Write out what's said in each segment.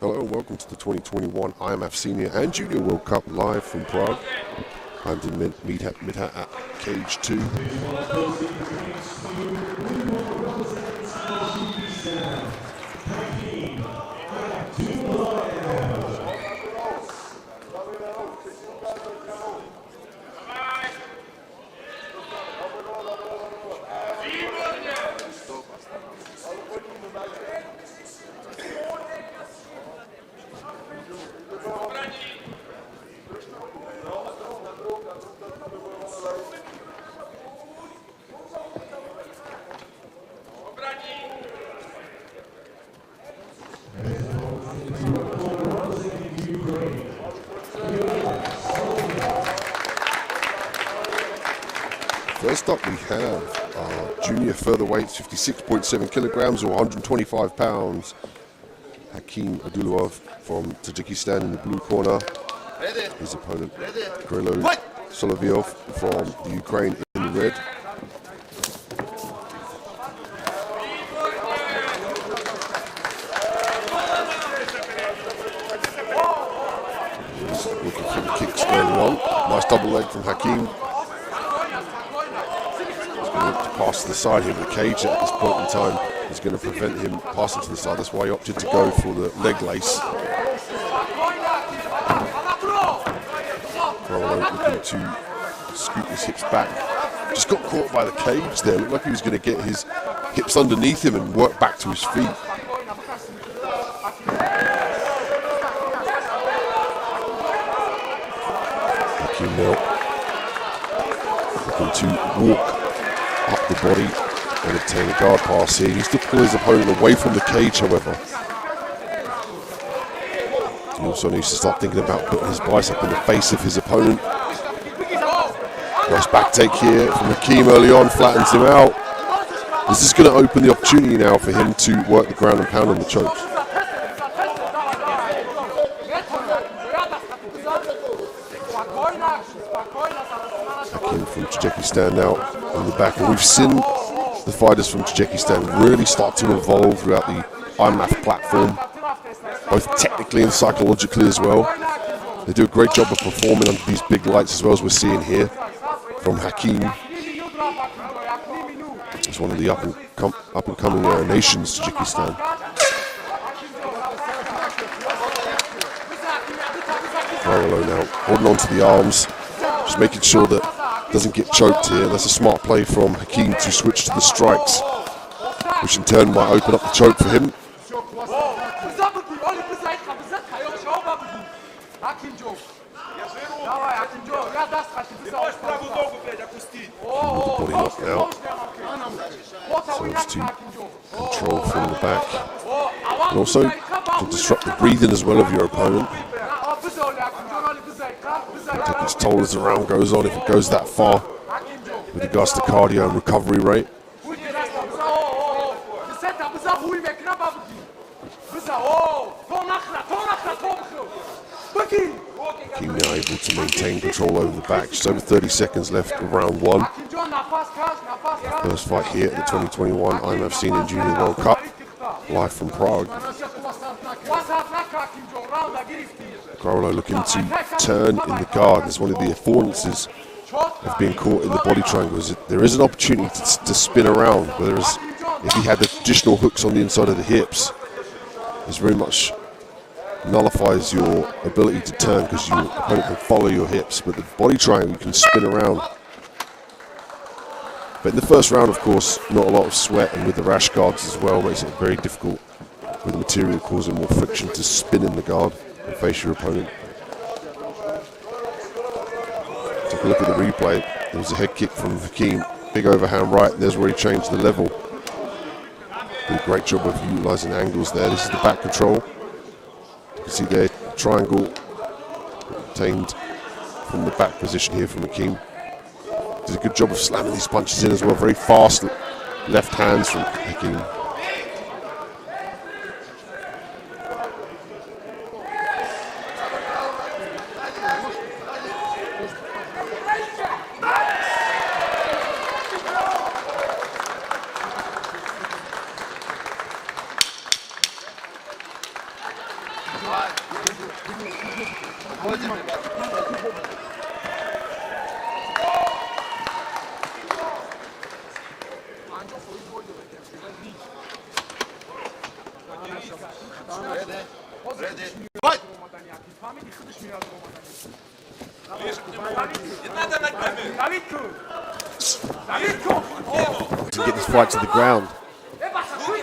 Hello and welcome to the 2021 IMMAF Senior and Junior World Cup live from Prague. I'm in Midhat at Cage 2. First up we have junior featherweights, 56.7 kilograms or 125 pounds. Hakeem Abdulov from Tajikistan in the blue corner. His opponent, Kirilo Solovyov from the Ukraine in the red. Looking for the kicks early on. Nice double leg from Hakeem. Pass to the side here of the cage at this point in time is going to prevent him passing to the side. That's why he opted to go for the leg lace. Looking to scoot his hips back. Just got caught by the cage there. Looked like he was going to get his hips underneath him and work back to his feet. Hakeem now looking to walk up the body and obtain a guard pass here. He needs to pull his opponent away from the cage, however. He also needs to start thinking about putting his bicep in the face of his opponent. Nice back take here from Hakeem early on, flattens him out. This is going to open the opportunity now for him to work the ground and pound on the chokes. Hakeem from Tajikistan now in the back, and we've seen the fighters from Tajikistan really start to evolve throughout the IMMAF platform, both technically and psychologically as well. They do a great job of performing under these big lights as well, as we're seeing here from Hakeem. It's one of the up and coming nations, Tajikistan. Kirilo now holding on to the arms, just making sure that doesn't get choked here. That's a smart play from Hakeem to switch to the strikes, which in turn might open up the choke for him. Body lock now. Serves to control from the back. And also to disrupt the breathing as well of your opponent. Take its toll as the round goes on, if it goes that far, with regards to cardio and recovery rate. Hakeem now able to maintain control over the back. Just over 30 seconds left of round one. First fight here at the 2021 IMMAF Senior Junior World Cup, live from Prague. Kirilo looking to turn in the guard. That's one of the affordances of being caught in the body triangles. There is an opportunity to spin around, whereas if he had the traditional hooks on the inside of the hips, this very much nullifies your ability to turn because your opponent can follow your hips. But the body triangle, you can spin around. But in the first round, of course, not a lot of sweat, and with the rash guards as well, makes it very difficult with the material causing more friction to spin in the guard and face your opponent. Take a look at the replay. There was a head kick from Hakeem, big overhand right, and there's where he changed the level. Did a great job of utilising angles there. This is the back control. You can see there, triangle obtained from the back position here from Hakeem. Did a good job of slamming these punches in as well. Very fast left hands from Hakeem. To get this fight to the ground.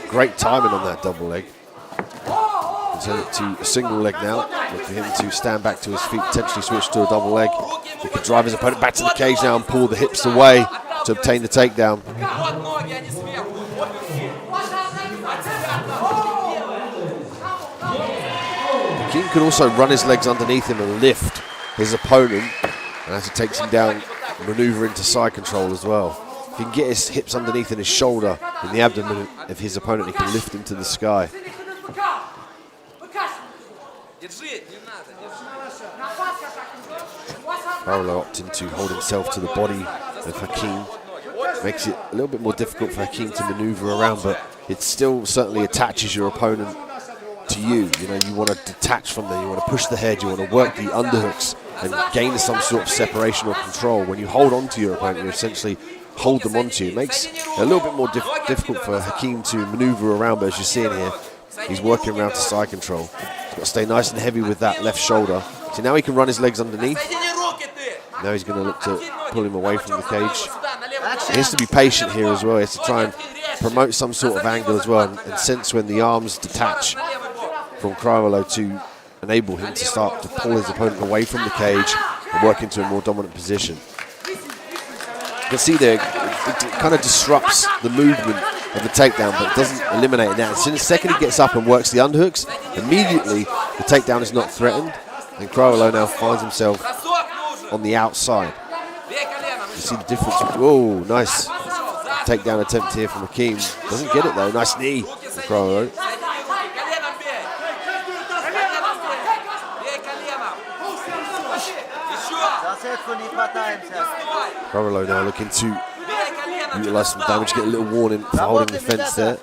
Great timing on that double leg. Turn it to a single leg now. Look for him to stand back to his feet, potentially switch to a double leg. He can drive his opponent back to the cage now and pull the hips away to obtain the takedown. Hakeem could also run his legs underneath him and lift his opponent, and as he takes him down, maneuver into side control as well. If he can get his hips underneath and his shoulder in the abdomen of his opponent, he can lift him to the sky. Parolo opting to hold himself to the body of Hakeem. Makes it a little bit more difficult for Hakeem to maneuver around, but it still certainly attaches your opponent to you. You know, you want to detach from them, you want to push the head, you want to work the underhooks and gain some sort of separation or control. When you hold on to your opponent, you essentially hold them onto you. It makes it a little bit more difficult for Hakeem to maneuver around, but as you're seeing here, he's working around to side control. He's got to stay nice and heavy with that left shoulder. So now he can run his legs underneath. Now he's going to look to pull him away from the cage. He has to be patient here as well. He has to try and promote some sort of angle as well, and sense when the arms detach from Crivolo to enable him to start to pull his opponent away from the cage and work into a more dominant position. You can see there, it kind of disrupts the movement of the takedown, but it doesn't eliminate it now. As soon as second he gets up and works the underhooks, immediately the takedown is not threatened, and Crivolo now finds himself on the outside. You see the difference. Whoa, nice takedown attempt here from Hakeem. Doesn't get it though. Nice knee from Crivolo. Crivolo now looking to utilize some damage, get a little warning for holding the fence there.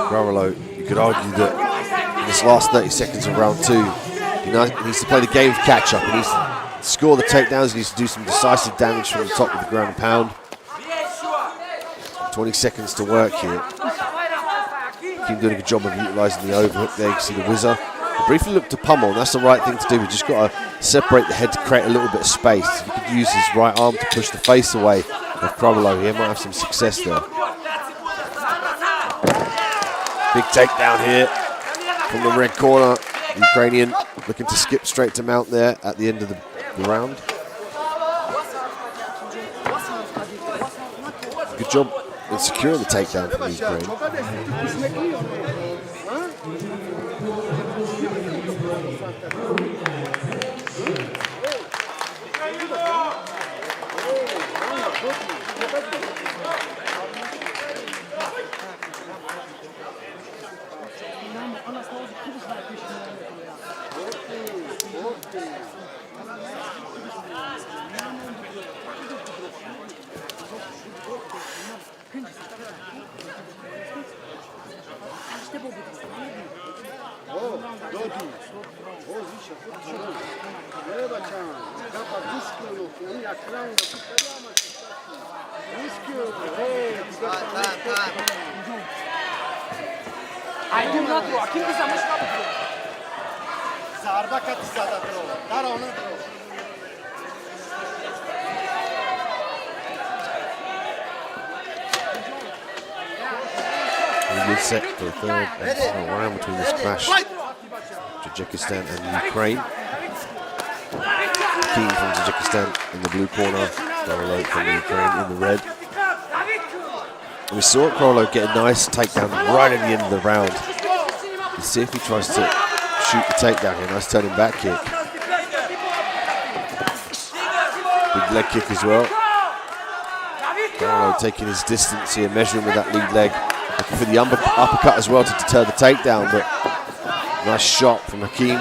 Crivolo, you could argue that in this last 30 seconds of round two, he needs to play the game of catch-up. He needs to score the takedowns, he needs to do some decisive damage from the top of the ground and pound. 20 seconds to work here. Keep doing a good job of utilising the overhook there. You can see the whizzer. He briefly looked to pummel, and that's the right thing to do. We've just got to separate the head to create a little bit of space. If he could use his right arm to push the face away of Crivolo, he might have some success there. Big takedown here from the red corner. Ukrainian looking to skip straight to mount there at the end of the round. Good job in securing the takedown from Ukraine. Good set for the third and final round between this clash. Tajikistan and Ukraine. King from Tajikistan in the blue corner, Crivolo from Ukraine in the red. We saw Crivolo get a nice takedown right at the end of the round. Let's see if he tries to shoot the takedown here. Nice turning back kick. Big leg kick as well. Crivolo taking his distance here, measuring with that lead leg. Looking for the uppercut as well to deter the takedown, but nice shot from Hakeem.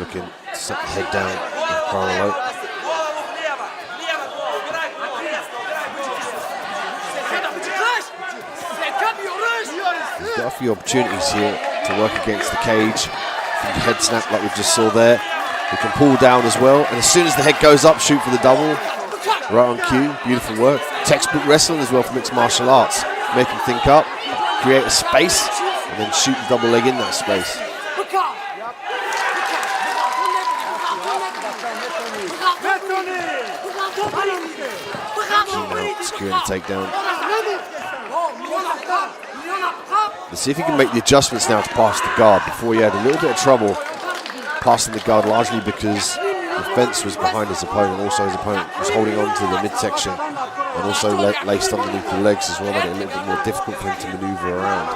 looking to set the head down with Crowell. He's got a few opportunities here to work against the cage. Head snap like we just saw there. He can pull down as well, and as soon as the head goes up, shoot for the double. Right on cue, beautiful work. Textbook wrestling as well for mixed martial arts. Make him think up, create a space, and then shoot the double leg in that space. Now securing the takedown. Let's see if he can make the adjustments now to pass the guard. Before he had a little bit of trouble passing the guard, largely because the fence was behind his opponent. Also, his opponent was holding on to the midsection and also laced underneath the legs as well, made it a little bit more difficult for him to maneuver around.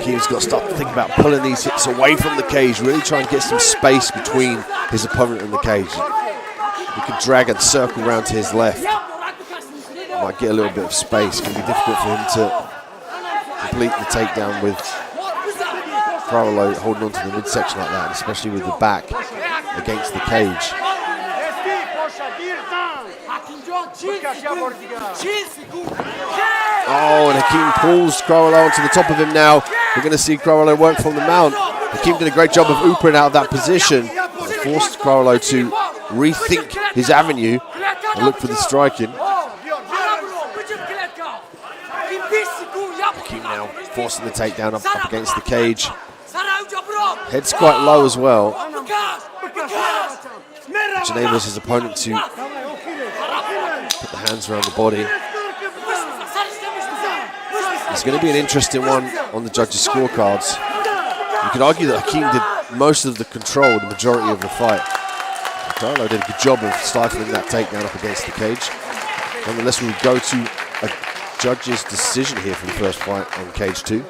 He's got to start to think about pulling these hits away from the cage, really try and get some space between his opponent and the cage. He can drag and circle around to his left. Might get a little bit of space. It's going to be difficult for him to complete the takedown with Crowell holding on to the midsection like that, especially with the back against the cage. Oh, and Hakeem pulls Crowell onto the top of him now. We're going to see Crowell work from the mount. Hakeem did a great job of oopering out of that position and forced Crowell to rethink his avenue and look for the striking. Hakeem now forcing the takedown up against the cage. Head's quite low as well, which enables his opponent to put the hands around the body. It's going to be an interesting one on the judges' scorecards. You could argue that Hakeem did most of the control, the majority of the fight. Carlo did a good job of stifling that takedown up against the cage. Nonetheless, we'll go to a judge's decision here for the first fight on cage 2.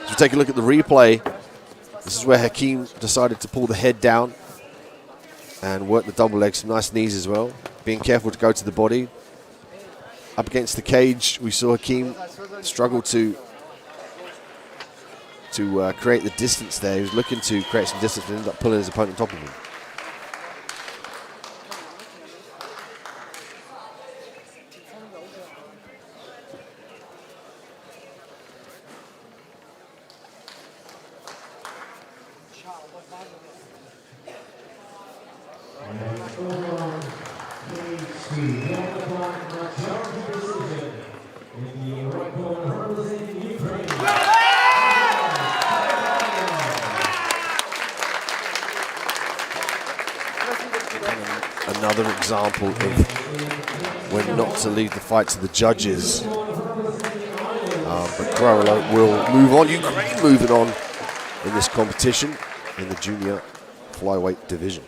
As we take a look at the replay, this is where Hakeem decided to pull the head down and work the double leg, some nice knees as well. Being careful to go to the body. Up against the cage, we saw Hakeem struggle to create the distance there. He was looking to create some distance and ended up pulling his opponent on top of him. Another example of when not to leave the fight to the judges. But Crowell will move on. Ukraine moving on in this competition in the junior flyweight division.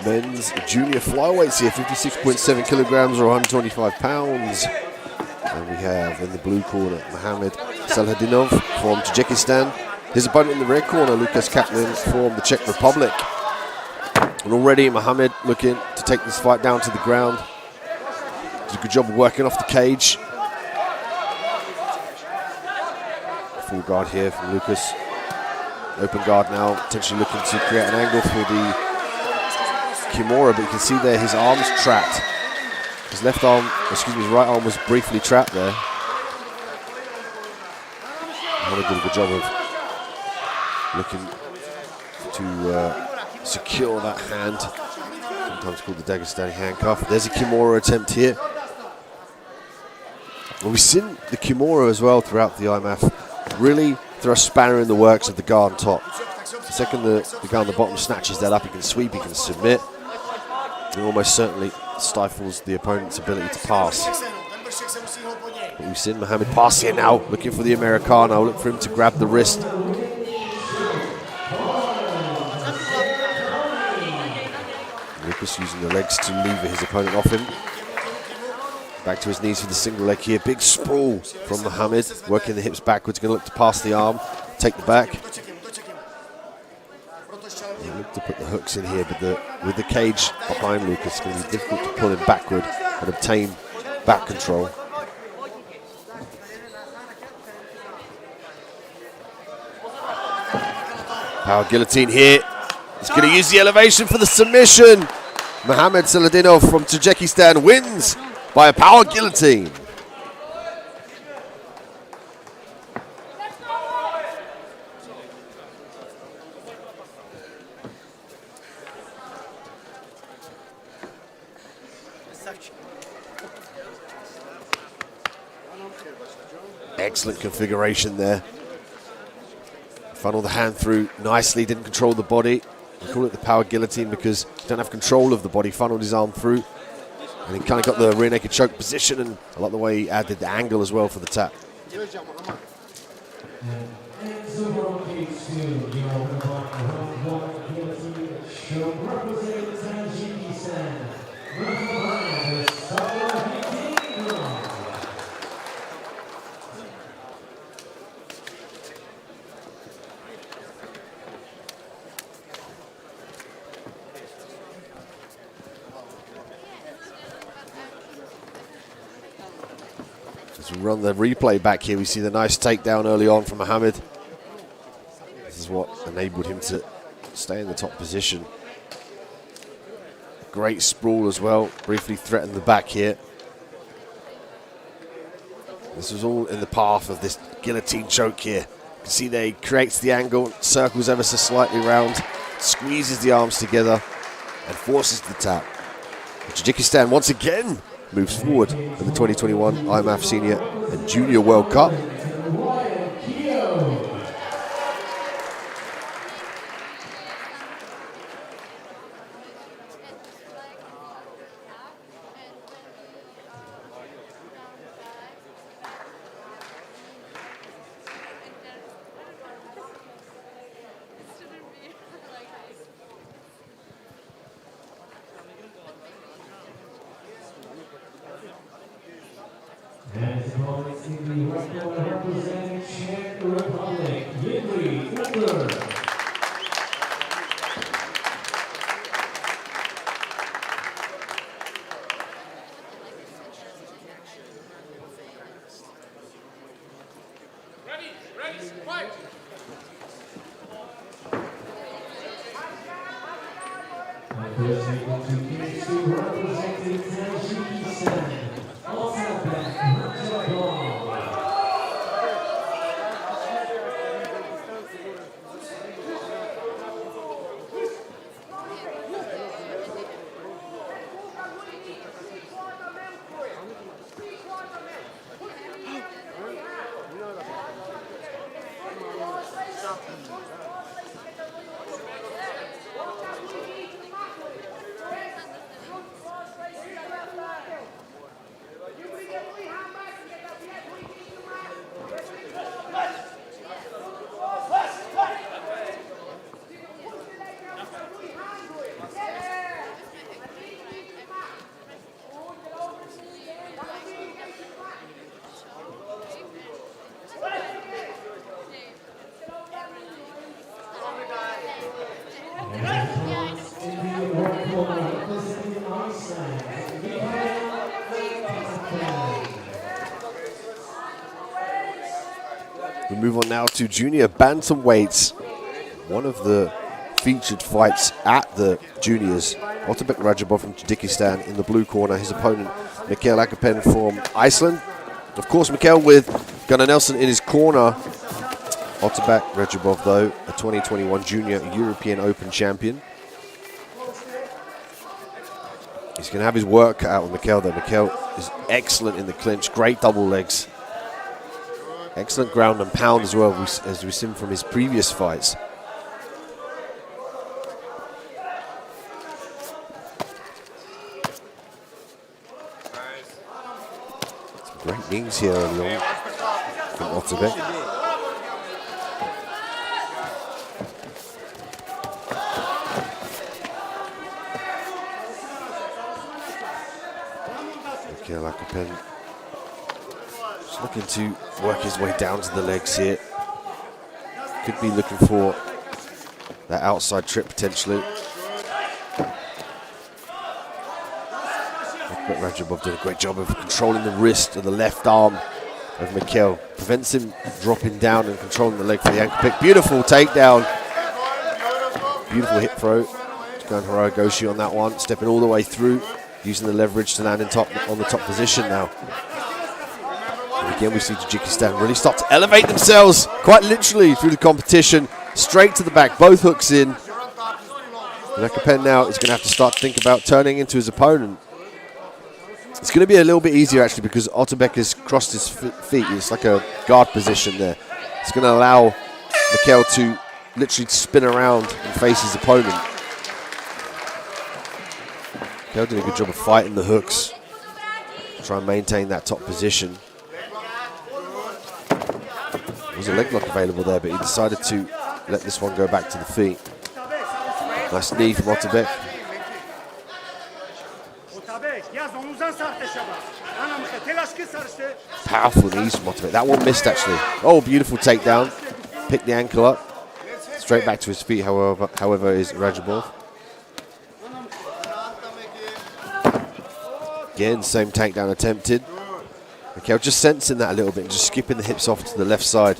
Men's junior flyweights here, 56.7 kilograms or 125 pounds. And we have in the blue corner, Mohamed Salhadinov from Tajikistan. His opponent in the red corner, Lucas Kaplan from the Czech Republic. And already Mohamed looking to take this fight down to the ground. Does a good job of working off the cage. Full guard here from Lucas. Open guard now, potentially looking to create an angle for the Kimura, but you can see there his arm's trapped. His left arm, excuse me, his right arm was briefly trapped there. Mohamed did a good job of looking to secure that hand, sometimes called the Dagestani handcuff. There's a Kimura attempt here. Well, we've seen the Kimura as well throughout the IMMAF really throw a spanner in the works of the guy on top. The second the guy on the bottom snatches that up, he can sweep, he can submit, and almost certainly stifles the opponent's ability to pass. But we've seen Mohamed pass here now, looking for the Americano, look for him to grab the wrist. Lucas using the legs to lever his opponent off him. Back to his knees for the single leg here. Big sprawl from Mohamed, working the hips backwards, going to look to pass the arm, take the back. He looked to put the hooks in here, but with the cage behind Lucas, it's going to be difficult to pull him backward and obtain back control. Power guillotine here. He's going to use the elevation for the submission. Mohamed Salhadinov from Tajikistan wins by a power guillotine. Excellent configuration there. Funnel the hand through nicely, didn't control the body. We call it the power guillotine because you don't have control of the body. Funneled his arm through. And he kind of got the rear naked choke position, and I like the way he added the angle as well for the tap. As we run the replay back here, we see the nice takedown early on from Mohamed. This is what enabled him to stay in the top position. Great sprawl as well, briefly threatened the back here. This was all in the path of this guillotine choke here. You can see there he creates the angle, circles ever so slightly round, squeezes the arms together and forces the tap. Tajikistan once again moves forward in the 2021 IMMAF Senior and Junior World Cup. Representing Czech Republic, Bude. move on now to junior bantamweights. One of the featured fights at the juniors. Otabek Rajabov from Tajikistan in the blue corner. His opponent, Mikael Akapen from Iceland. Of course, Mikael with Gunnar Nelson in his corner. Otabek Rajabov, though, a 2021 Junior European Open champion. He's going to have his work cut out with Mikael, though. Mikael is excellent in the clinch, great double legs. Excellent ground and pound as well, as we've seen from his previous fights. Some great knees here early on from Otabek. Akapen just looking to work his way down to the legs here. Could be looking for that outside trip potentially. But Rajabov did a great job of controlling the wrist and the left arm of Mikael. Prevents him dropping down and controlling the leg for the ankle pick. Beautiful takedown. Beautiful hip throw. Going Haragoshi on that one, stepping all the way through. Using the leverage to land on the top position now. And again, we see Tajikistan really start to elevate themselves, quite literally, through the competition. Straight to the back, both hooks in. And Akapen now is going to have to start to think about turning into his opponent. It's going to be a little bit easier, actually, because Otabek has crossed his feet. It's like a guard position there. It's going to allow Mikael to literally spin around and face his opponent. Mikael did a good job of fighting the hooks, try and maintain that top position. There was a leg lock available there, but he decided to let this one go back to the feet. Nice knee from Otabek. Powerful knees from Otabek. That one missed, actually. Oh, beautiful takedown. Picked the ankle up. Straight back to his feet, however is Rajabov. Again, same takedown attempted. Mikael just sensing that a little bit, just skipping the hips off to the left side.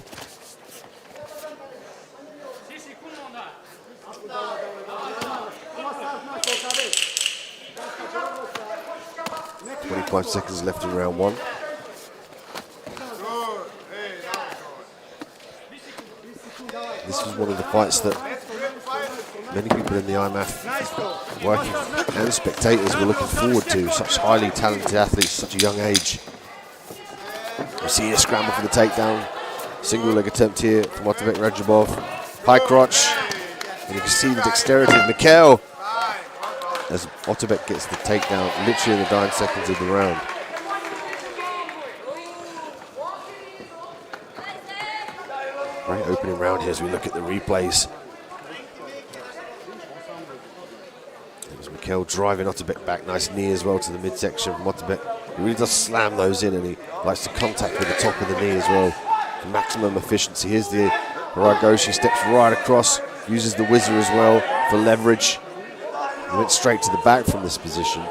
"25 seconds left in round one." This was one of the fights that many people in the IMMAF working and spectators were looking forward to. Such highly talented athletes, such a young age. We see a scramble for the takedown. Single leg attempt here from Otabek Rajabov. High crotch. And you can see the dexterity of Mikael as Otabek gets the takedown literally in the dying seconds of the round. Great opening round here as we look at the replays. Mikael driving Otabek back, nice knee as well to the midsection from Otabek. He really does slam those in, and he likes to contact with the top of the knee as well for maximum efficiency. Here's the Haragoshi, steps right across, uses the whizzer as well for leverage. He went straight to the back from this position.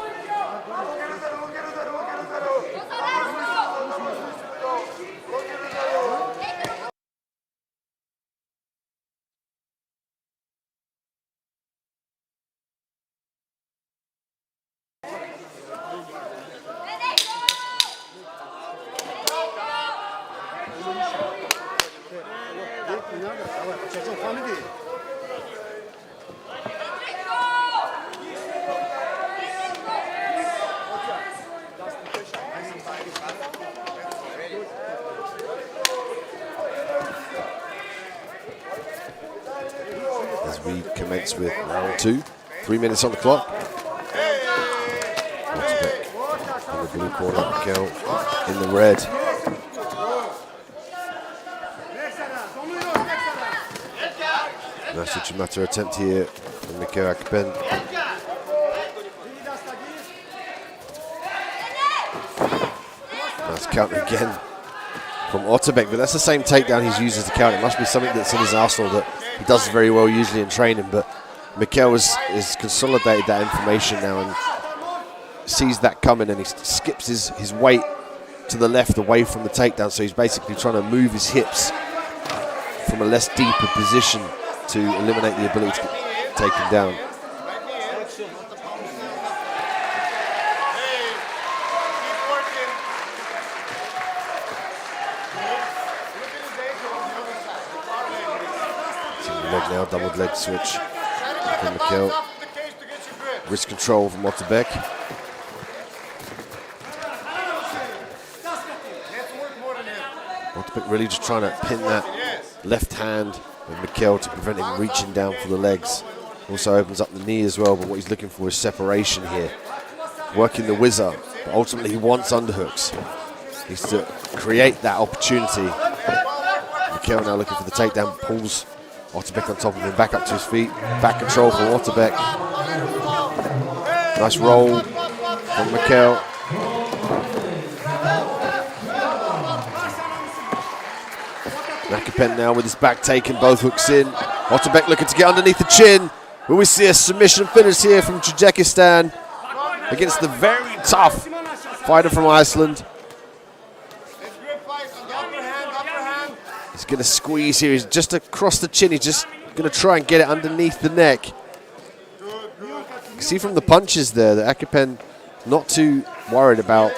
As we commence with round two, 3 minutes on the clock. Otabek in the blue corner, Mikael in the red. Nice Uchimata attempt here from Mikael Akapen. Nice counter again from Otabek, but that's the same takedown he's used as the counter. It must be something that's in his arsenal that he does very well usually in training, but Mikael has consolidated that information now and sees that coming, and he skips his weight to the left away from the takedown, so he's basically trying to move his hips from a less deeper position to eliminate the ability to take him down. Leg now, double leg switch from Mikkel. Wrist control from Otterbeck. Otterbeck really just trying to pin that left hand of Mikkel to prevent him reaching down for the legs. Also opens up the knee as well, but what he's looking for is separation here. Working the whizzer, but ultimately he wants underhooks. He needs to create that opportunity. Mikkel now looking for the takedown, pulls Otterbeck on top of him, back up to his feet. Back control from Otterbeck. Nice roll from Mikkel. Akipen now with his back taken, both hooks in. Otterbeck looking to get underneath the chin. Will we see a submission finish here from Tajikistan against the very tough fighter from Iceland? He's going to squeeze here. He's just across the chin. He's just going to try and get it underneath the neck. You can see from the punches there that Akipen not too worried about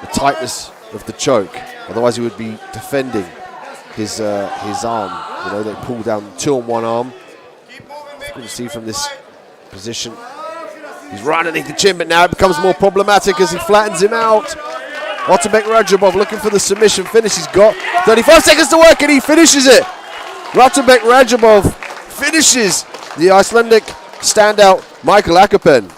the tightness of the choke. Otherwise, he would be defending his arm. You know, they pull down two on one arm. You can see from this position, he's right underneath the chin, but now it becomes more problematic as he flattens him out. Otterbeck Rajabov looking for the submission finish. He's got 35 seconds to work and he finishes it. Otterbeck Rajabov finishes the Icelandic standout Michael Akipen.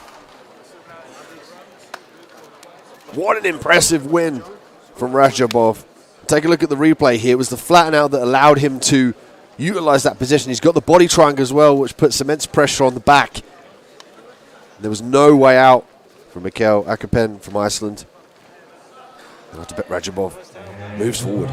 What an impressive win from Rajabov. Take a look at the replay here. It was the flatten out that allowed him to utilize that position. He's got the body triangle as well, which puts immense pressure on the back. There was no way out for Michael Akipen from Iceland. And Otterbeck Rajabov moves forward.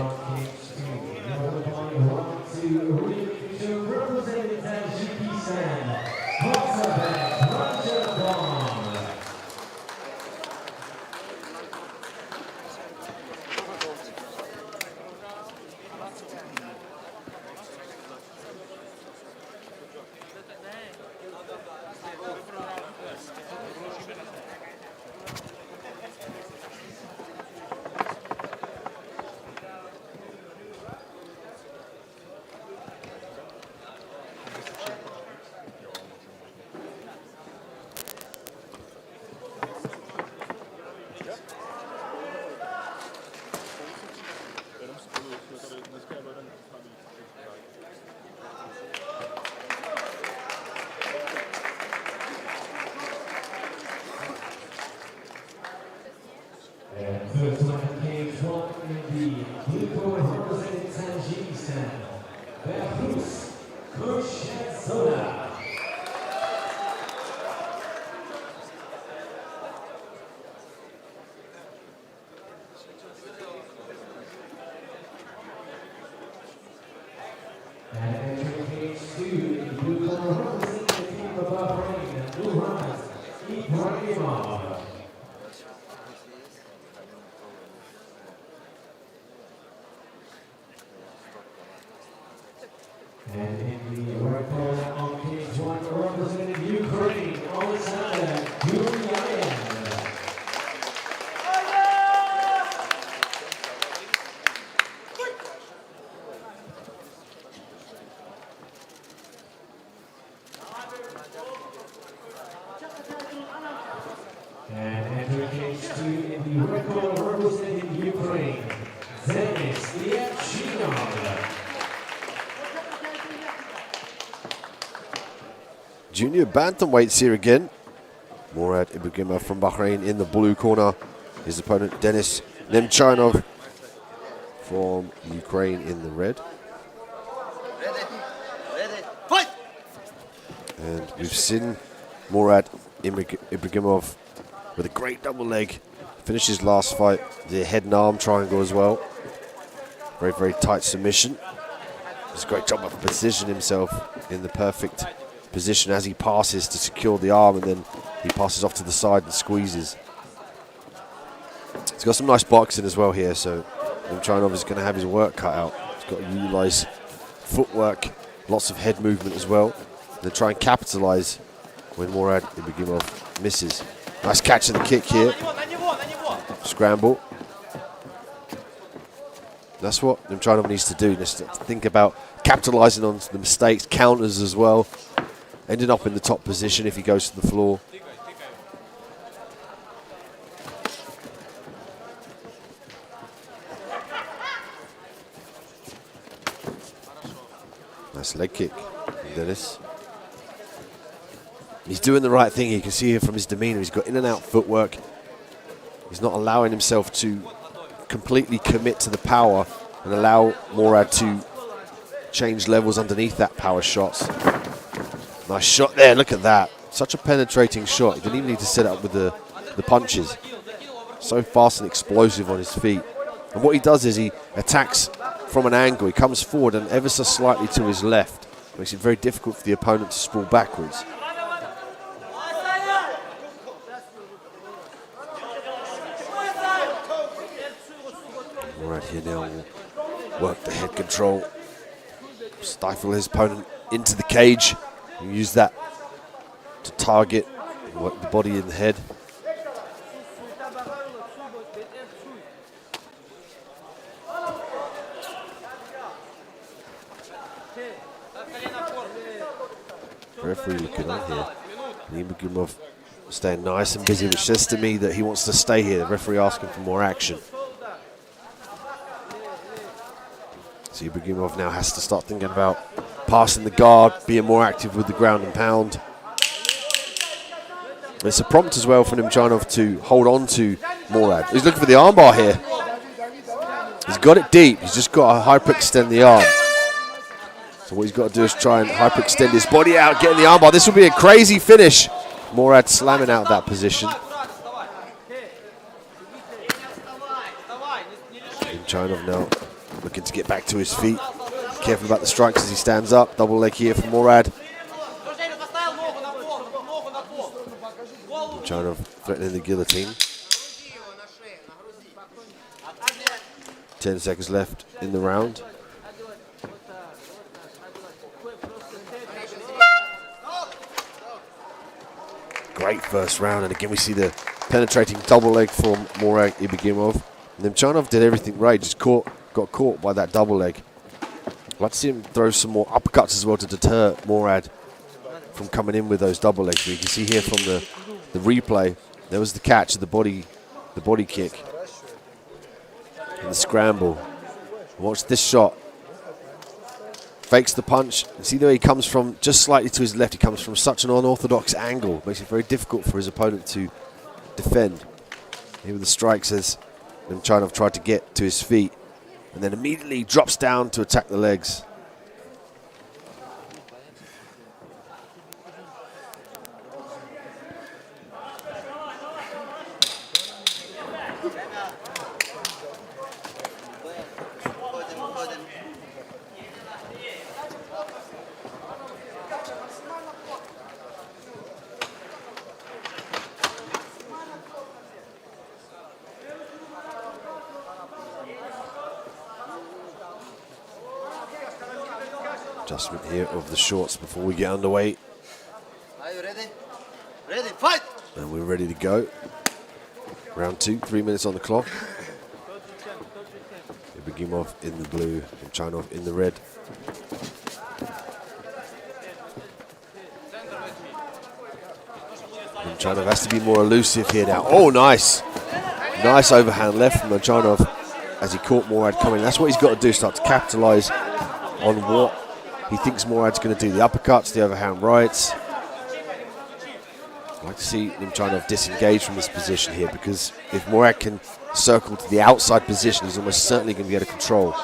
Junior bantamweights here again. Murad Ibragimov from Bahrain in the blue corner. His opponent Denis Nemchanov from Ukraine in the red. And we've seen Murad Ibragimov with a great double leg. Finished his last fight, the head and arm triangle as well. Very, very tight submission. Does a great job of positioning himself in the perfect position as he passes to secure the arm, and then he passes off to the side and squeezes. He's got some nice boxing as well here, so Nemchanov is going to have his work cut out. He's got to utilize footwork, lots of head movement as well. And then try and capitalize when Morad Ibragimov misses. Nice catch of the kick here. Scramble. That's what Nimchanov needs to do. Just to think about capitalizing on the mistakes, counters as well. Ending up in the top position if he goes to the floor. Nice leg kick from Dennis. He's doing the right thing. You can see here from his demeanor. He's got in and out footwork. He's not allowing himself to completely commit to the power and allow Morad to change levels underneath that power shots. Nice shot there. Look at that. Such a penetrating shot. He didn't even need to set it up with the punches. So fast and explosive on his feet. And what he does is he attacks from an angle. He comes forward and ever so slightly to his left. Makes it very difficult for the opponent to sprawl backwards. Morad here now will work the head control. Stifle his opponent into the cage. And use that to target and work the body and the head. Referee looking on here. Ibragimov staying nice and busy, which says to me that he wants to stay here. The referee asking for more action. So Ibragimov now has to start thinking about passing the guard, being more active with the ground and pound. It's a prompt as well for Nimchanov to hold on to Morad. He's looking for the armbar here. He's got it deep. He's just got to hyperextend the arm. So what he's got to do is try and hyperextend his body out, getting the armbar. This will be a crazy finish. Morad slamming out that position. Nimchanov now looking to get back to his feet. Careful about the strikes as he stands up. Double leg here from Morad. Nimchanov threatening the guillotine. 10 seconds left in the round. Great first round, and again we see the penetrating double leg from Morad Ibragimov. Nimchanov did everything right, just got caught by that double leg. I'd like to see him throw some more uppercuts as well to deter Morad from coming in with those double legs. But you can see here from the replay, there was the catch of the body kick and the scramble. Watch this shot. Fakes the punch. You see there he comes from just slightly to his left. He comes from such an unorthodox angle. Makes it very difficult for his opponent to defend. Here with the strikes as Nimchanov tried to get to his feet and then immediately drops down to attack the legs. Adjustment here of the shorts before we get underway. Are you ready? Ready, fight! And we're ready to go. Round 2, 3 minutes on the clock. Ibragimov in the blue, Nimchanov in the red. Nimchanov has to be more elusive here now. Oh, nice. Nice overhand left from Nimchanov as he caught Morad coming. That's what he's got to do, start to capitalize on what he thinks Morad's going to do. The uppercuts, the overhand rights. I'd like to see Nimchanov disengage from this position here, because if Morad can circle to the outside position, he's almost certainly going to be able to control.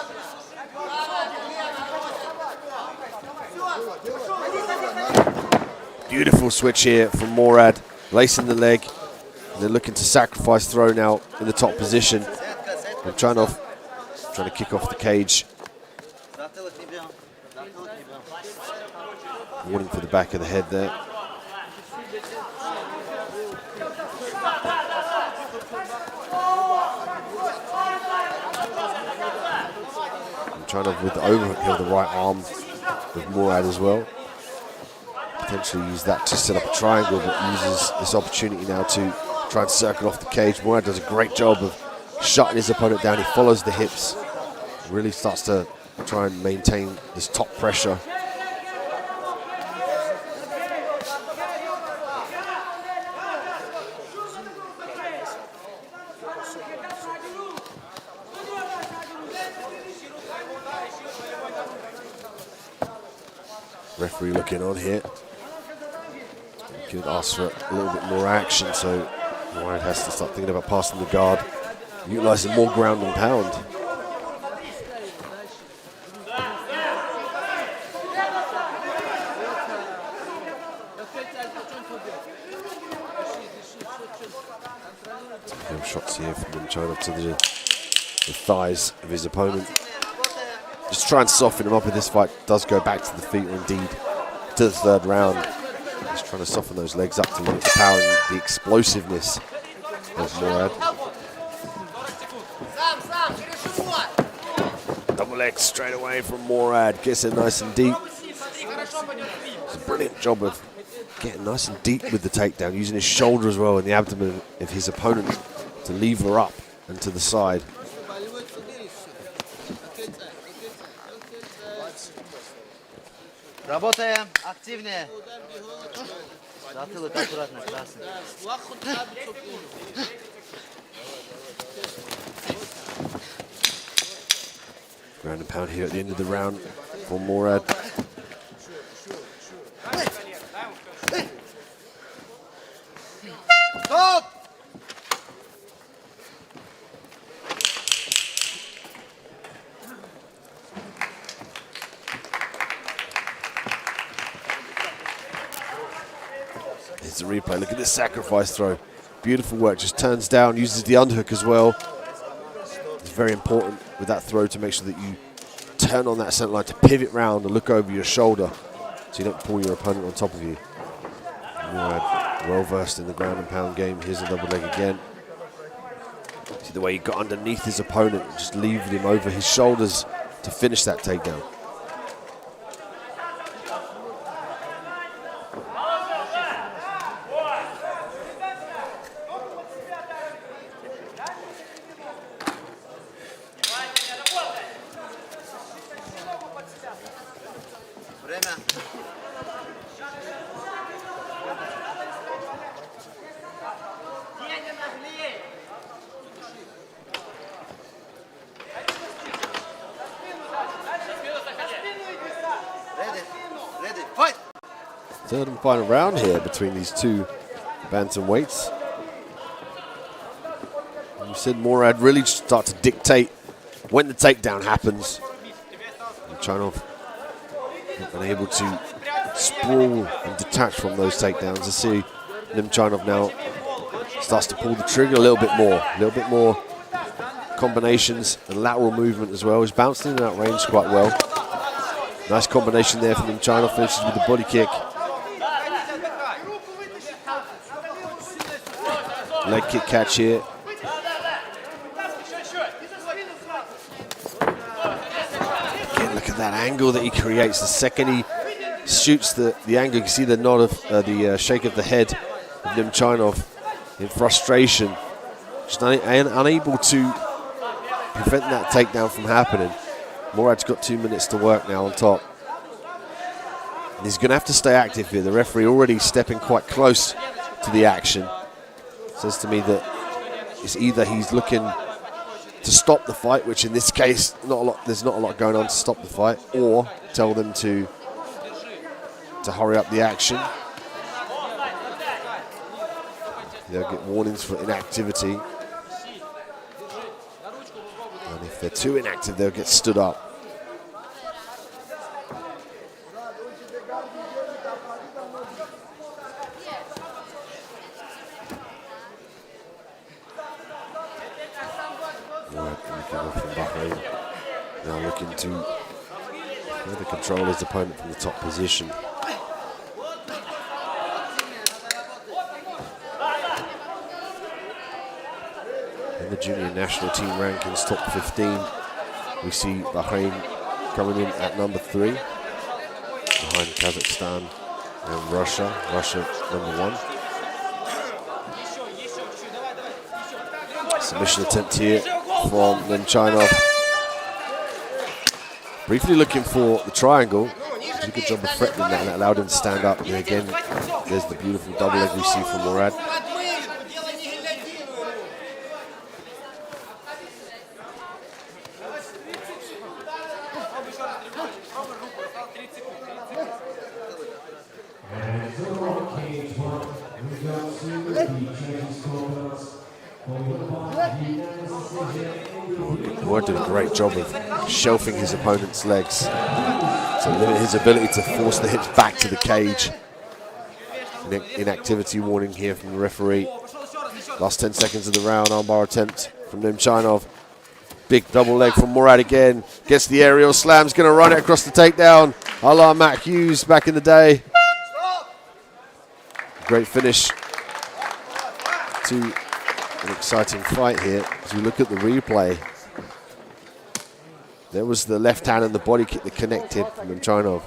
Beautiful switch here from Morad, lacing the leg. And they're looking to sacrifice throw now in the top position. Nimchanov trying to kick off the cage. Warning for the back of the head there. Nemchanov with the overhook here, the right arm with Murad as well. Potentially use that to set up a triangle, but uses this opportunity now to try and circle off the cage. Murad does a great job of shutting his opponent down. He follows the hips, really starts to try and maintain this top pressure. Referee looking on here. Could ask for a little bit more action, so Murad has to start thinking about passing the guard, utilising more ground and pound. Shots here from Nemchanov to the thighs of his opponent. Just try and soften him up if this fight does go back to the feet, or indeed to the third round. Just trying to soften those legs up to limit the power and the explosiveness of Murad. Double leg straight away from Murad. Gets it nice and deep. It's a brilliant job of getting nice and deep with the takedown, using his shoulder as well and the abdomen of his opponent to lever up and to the side. Работаем активнее. Затылок аккуратно, красный. Ground and pound here at the end of the round for Murad. Stop! Here's the replay. Look at this sacrifice throw. Beautiful work. Just turns down, uses the underhook as well. It's very important with that throw to make sure that you turn on that center line to pivot round and look over your shoulder so you don't pull your opponent on top of you. Murad well versed in the ground and pound game. Here's a double leg again. See the way he got underneath his opponent and just levered him over his shoulders to finish that takedown. Third and final round here between these two bantamweights. You said Murad really start to dictate when the takedown happens. Nemchanov not been able to sprawl and detach from those takedowns. I see Nemchanov now starts to pull the trigger a little bit more combinations and lateral movement as well. He's bouncing in that range quite well. Nice combination there from Nemchanov, finishes with the body kick. Leg kick catch here. Again, look at that angle that he creates. The second he shoots the angle, you can see the nod of the shake of the head of Nemchanov in frustration. Just unable to prevent that takedown from happening. Murad's got 2 minutes to work now on top. And he's going to have to stay active here. The referee already stepping quite close to the action. Says to me that it's either he's looking to stop the fight, which in this case there's not a lot going on to stop the fight, or tell them to hurry up the action. They'll get warnings for inactivity. And if they're too inactive, they'll get stood up. Now looking to further control his opponent from the top position. In the junior national team rankings, top 15, we see Bahrain coming in at number 3, behind Kazakhstan and Russia. Russia number 1. Submission attempt here from Nemchinov. Briefly looking for the triangle. Did a good job of threatening that, and that allowed him to stand up. And again, there's the beautiful double leg we see from Murad. Murad did a great job of shelving his opponent's legs to limit his ability to force the hips back to the cage. Inactivity warning here from the referee. Last 10 seconds of the round, armbar attempt from Nemchinov. Big double leg from Murad again. Gets the aerial slams, going to run it across the takedown. A la Matt Hughes back in the day. Great finish to an exciting fight here. As we look at the replay, there was the left hand and the body kick that connected from Nemchinov.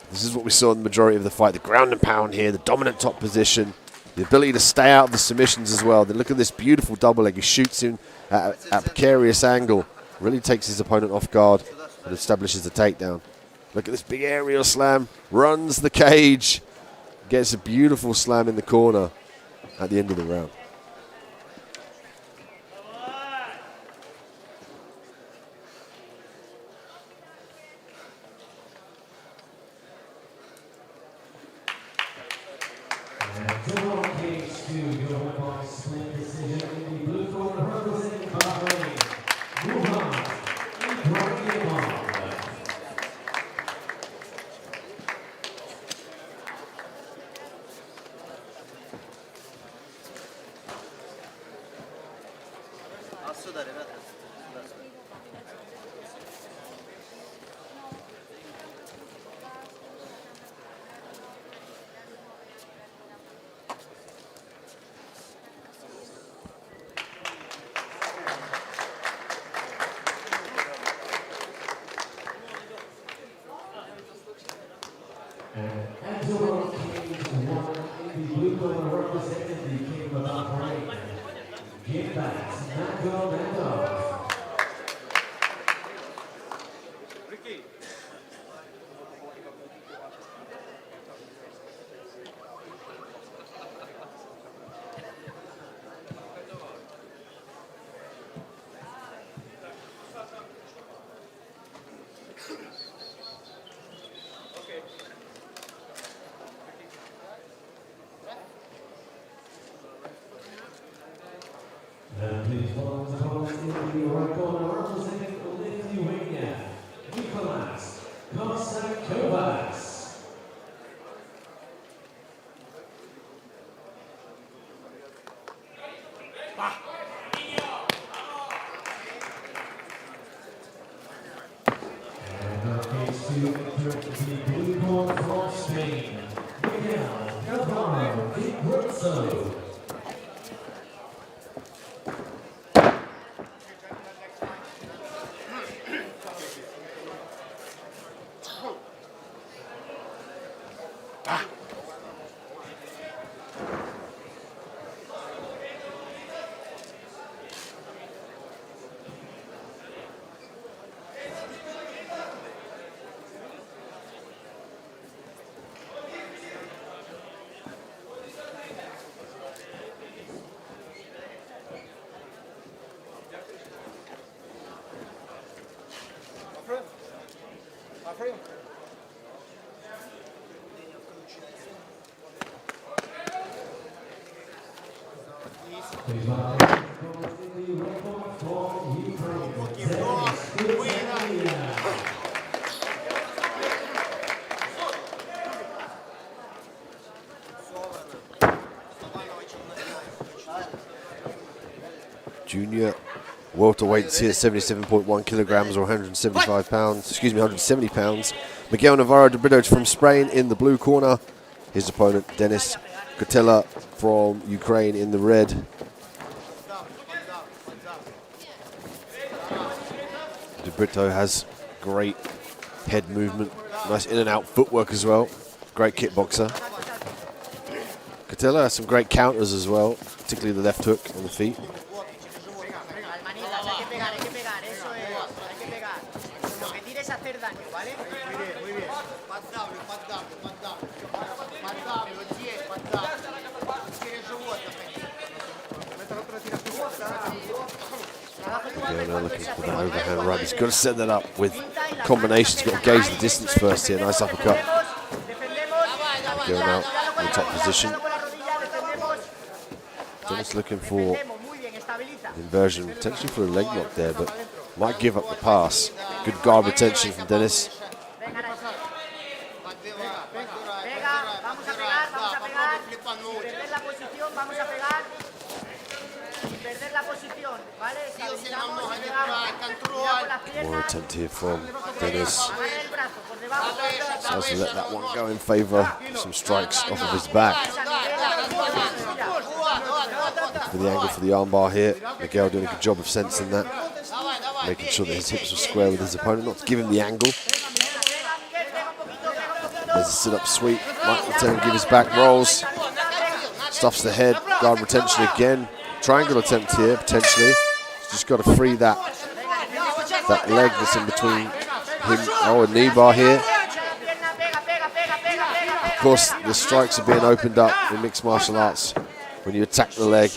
This is what we saw in the majority of the fight. The ground and pound here, the dominant top position, the ability to stay out of the submissions as well. Then look at this beautiful double leg. He shoots him at a precarious angle. Really takes his opponent off guard and establishes the takedown. Look at this big aerial slam. Runs the cage. Gets a beautiful slam in the corner at the end of the round. Junior welterweights here, 77.1 kilograms or 175 pounds, excuse me, 170 pounds. Miguel Navarro de Brito from Spain in the blue corner. His opponent, Denis Kotela from Ukraine in the red. Brito has great head movement, nice in and out footwork as well. Great kickboxer. Kterého has some great counters as well, particularly the left hook on the feet. Now looking for that overhand right. He's got to set that up with combinations. He's got to gauge the distance first here. Nice uppercut. Going out in the top position. Dennis looking for inversion, potentially for a leg lock there, but might give up the pass. Good guard retention from Dennis. More attempt here from Dennis. Tries to let that one go in favour of some strikes off of his back. For the angle for the armbar here. Miguel doing a good job of sensing that. Making sure that his hips were square with his opponent, not to give him the angle. There's a sit-up sweep. Might return, give his back, rolls. Stuffs the head, guard retention again. Triangle attempt here, potentially. Just got to free that leg that's in between him. Oh, a knee bar here. Of course, the strikes are being opened up in mixed martial arts when you attack the leg.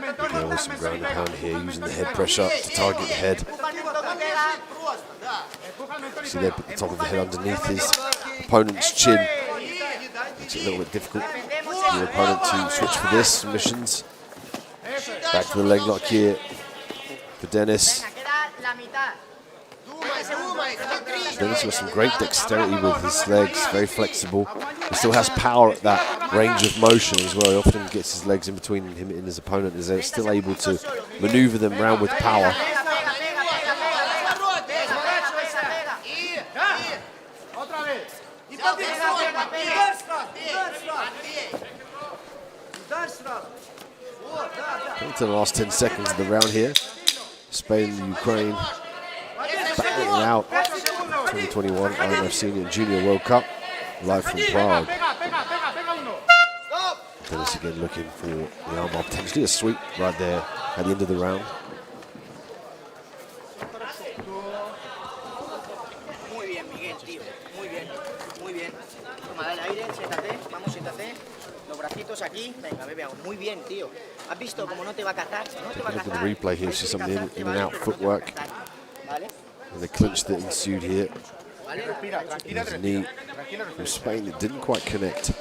There some ground and pound here, using the head pressure to target the head. See there, put the top of the head underneath his opponent's chin. Makes it a little bit difficult for your opponent to switch for this. Submissions. Back to the leg lock here for Dennis. Dennis with some great dexterity with his legs, very flexible. He still has power at that range of motion as well. He often gets his legs in between him and his opponent, as they're still able to maneuver them around with power. Into the last 10 seconds of the round here. Spain and Ukraine battling out 2021 IMMAF Senior and Junior World Cup live from Prague. Dennis again looking for the armbar, potentially a sweep right there at the end of the round. Muy bien, Miguel, tío. Muy bien, muy bien. Toma, dale aire, siéntate, vamos, siéntate. Los bracitos aquí. Venga, bebe agua. Muy bien, tío. ¿Has visto cómo no te va a cazar? No te va a Look at cazar. the replay here, see some in and out footwork. And the clinch that ensued here. His knee from Spain, it didn't quite connect.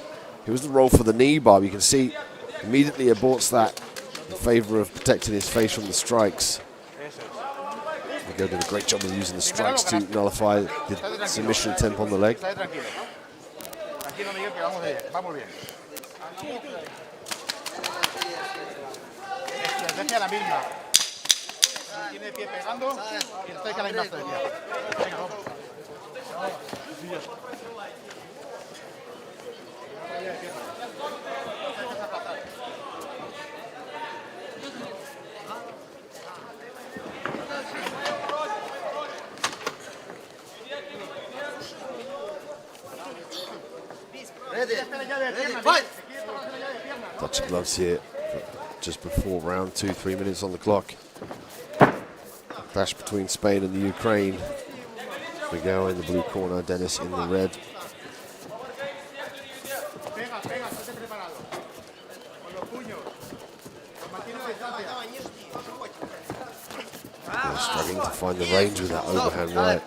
It was the roll for the knee bar. You can see immediately aborts that in favour of protecting his face from the strikes. Miguel did a great job of using the strikes to nullify the submission attempt on the leg. Touch of gloves here just before round 2, 3 minutes on the clock. Clash between Spain and the Ukraine. Miguel in the blue corner, Dennis in the red. They're struggling to find the range with that overhand right.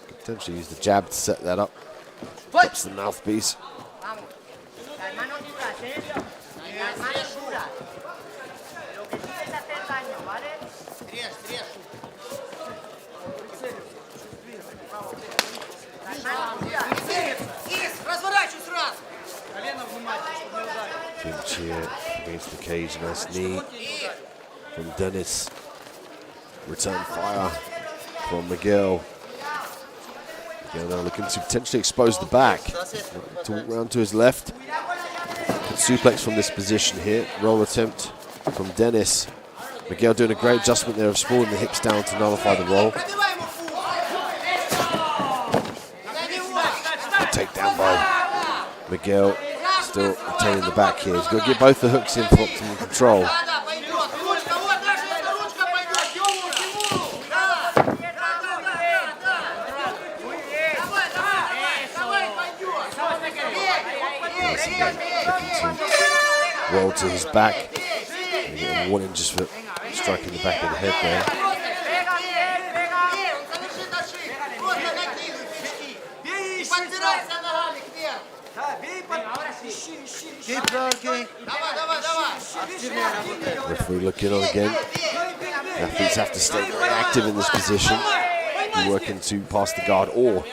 Could potentially use the jab to set that up. Drops the mouthpiece. Clinch here against the cage, nice knee from Dennis. Return fire from Miguel. Again, now looking to potentially expose the back. To walk round to his left. Suplex from this position here. Roll attempt from Dennis. Miguel doing a great adjustment there of sprawling the hips down to nullify the roll. Takedown by Miguel, still retaining the back here. He's got to get both the hooks in for optimal control. Roll to his back. You get a warning just for striking the back of the head there. Referee looking on again. Athletes have to stay very active in this position. Be working to pass the guard or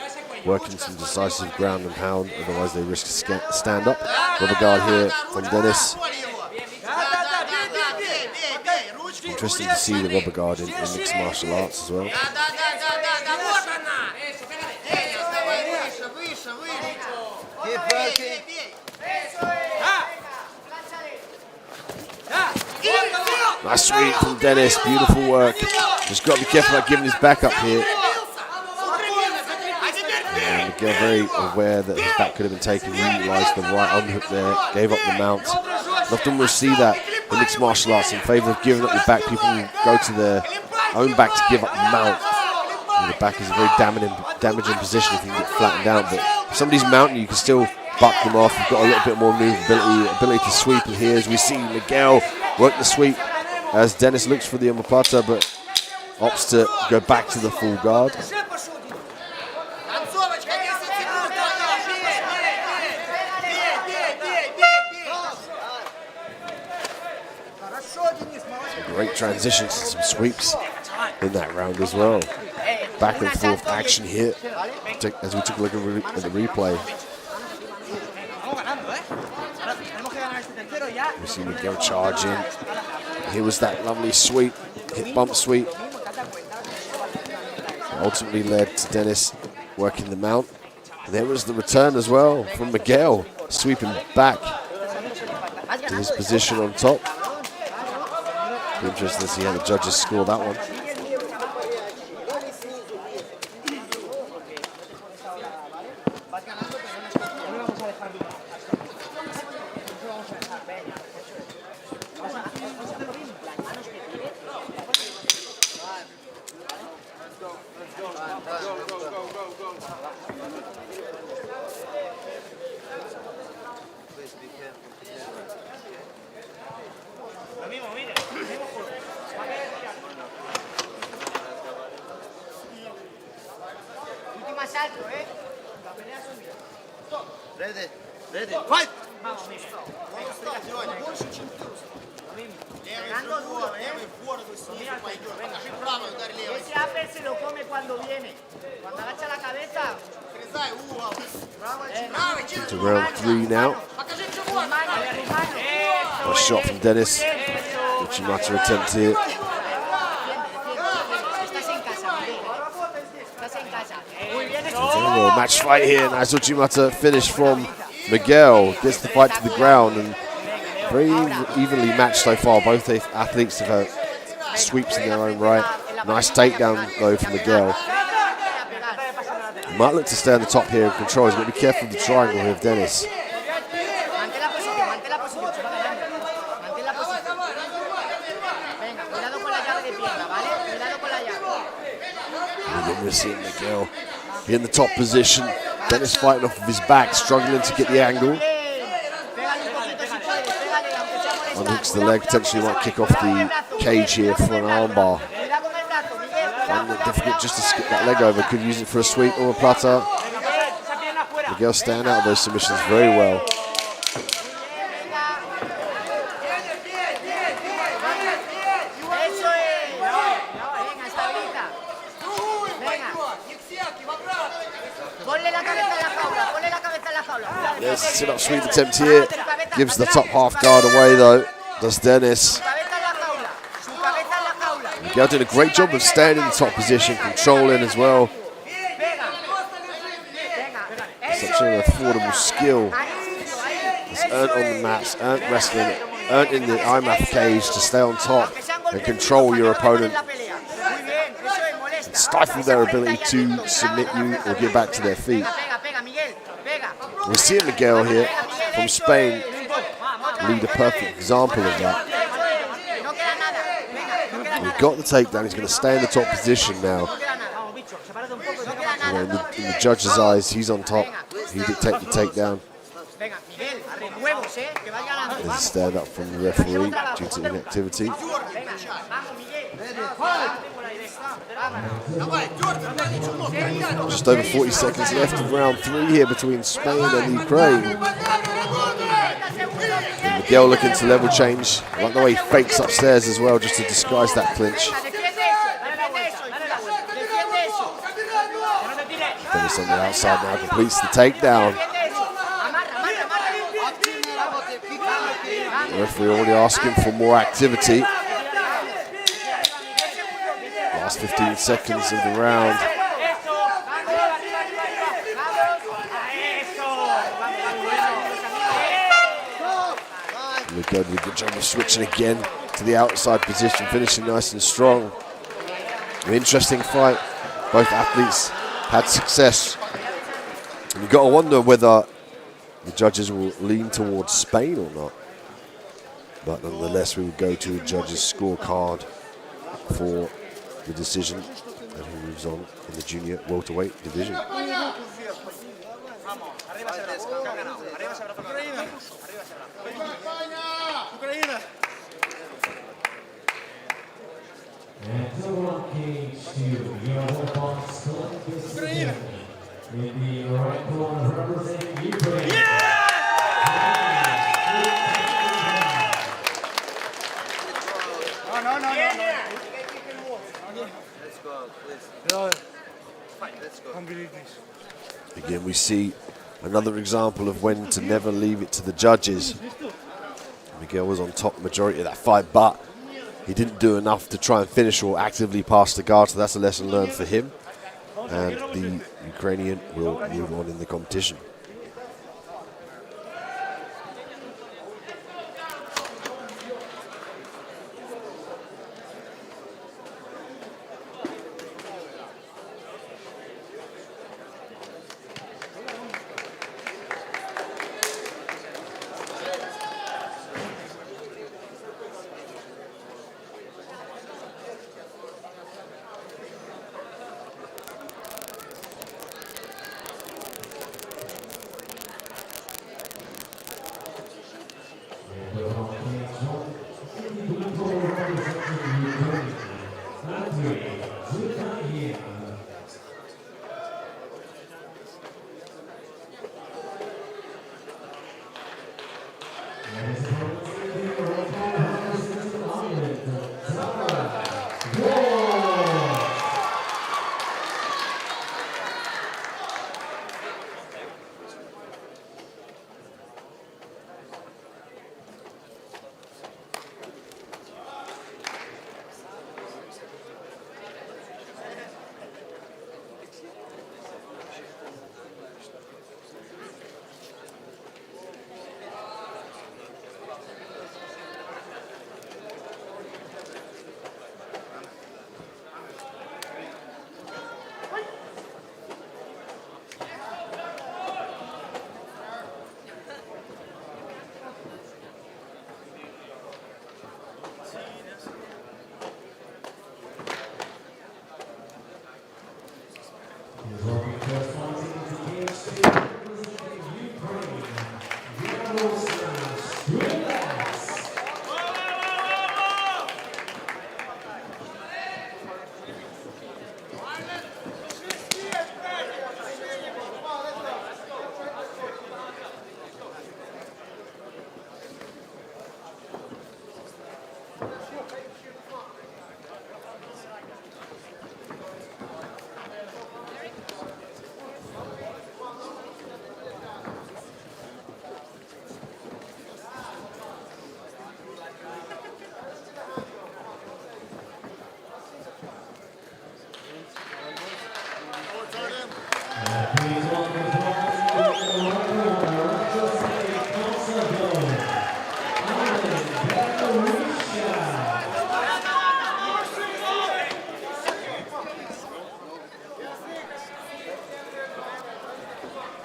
working some decisive ground and pound, otherwise they risk stand up. Rubber guard here from Dennis. Interesting to see the rubber guard in mixed martial arts as well. Nice sweep from Dennis, beautiful work. Just got to be careful about giving his back up here. And Miguel very aware that his back could have been taken, utilised the right unhook there, gave up the mount. And often we'll see that in mixed martial arts, in favour of giving up your back, people go to their own back to give up the mount. And the back is a very damaging position if you can get flattened down, but if somebody's mounting, you can still buck them off. You've got a little bit more ability to sweep. And here, as we see Miguel work the sweep as Dennis looks for the omoplata, but opts to go back to the full guard. Great transitions and some sweeps in that round as well. Back and forth action here as we took a look at the replay. We see Miguel charge in. Here was that lovely sweep, hip bump sweep. Ultimately led to Dennis working the mount. And there was the return as well from Miguel, sweeping back to his position on top. Be interesting to see how the judges score that one. Ready, ready, fight! To round 3 now. Nice shot from Dennis. Uchimata attempt here. Match fight here. Nice Uchimata finish from Miguel. Gets the fight to the ground and very evenly matched so far. Both athletes have had sweeps in their own right. Nice takedown though from Miguel. Might look to stay on the top here and control. He's got to be careful of the triangle here of Dennis. We're seeing Miguel in the top position. Dennis fighting off of his back, struggling to get the angle. Unhooks the leg, potentially might kick off the cage here for an armbar. Finding it difficult just to skip that leg over. Could use it for a sweep or a platter. Miguel staying out of those submissions very well. There's a sit-up sweep attempt here. Gives the top half guard away though. Does Dennis. Miguel doing a great job of staying in the top position, controlling as well. Such an affordable skill. It's earned on the mats, earned wrestling, earned in the IMMAF cage to stay on top and control your opponent. And stifle their ability to submit you or get back to their feet. We see Miguel here from Spain lead a perfect example of that. He's got the takedown, he's going to stay in the top position now. In the judge's eyes, he's on top. He dictates the takedown. There's a stand up from the referee due to inactivity. Just over 40 seconds left of round 3 here between Spain and Ukraine. And Miguel looking to level change. I like the way he fakes upstairs as well, just to disguise that clinch. Dennis on the outside now completes the takedown. The referee already asking for more activity. Last 15 seconds of the round. Miguel did a good job of switching again to the outside position, finishing nice and strong. An interesting fight. Both athletes had success. And you've got to wonder whether the judges will lean towards Spain or not. But nonetheless, we will go to a judge's scorecard for the decision, and who moves on in the junior welterweight division. And so on cage 2, your opponent split decision. In the right corner representing Ukraine. Again, we see another example of when to never leave it to the judges. Miguel was on top majority of that fight, but he didn't do enough to try and finish or actively pass the guard, so that's a lesson learned for him. And the Ukrainian will move on in the competition.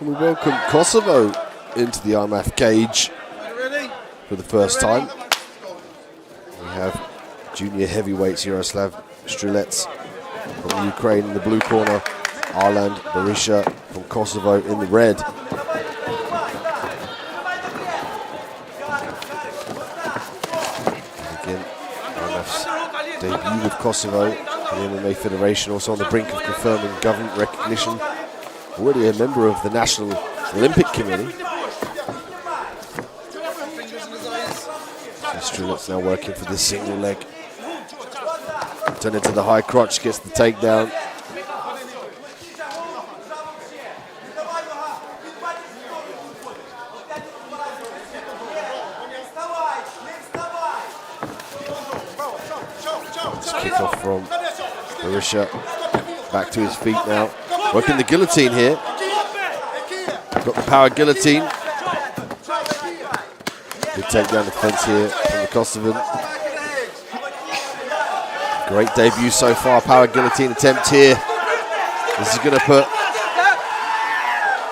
And we welcome Kosovo into the IMMAF cage for the first time. We have junior heavyweights Yaroslav Strelets from Ukraine in the blue corner, Arland Berisha from Kosovo in the red. Again, IMMAF's debut with Kosovo, the MMA Federation also on the brink of confirming government recognition. Already a member of the National Olympic Committee. Strelets now working for this single leg. Turn into the high crotch, gets the takedown. Kick off from Berisha. Back to his feet now. Working the guillotine here. Got the power guillotine. Good takedown defense here from the Kosovan. Great debut so far. Power guillotine attempt here. This is going to put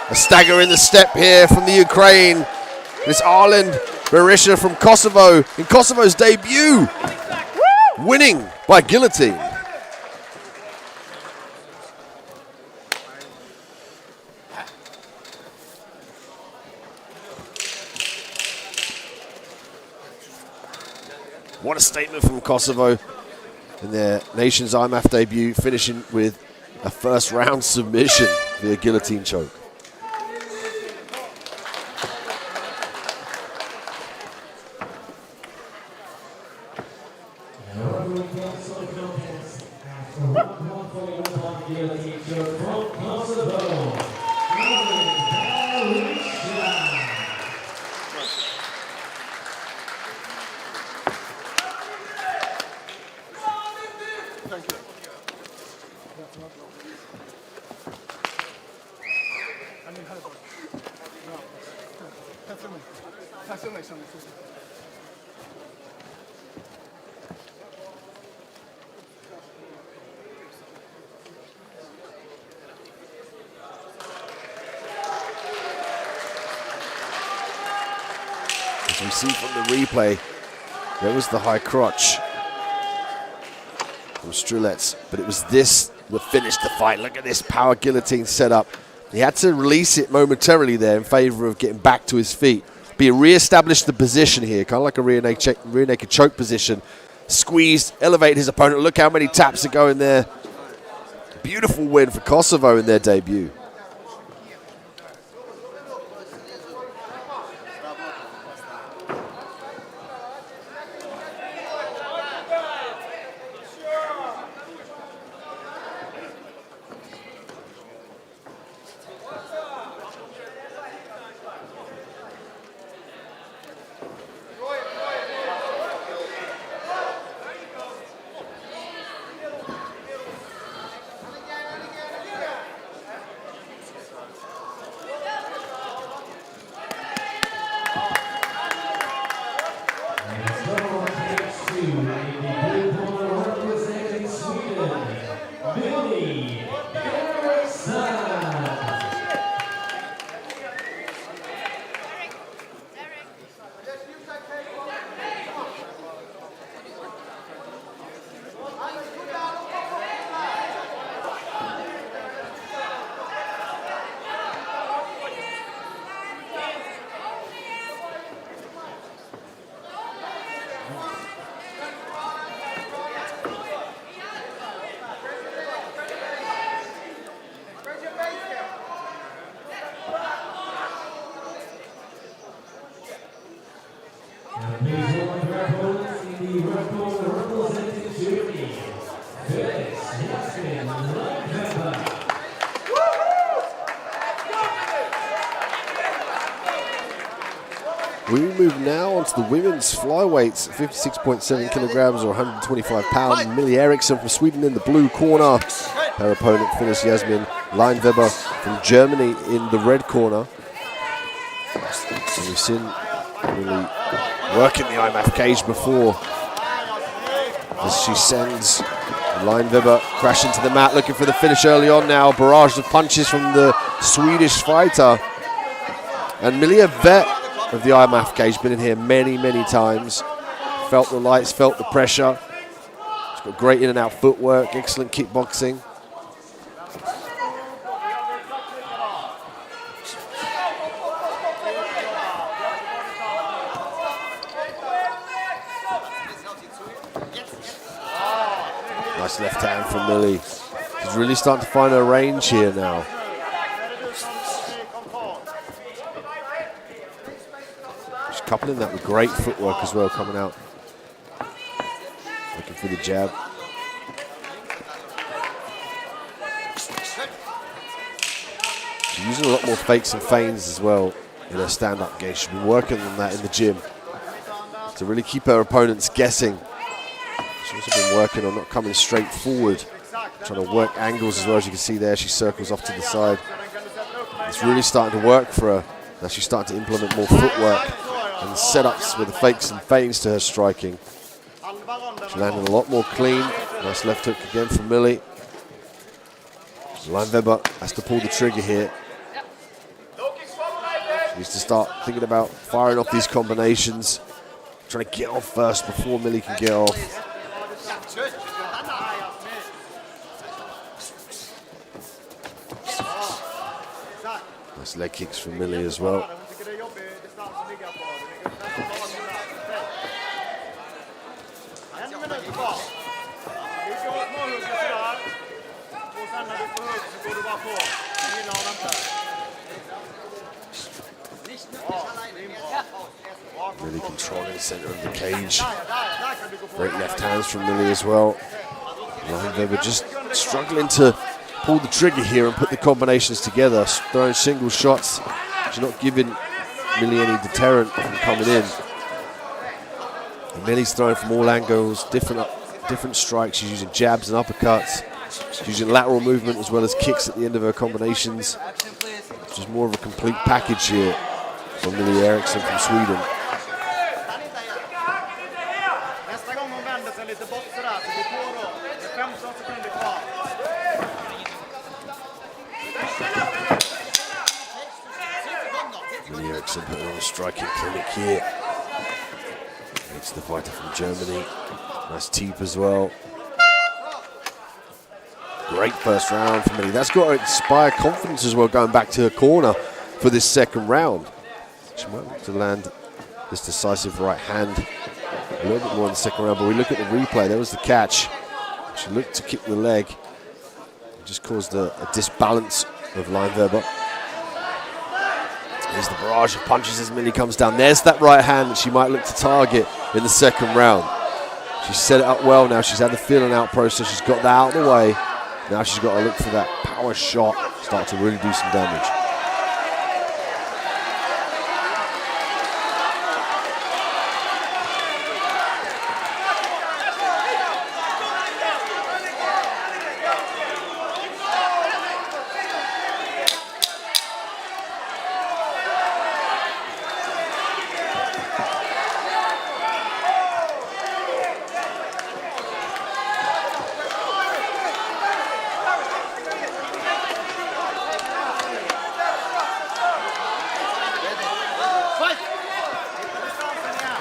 a stagger in the step here from the Ukraine. It's Arland Berisha from Kosovo in Kosovo's debut. Winning by guillotine. What a statement from Kosovo in their nation's IMMAF debut, finishing with a first round submission via guillotine choke. As we see from the replay, there was the high crotch from Strelets, but it was this that finished the fight. Look at this power guillotine setup. He had to release it momentarily there in favor of getting back to his feet. But he re-established the position here, kind of like a rear naked choke position. Squeezed, elevate his opponent. Look how many taps are going there. Beautiful win for Kosovo in their debut. We move now on to the women's flyweights, 56.7 kilograms or 125 pounds. Millie Eriksson from Sweden in the blue corner. Her opponent finished Yasmin Leinweber from Germany in the red corner. And we've seen Millie work in the IMMAF cage before as she sends Weber crashing to the mat, looking for the finish early on now. Barrage of punches from the Swedish fighter. And Millie, a vet of the IMMAF cage, been in here many, many times. Felt the lights, felt the pressure. She's got great in and out footwork, excellent kickboxing. Nice left hand from Millie. She's really starting to find her range here now. She's coupling that with great footwork as well, coming out. Looking for the jab. She's using a lot more fakes and feigns as well in her stand-up game. She's been working on that in the gym to really keep her opponents guessing. She's also been working on not coming straight forward, trying to work angles as well. As you can see there, she circles off to the side. It's really starting to work for her. Now she's starting to implement more footwork and setups with the fakes and feints to her striking. She's landing a lot more clean. Nice left hook again from Millie. Weber has to pull the trigger here. She needs to start thinking about firing off these combinations, trying to get off first before Millie can get off. Nice leg kicks from Millie as well. Really controlling the center of the cage. Great left hands from Millie as well. They were just struggling to pull the trigger here and put the combinations together, throwing single shots. She's not giving Millie any deterrent from coming in. And Millie's throwing from all angles, different strikes. She's using jabs and uppercuts. She's using lateral movement as well as kicks at the end of her combinations. She's more of a complete package here from Millie Eriksson from Sweden. Millie Eriksson putting on a striking clinic here. It's the fighter from Germany. Nice teep as well. Great first round for Millie. That's got to inspire confidence as well going back to her corner for this second round. She might look to land this decisive right hand a little bit more in the second round, but we look at the replay. There was the catch. She looked to kick the leg. It just caused a disbalance of Weber. There's the barrage of punches as Millie comes down. There's that right hand that she might look to target in the second round. She's set it up well now. She's had the feeling out process. She's got that out of the way. Now she's got to look for that power shot, start to really do some damage.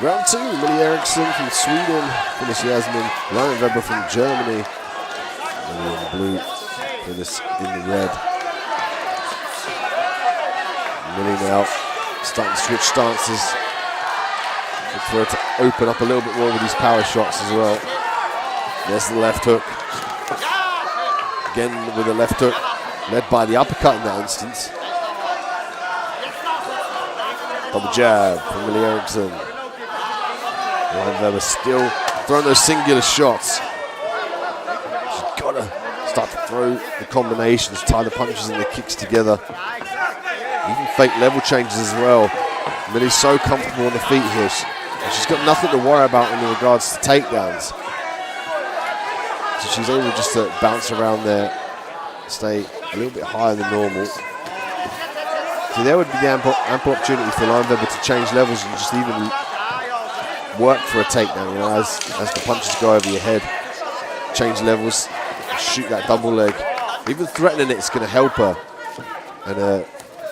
Round two, Millie Eriksson from Sweden, finish Yasmin, Weber from Germany, and in the blue, finish in the red. Millie now starting to switch stances. Look for her to open up a little bit more with these power shots as well. There's the left hook. Again with the left hook, led by the uppercut in that instance. Double jab from Millie Eriksson. Weber still throwing those singular shots. She's got to start to throw the combinations, tie the punches and the kicks together. Even fake level changes as well. Millie's so comfortable on the feet here. She's got nothing to worry about in regards to takedowns. So she's able just to bounce around there, stay a little bit higher than normal. So there would be the ample opportunity for Weber to change levels and just even work for a takedown, you know, as the punches go over your head. change levels, shoot that double leg. Even threatening it's going to help her and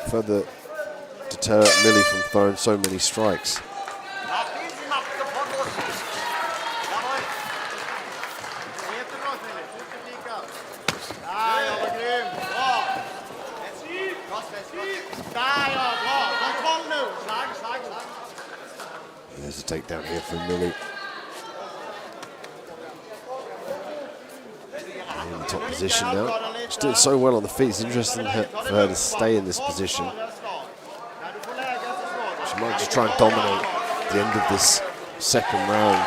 further deter Millie from throwing so many strikes. There's a takedown here from Millie. In the top position now. She's doing so well on the feet. It's interesting for her to stay in this position. She might just try and dominate at the end of this second round.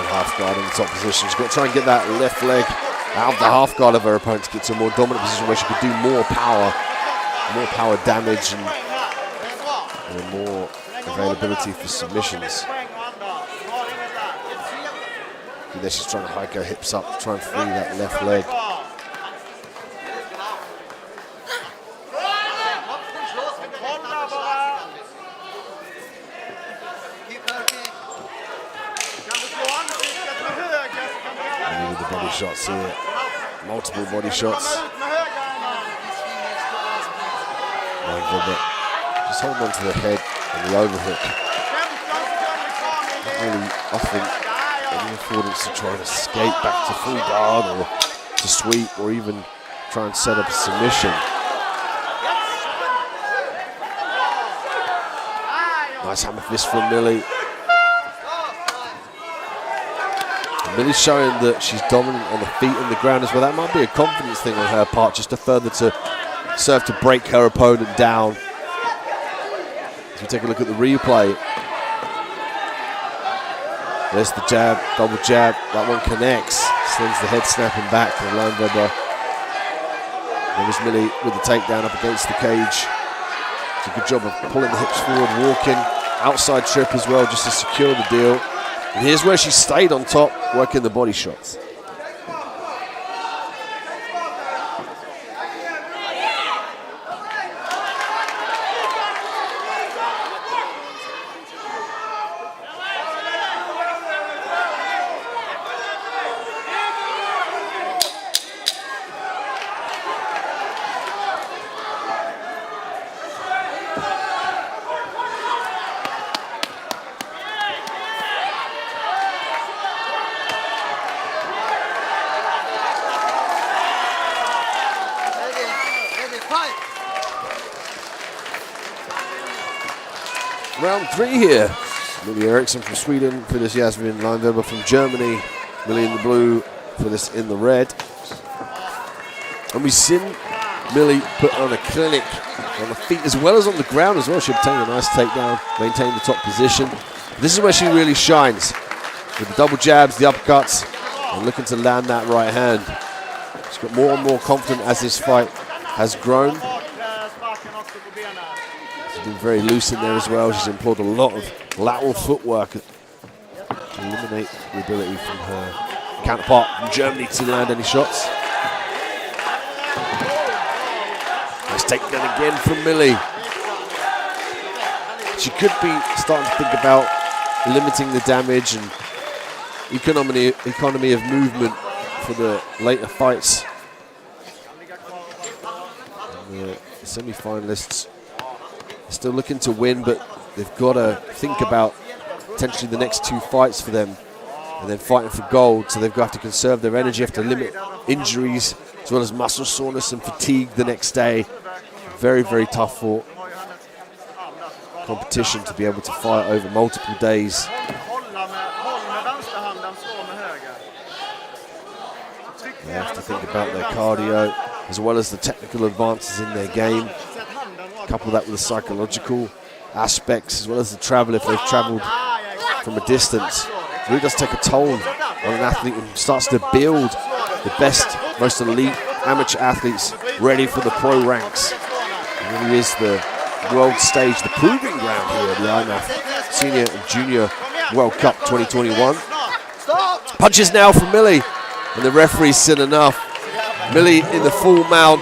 Half guard in the top position. She's got to try and get that left leg out of the half guard of her opponent to get to a more dominant position where she could do more power damage and more availability for submissions. And there she's trying to hike her hips up, try and free that left leg. Body shots here, multiple body shots. Just hold on to the head and the overhook. Not really offering any affordance to try and escape back to full guard or to sweep or even try and set up a submission. Nice hammer fist from Millie. Millie's showing that she's dominant on the feet and the ground as well. That might be a confidence thing on her part, just to further to serve to break her opponent down. As we take a look at the replay. There's the jab, double jab. That one connects. Sends the head snapping back to Leinweber. There was Millie with the takedown up against the cage. It's a good job of pulling the hips forward, walking. Outside trip as well, just to secure the deal. And here's where she stayed on top, working the body shots. Round 3 here. Millie Eriksson from Sweden for this Yasmin Leinweber from Germany. Millie in the blue for this in the red. And we've seen Millie put on a clinic on the feet as well as on the ground as well. She obtained a nice takedown, maintained the top position. This is where she really shines. With the double jabs, the uppercuts, and looking to land that right hand. She's got more and more confident as this fight has grown. She's been very loose in there as well. She's employed a lot of lateral footwork to eliminate the ability from her counterpart from Germany to land any shots. Nice takedown again from Millie. She could be starting to think about limiting the damage and economy of movement for the later fights. And the semi-finalists are still looking to win, but they've got to think about potentially the next 2 fights for them and then fighting for gold. So they've got to conserve their energy, have to limit injuries as well as muscle soreness and fatigue the next day. Very, very tough for competition to be able to fight over multiple days. They have to think about their cardio as well as the technical advances in their game. Couple that with the psychological aspects as well as the travel if they've travelled from a distance. It really does take a toll on an athlete and starts to build the best, most elite amateur athletes ready for the pro ranks. It really is the world stage, the proving ground here at the IMMAF Senior and Junior World Cup 2021. Punches now from Millie, and the referee's seen enough. Millie in the full mount,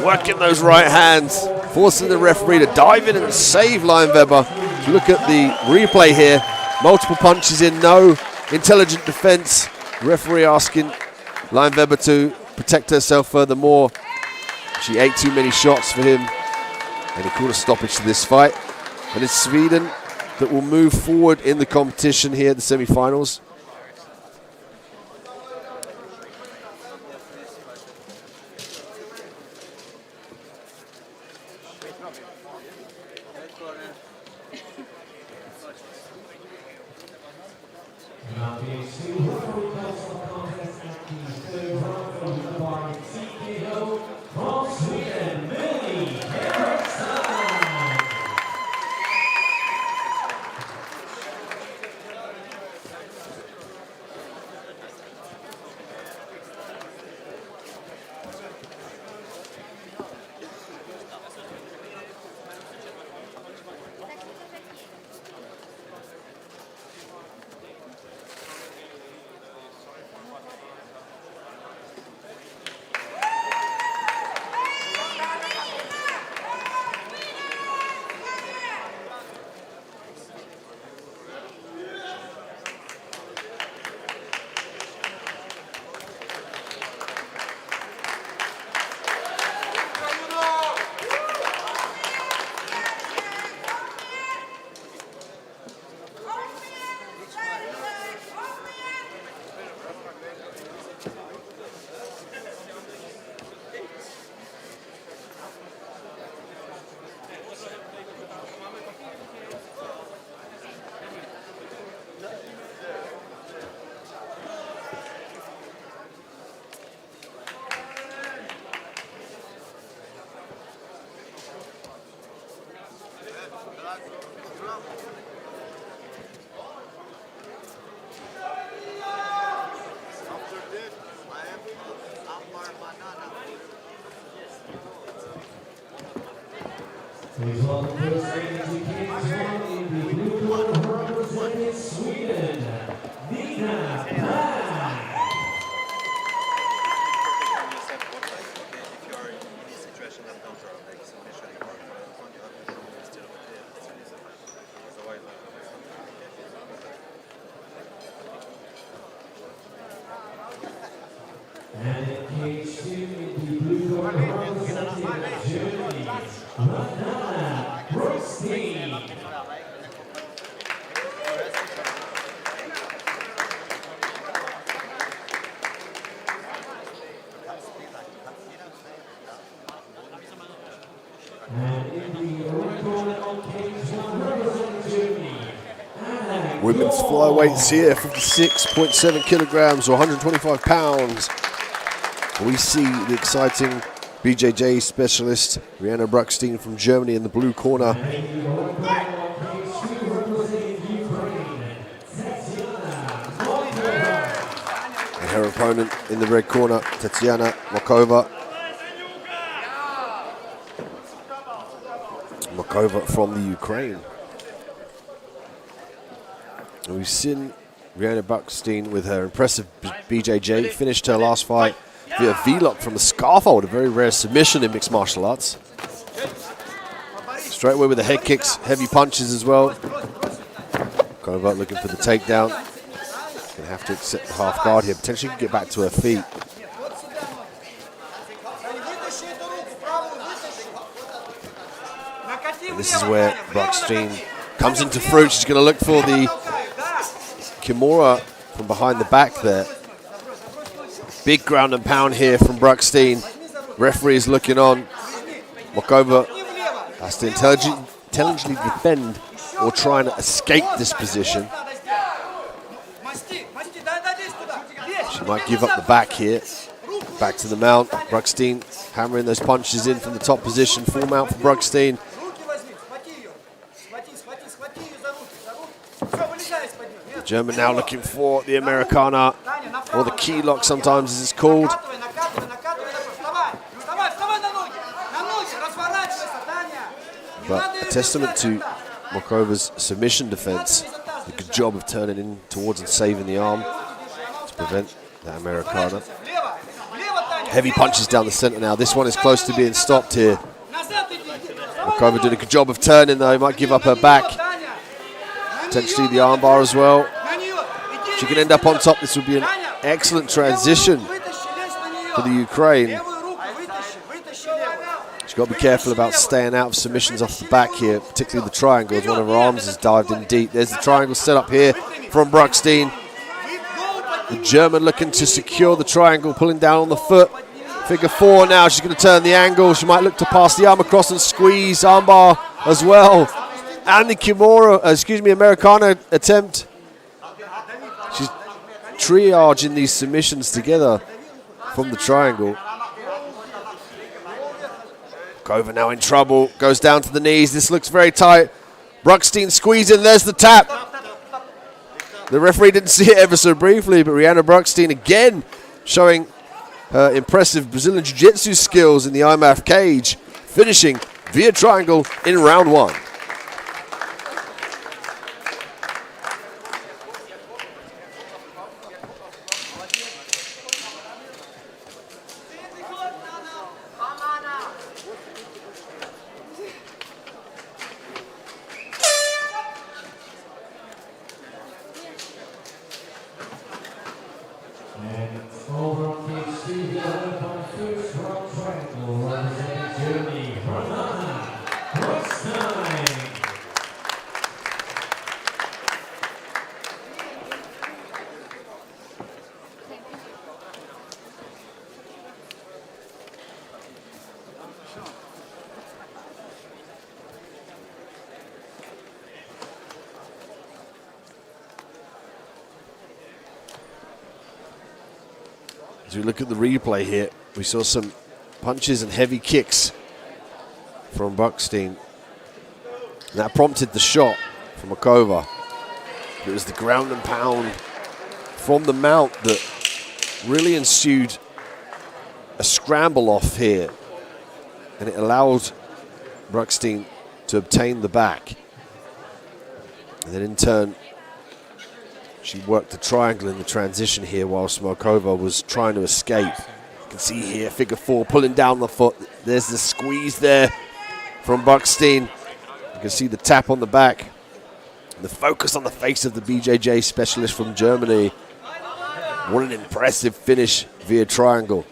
working those right hands, forcing the referee to dive in and save Leinweber. If you look at the replay here, multiple punches in, no intelligent defense. Referee asking Leinweber to protect herself furthermore. She ate too many shots for him, and he called a stoppage to this fight. And it's Sweden that will move forward in the competition here at the semi-finals. Please welcome to the stage the kings in the blue corner representing Sweden, Nina Praze. And in cage 2 in the blue corner representing Germany, Women's flyweights here, 56.7 kilograms or 125 pounds. We see the exciting BJJ specialist Rihanna Bruckstein from Germany in the blue corner. And her opponent in the red corner, Tatiana Makova. Makova from the Ukraine. And we've seen Rihanna Bruckstein with her impressive BJJ, finished her last fight via V-lock from the scaffold, a very rare submission in mixed martial arts. Straight away with the head kicks, heavy punches as well. Makova looking for the takedown. Gonna have to accept the half guard here, potentially get back to her feet. And this is where Bruckstein comes into fruit. She's gonna look for the Kimura from behind the back there. Big ground and pound here from Bruckstein. Referee is looking on. Makova has to intelligently defend or try and escape this position. She might give up the back here. Back to the mount. Bruckstein hammering those punches in from the top position. Full mount for Bruckstein. The German now looking for the Americana, or the key lock sometimes as it's called. But a testament to Makova's submission defense. A good job of turning in towards and saving the arm to prevent that Americana. Heavy punches down the center now. This one is close to being stopped here. Markova doing a good job of turning though. He might give up her back. Potentially the armbar as well. She can end up on top. This would be an excellent transition for the Ukraine. She's got to be careful about staying out of submissions off the back here, particularly the triangle, as one of her arms is dived in deep. There's the triangle set up here from Bruckstein. The German looking to secure the triangle, pulling down on the foot. Figure 4 now, she's going to turn the angle. She might look to pass the arm across and squeeze armbar as well. And the Americana attempt. She's triaging these submissions together from the triangle. Markova now in trouble, goes down to the knees. This looks very tight. Bruckstein squeezing, there's the tap. The referee didn't see it ever so briefly, but Rihanna Bruckstein again showing her impressive Brazilian Jiu-Jitsu skills in the IMMAF cage, finishing via triangle in round 1. And over on cage 2, the 11.6 from triangle, representing Germany, As we look at the replay here, we saw some punches and heavy kicks from Bruckstein. And that prompted the shot from Markova. It was the ground and pound from the mount that really ensued a scramble off here. And it allowed Bruckstein to obtain the back. And then in turn, she worked the triangle in the transition here whilst Markova was trying to escape. You can see here, figure 4 pulling down the foot. There's the squeeze there from Bruckstein. You can see the tap on the back. And the focus on the face of the BJJ specialist from Germany. What an impressive finish via triangle.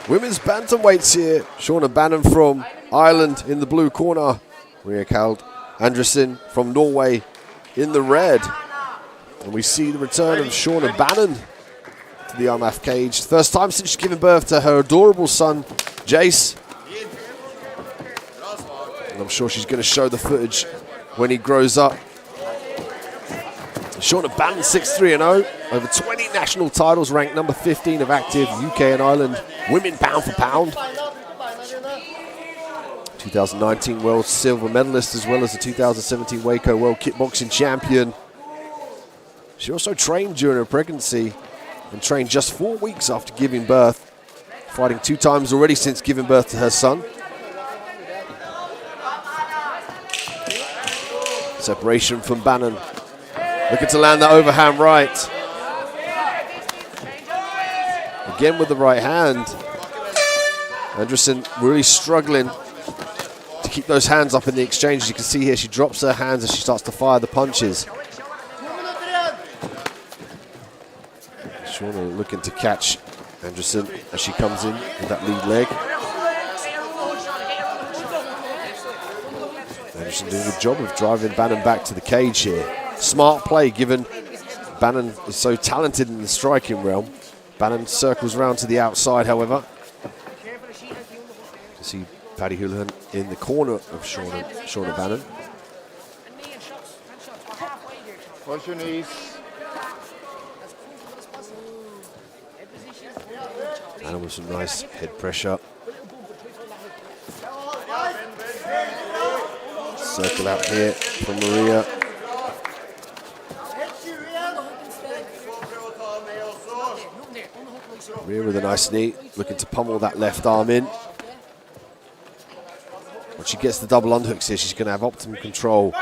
Women's bantamweights here. Shauna Bannon from Ireland in the blue corner. Maria Kald Andresen from Norway in the red. And we see the return of Shauna Bannon to the IMMAF cage. First time since she's given birth to her adorable son, Jace. And I'm sure she's going to show the footage when he grows up. Shauna Bannon, 6-3-0, over 20 national titles, ranked number 15 of active UK and Ireland women pound for pound. 2019 world silver medalist, as well as the 2017 Waco world kickboxing champion. She also trained during her pregnancy and trained just 4 weeks after giving birth, fighting 2 times already since giving birth to her son. Separation from Bannon. Looking to land that overhand right. Again with the right hand. Anderson really struggling to keep those hands up in the exchange. As you can see here, she drops her hands as she starts to fire the punches. Shauna looking to catch Anderson as she comes in with that lead leg. Anderson doing a good job of driving Bannon back to the cage here. Smart play, given Bannon is so talented in the striking realm. Bannon circles round to the outside, however. You see Paddy Houlihan in the corner of Shauna Bannon. Watch your knees. Bannon with some nice head pressure. Circle out here from Maria. Maria with a nice knee, looking to pummel that left arm in. When she gets the double underhooks here, she's going to have optimum control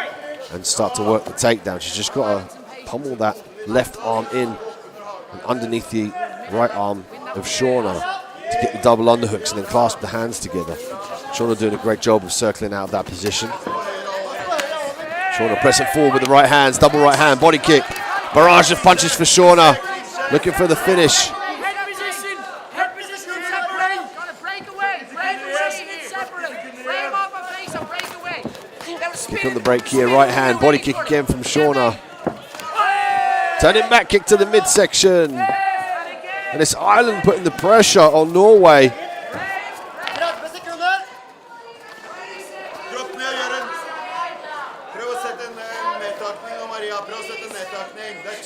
and start to work the takedown. She's just got to pummel that left arm in and underneath the right arm of Shauna to get the double underhooks and then clasp the hands together. Shauna doing a great job of circling out of that position. Shauna pressing forward with the right hands, double right hand, body kick. Barrage of punches for Shauna, looking for the finish. Kick on the break here, right hand, body kick again from Shauna. Turning back kick to the midsection. And it's Ireland putting the pressure on Norway.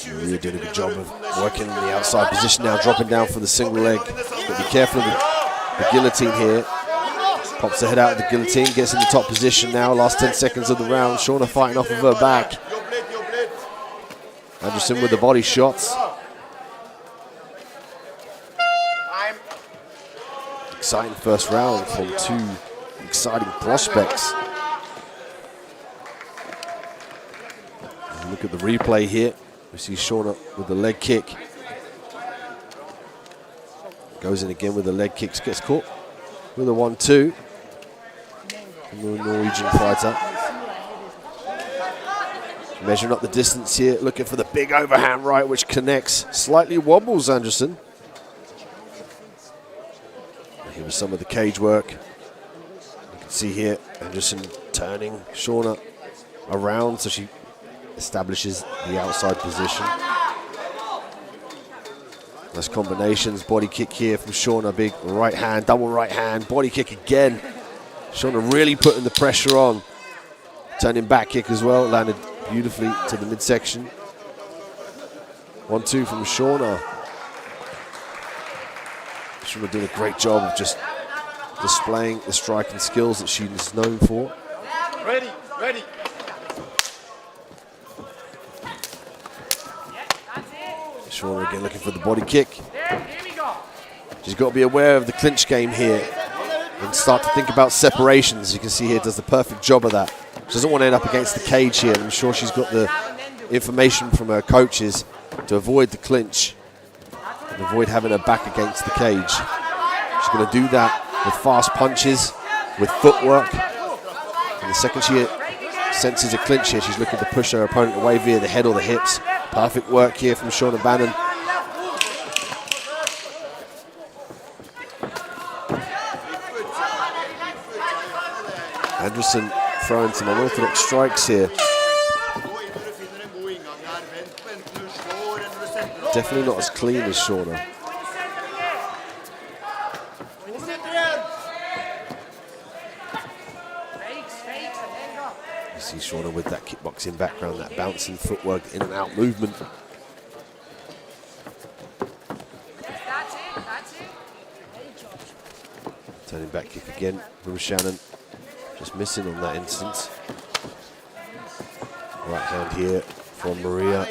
Really doing a good job of working in the outside position now, dropping down for the single leg. Got to be careful of the guillotine here. Pops the head out of the guillotine, gets in the top position now. Last 10 seconds of the round. Shauna fighting off of her back. Anderson with the body shots. Exciting first round from 2 exciting prospects. Look at the replay here. We see Shauna with the leg kick. Goes in again with the leg kicks, gets caught with a 1-2. The Norwegian fighter. Measuring up the distance here, looking for the big overhand right, which connects. Slightly wobbles Anderson. Here was some of the cage work. You can see here, Anderson turning Shauna around so she establishes the outside position. Nice combinations, body kick here from Shauna, big right hand, double right hand, body kick again. Shauna really putting the pressure on. Turning back kick as well, landed beautifully to the midsection. 1-2 from Shauna. Shauna doing a great job of just displaying the striking skills that she is known for. Ready. Shauna again looking for the body kick. She's got to be aware of the clinch game here and start to think about separations. You can see here does the perfect job of that. She doesn't want to end up against the cage here. I'm sure she's got the information from her coaches to avoid the clinch and avoid having her back against the cage. She's going to do that with fast punches, with footwork. And the second she senses a clinch here, she's looking to push her opponent away via the head or the hips. Perfect work here from Shauna Bannon. Anderson throwing some unorthodox strikes here. Definitely not as clean as Shauna. You see Shauna with that kickboxing background, that bouncing footwork, in and out movement. Turning back kick again from Shannon. Just missing on that instance. Right hand here from Maria.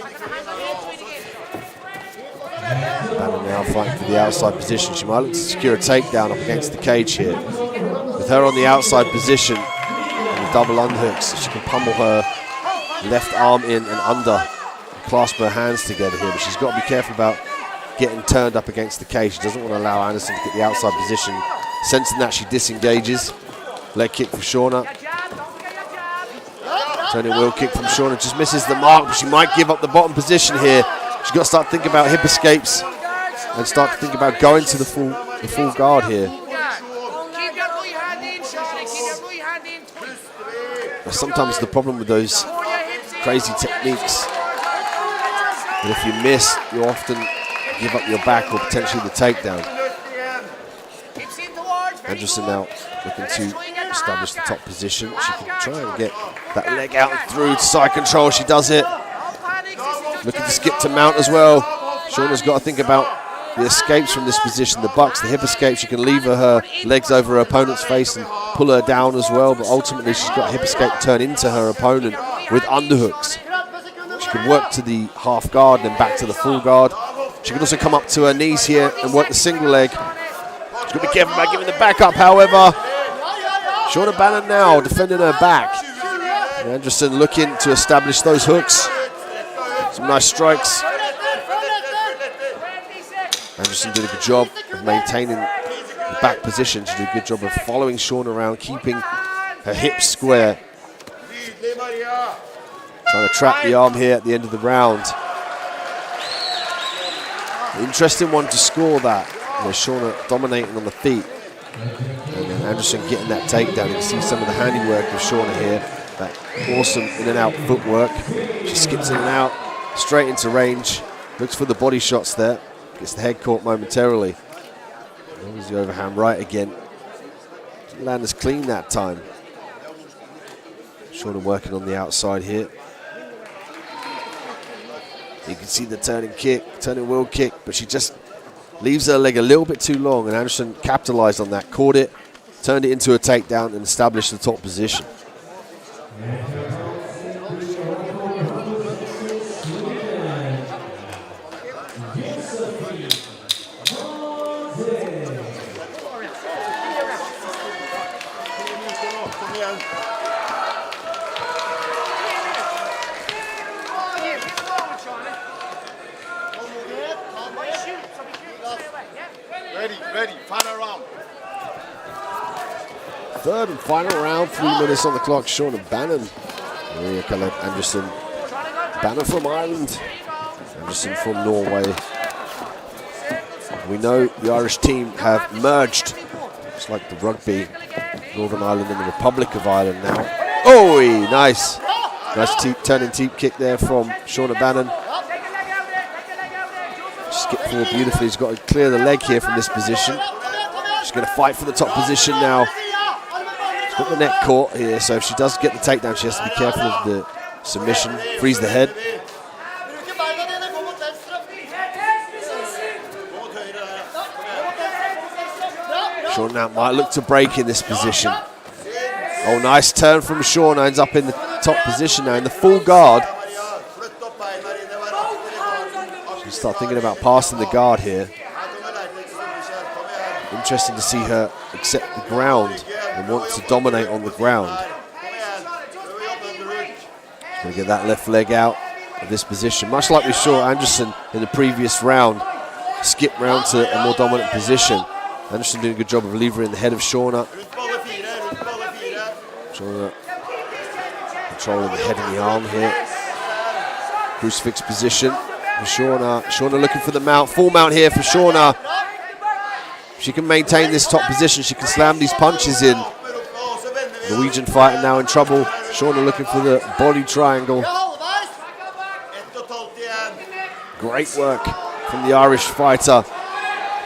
Bannon now fighting for the outside position. She might look to secure a takedown up against the cage here. With her on the outside position and the double underhooks, she can pummel her left arm in and under, clasp her hands together here, but she's got to be careful about getting turned up against the cage. She doesn't want to allow Anderson to get the outside position. Sensing that, she disengages. Leg kick for Shauna. Turning wheel kick from Shauna, just misses the mark, but she might give up the bottom position here. She's got to start thinking about hip escapes and start to think about going to the full guard here. But sometimes the problem with those crazy techniques, that if you miss, you often give up your back or potentially the takedown. Anderson now looking to establish the top position. She can try and get that leg out and through to side control. She does it. Looking to skip to mount as well. Shauna's got to think about the escapes from this position, the bucks, the hip escapes. She can lever her legs over her opponent's face and pull her down as well, but ultimately she's got a hip escape turn into her opponent with underhooks. She can work to the half guard and then back to the full guard. She can also come up to her knees here and work the single leg. She's got to be careful about giving the back up, however. Shauna Bannon now defending her back. And Anderson looking to establish those hooks. Some nice strikes. Anderson did a good job of maintaining the back position. She did a good job of following Shauna around, keeping her hips square. Trying to trap the arm here at the end of the round. Interesting one to score that. Shauna dominating on the feet. And then Anderson getting that takedown. You can see some of the handiwork of Shauna here. That awesome in and out footwork. She skips in and out, straight into range. Looks for the body shots there. Gets the head caught momentarily. There's the overhand right again. Didn't land as clean that time. Shauna working on the outside here. You can see the turning wheel kick, but she just leaves her leg a little bit too long, and Anderson capitalized on that, caught it, turned it into a takedown, and established the top position. Ready, final round. Third and final round, 3 minutes on the clock. Shauna Bannon, Maria Caleb Anderson. Bannon from Ireland, Anderson from Norway. We know the Irish team have merged, just like the rugby, Northern Ireland and the Republic of Ireland now. Oh, nice. Nice turning teep kick there from Shauna Bannon. Skip forward beautifully. She's got to clear the leg here from this position. She's going to fight for the top position now. She's got the neck caught here, so if she does get the takedown, she has to be careful of the submission. Freeze the head. Shauna now might look to break in this position. Oh, nice turn from Shauna. Ends up in the top position now in the full guard. Start thinking about passing the guard here. Interesting to see her accept the ground and want to dominate on the ground. She's going to get that left leg out of this position, much like we saw Anderson in the previous round skip round to a more dominant position. Anderson doing a good job of levering the head of Shauna. Shauna controlling the head and the arm here. Crucifix position. Shauna looking for the mount, full mount here for Shauna. If she can maintain this top position, she can slam these punches in. Norwegian fighter now in trouble. Shauna looking for the body triangle. Great work from the Irish fighter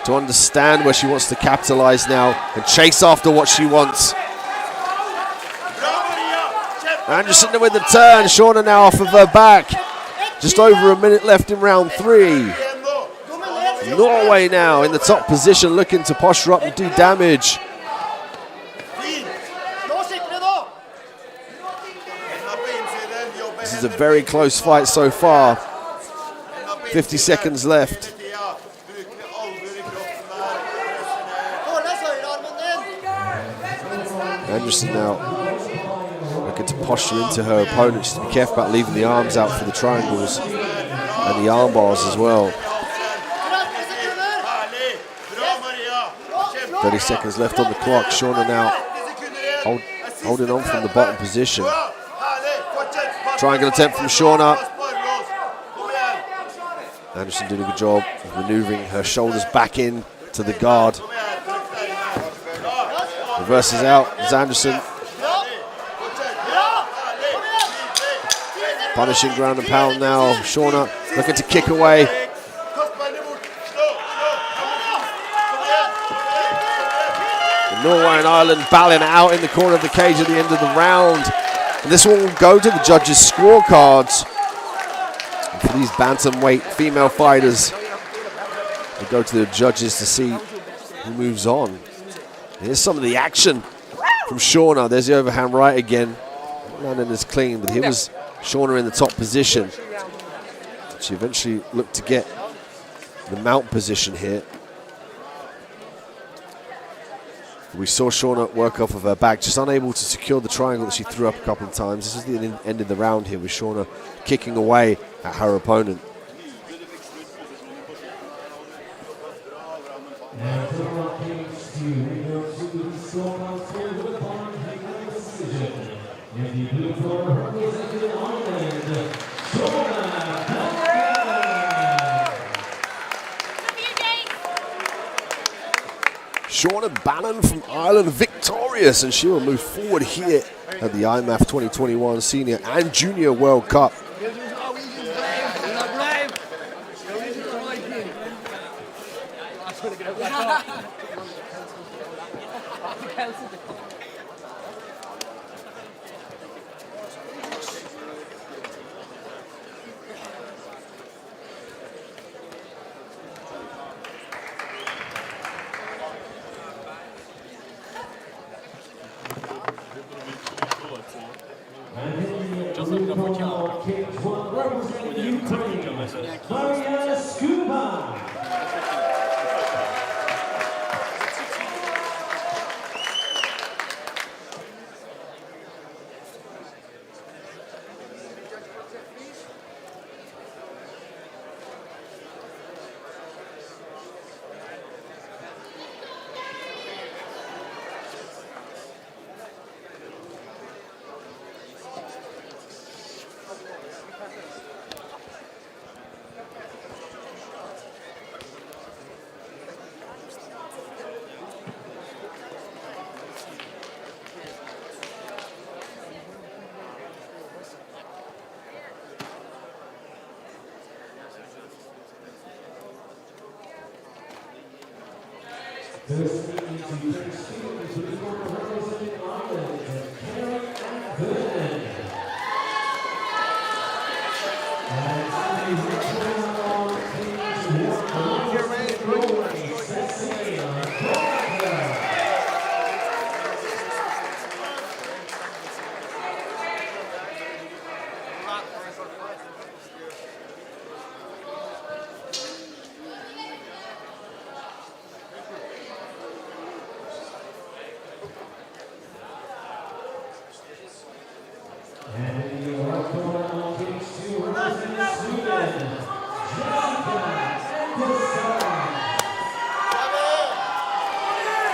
to understand where she wants to capitalize now and chase after what she wants. Anderson with the turn, Shauna now off of her back. Just over a minute left in round 3. Norway now in the top position, looking to posture up and do damage. is a very close fight so far. 50 seconds left. Anderson now looking to posture into her opponent. She's to be careful about leaving the arms out for the triangles and the arm bars as well. 30 seconds left on the clock. Shauna now holding on from the bottom position. Triangle attempt from Shauna. Anderson doing a good job of maneuvering her shoulders back in to the guard. Reverses out as Anderson. Punishing ground and pound now. Shauna looking to kick away. Norway and Ireland battling out in the corner of the cage at the end of the round. And this one will go to the judges' scorecards. And for these bantamweight female fighters, they go to the judges to see who moves on. Here's some of the action from Shauna. There's the overhand right again. Landing is clean, but here was Shauna in the top position. She eventually looked to get the mount position here. We saw Shauna work off of her back, just unable to secure the triangle that she threw up a couple of times. This is the end of the round here with Shauna kicking away at her opponent. Shauna Bannon from Ireland victorious, and she will move forward here at the IMMAF 2021 Senior and Junior World Cup.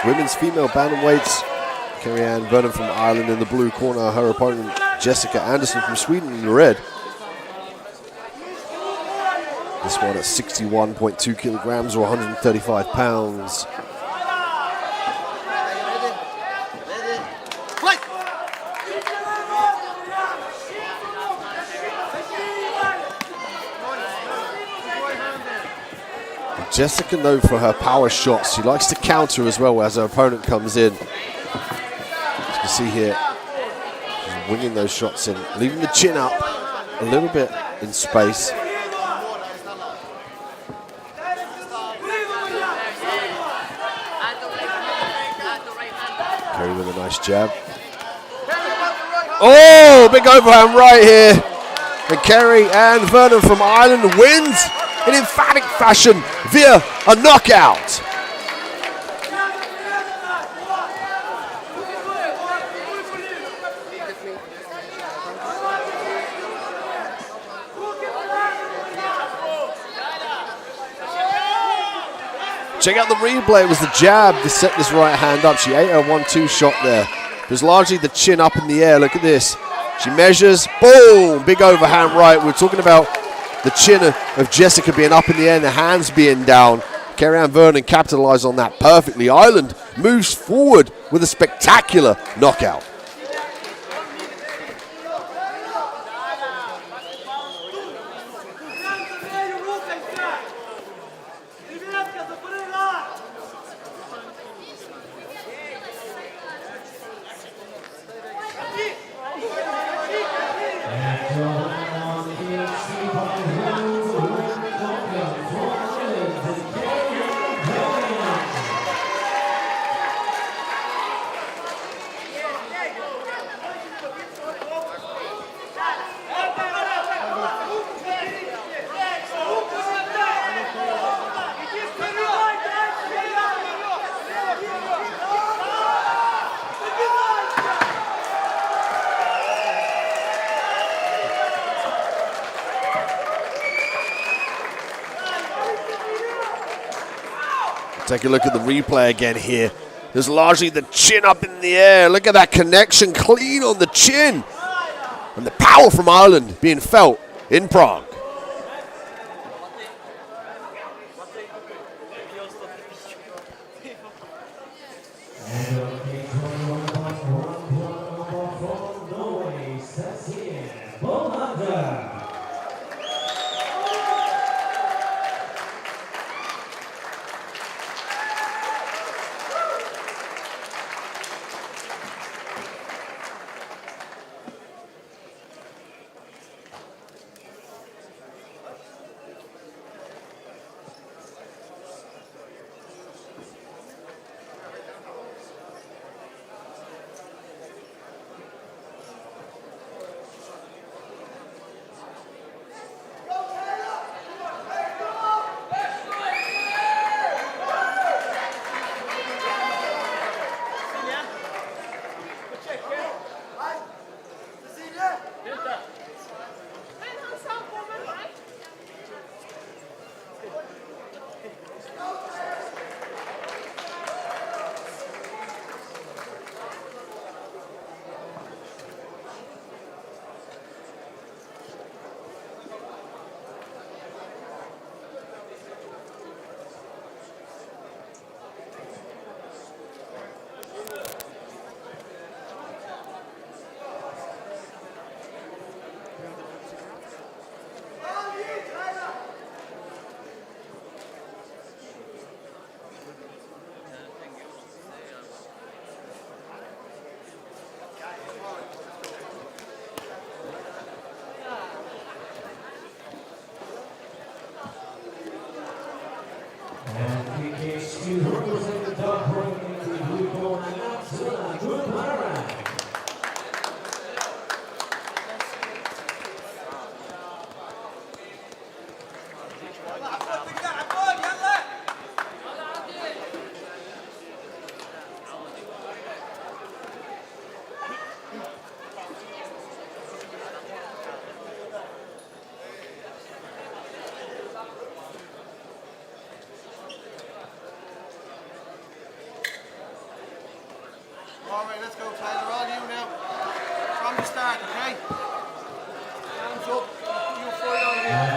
Women's female bantamweights, Kerry-Ann Vernon from Ireland in the blue corner, her opponent Jessica Anderson from Sweden in the red. This one at 61.2 kilograms or 135 pounds. Jessica, known for her power shots, she likes to counter as well as her opponent comes in. As you can see here, she's winging those shots in, leaving the chin up a little bit in space. Kerry with a nice jab. Oh, big overhand right here. And Kerry and Vernon from Ireland wins in emphatic fashion via a knockout. Check out the replay. It was the jab to set this right hand up. She ate her 1-2 shot there. It was largely the chin up in the air. Look at this. She measures, boom, big overhand right. We're talking about the chin of Jessica being up in the air and the hands being down. Kerry-Ann Vernon capitalized on that perfectly. Ireland moves forward with a spectacular knockout. Take a look at the replay again here. There's largely the chin up in the air. Look at that connection, clean on the chin. And the power from Ireland being felt in Prague. All right, let's go, Tyler. All you now. From the start, okay? Hands up. You fight on here.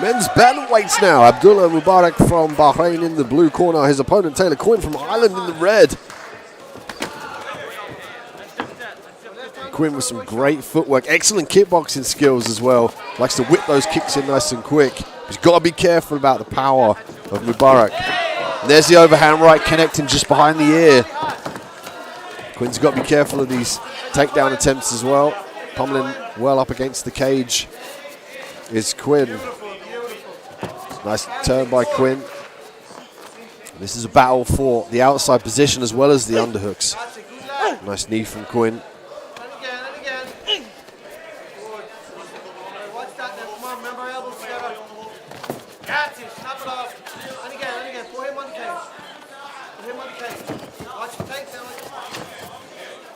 Men's bantamweights now. Abdullah Mubarak from Bahrain in the blue corner. His opponent, Taylor Quinn from Ireland, in the red. Quinn with some great footwork, excellent kickboxing skills as well. Likes to whip those kicks in nice and quick. He's got to be careful about the power of Mubarak. And there's the overhand right connecting just behind the ear. Quinn's got to be careful of these takedown attempts as well. Pummeling well up against the cage is Quinn. Nice turn by Quinn. This is a battle for the outside position as well as the underhooks. Nice knee from Quinn. And again. Good. Watch that now. Come on, remember our elbows together. That's it. Snap it off. And again. Put him on the cage. Watch the takedown.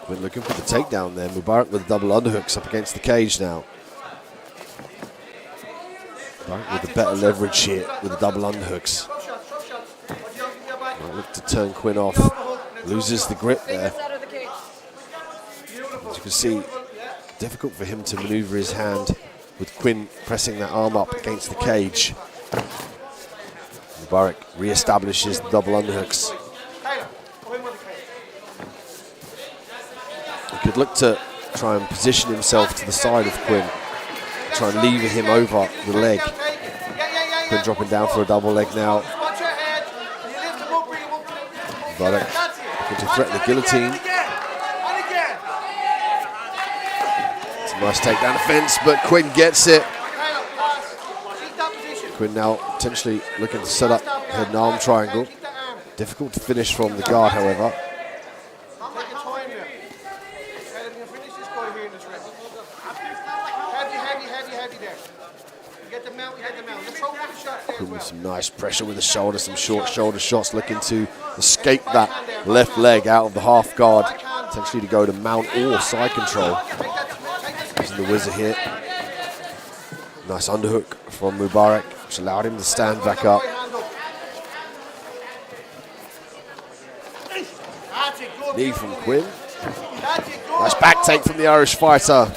Quinn looking for the takedown there. Mubarak with the double underhooks up against the cage now. Mubarak with the better leverage here with the double underhooks. Might look to turn Quinn off. Loses the grip there. As you can see, difficult for him to maneuver his hand with Quinn pressing that arm up against the cage. Mubarak re-establishes the double underhooks. He could look to try and position himself to the side of Quinn, try and lever him over the leg. Quinn dropping down for a double leg now. Mubarak looking to threaten the guillotine. It's a nice takedown defense, but Quinn gets it. Quinn now potentially looking to set up head and arm triangle. Difficult to finish from the guard, however. With some nice pressure with the shoulder, some short shoulder shots, looking to escape that left leg out of the half guard, potentially to go to mount or side control. Using the whizzer here. Nice underhook from Mubarak, which allowed him to stand back up. Knee from Quinn. Nice back take from the Irish fighter.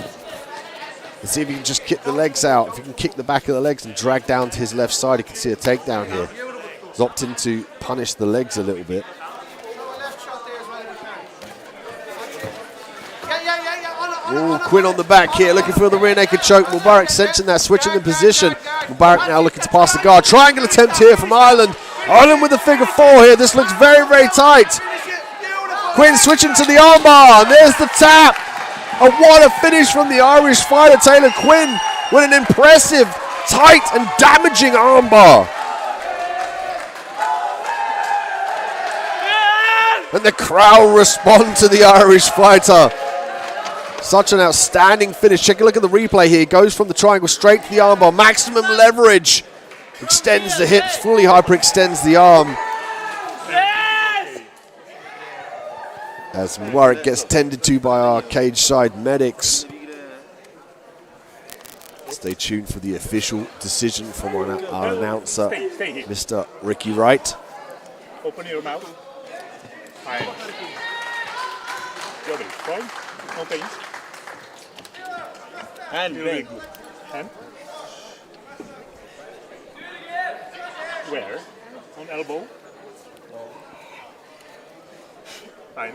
Let's see if he can just kick the legs out. If he can kick the back of the legs and drag down to his left side, he can see a takedown here. He's opting to punish the legs a little bit. Ooh, Quinn on the back here, looking for the rear naked choke. Mubarak sensing that, switching the position. Mubarak now looking to pass the guard. Triangle attempt here from Ireland. Ireland with the figure four here. This looks very, very tight. Quinn switching to the armbar. There's the tap. And what a finish from the Irish fighter, Taylor Quinn, with an impressive, tight and damaging armbar. And the crowd respond to the Irish fighter. Such an outstanding finish. Take a look at the replay here. Goes from the triangle straight to the armbar. Maximum leverage. Extends the hips, fully hyperextends the arm. As Mubarak gets tended to by our cage side medics. Stay tuned for the official decision from our announcer, Mr. Ricky Wright. Open your mouth. Fine. Your point. No pain. And very good. And where? On elbow. Fine.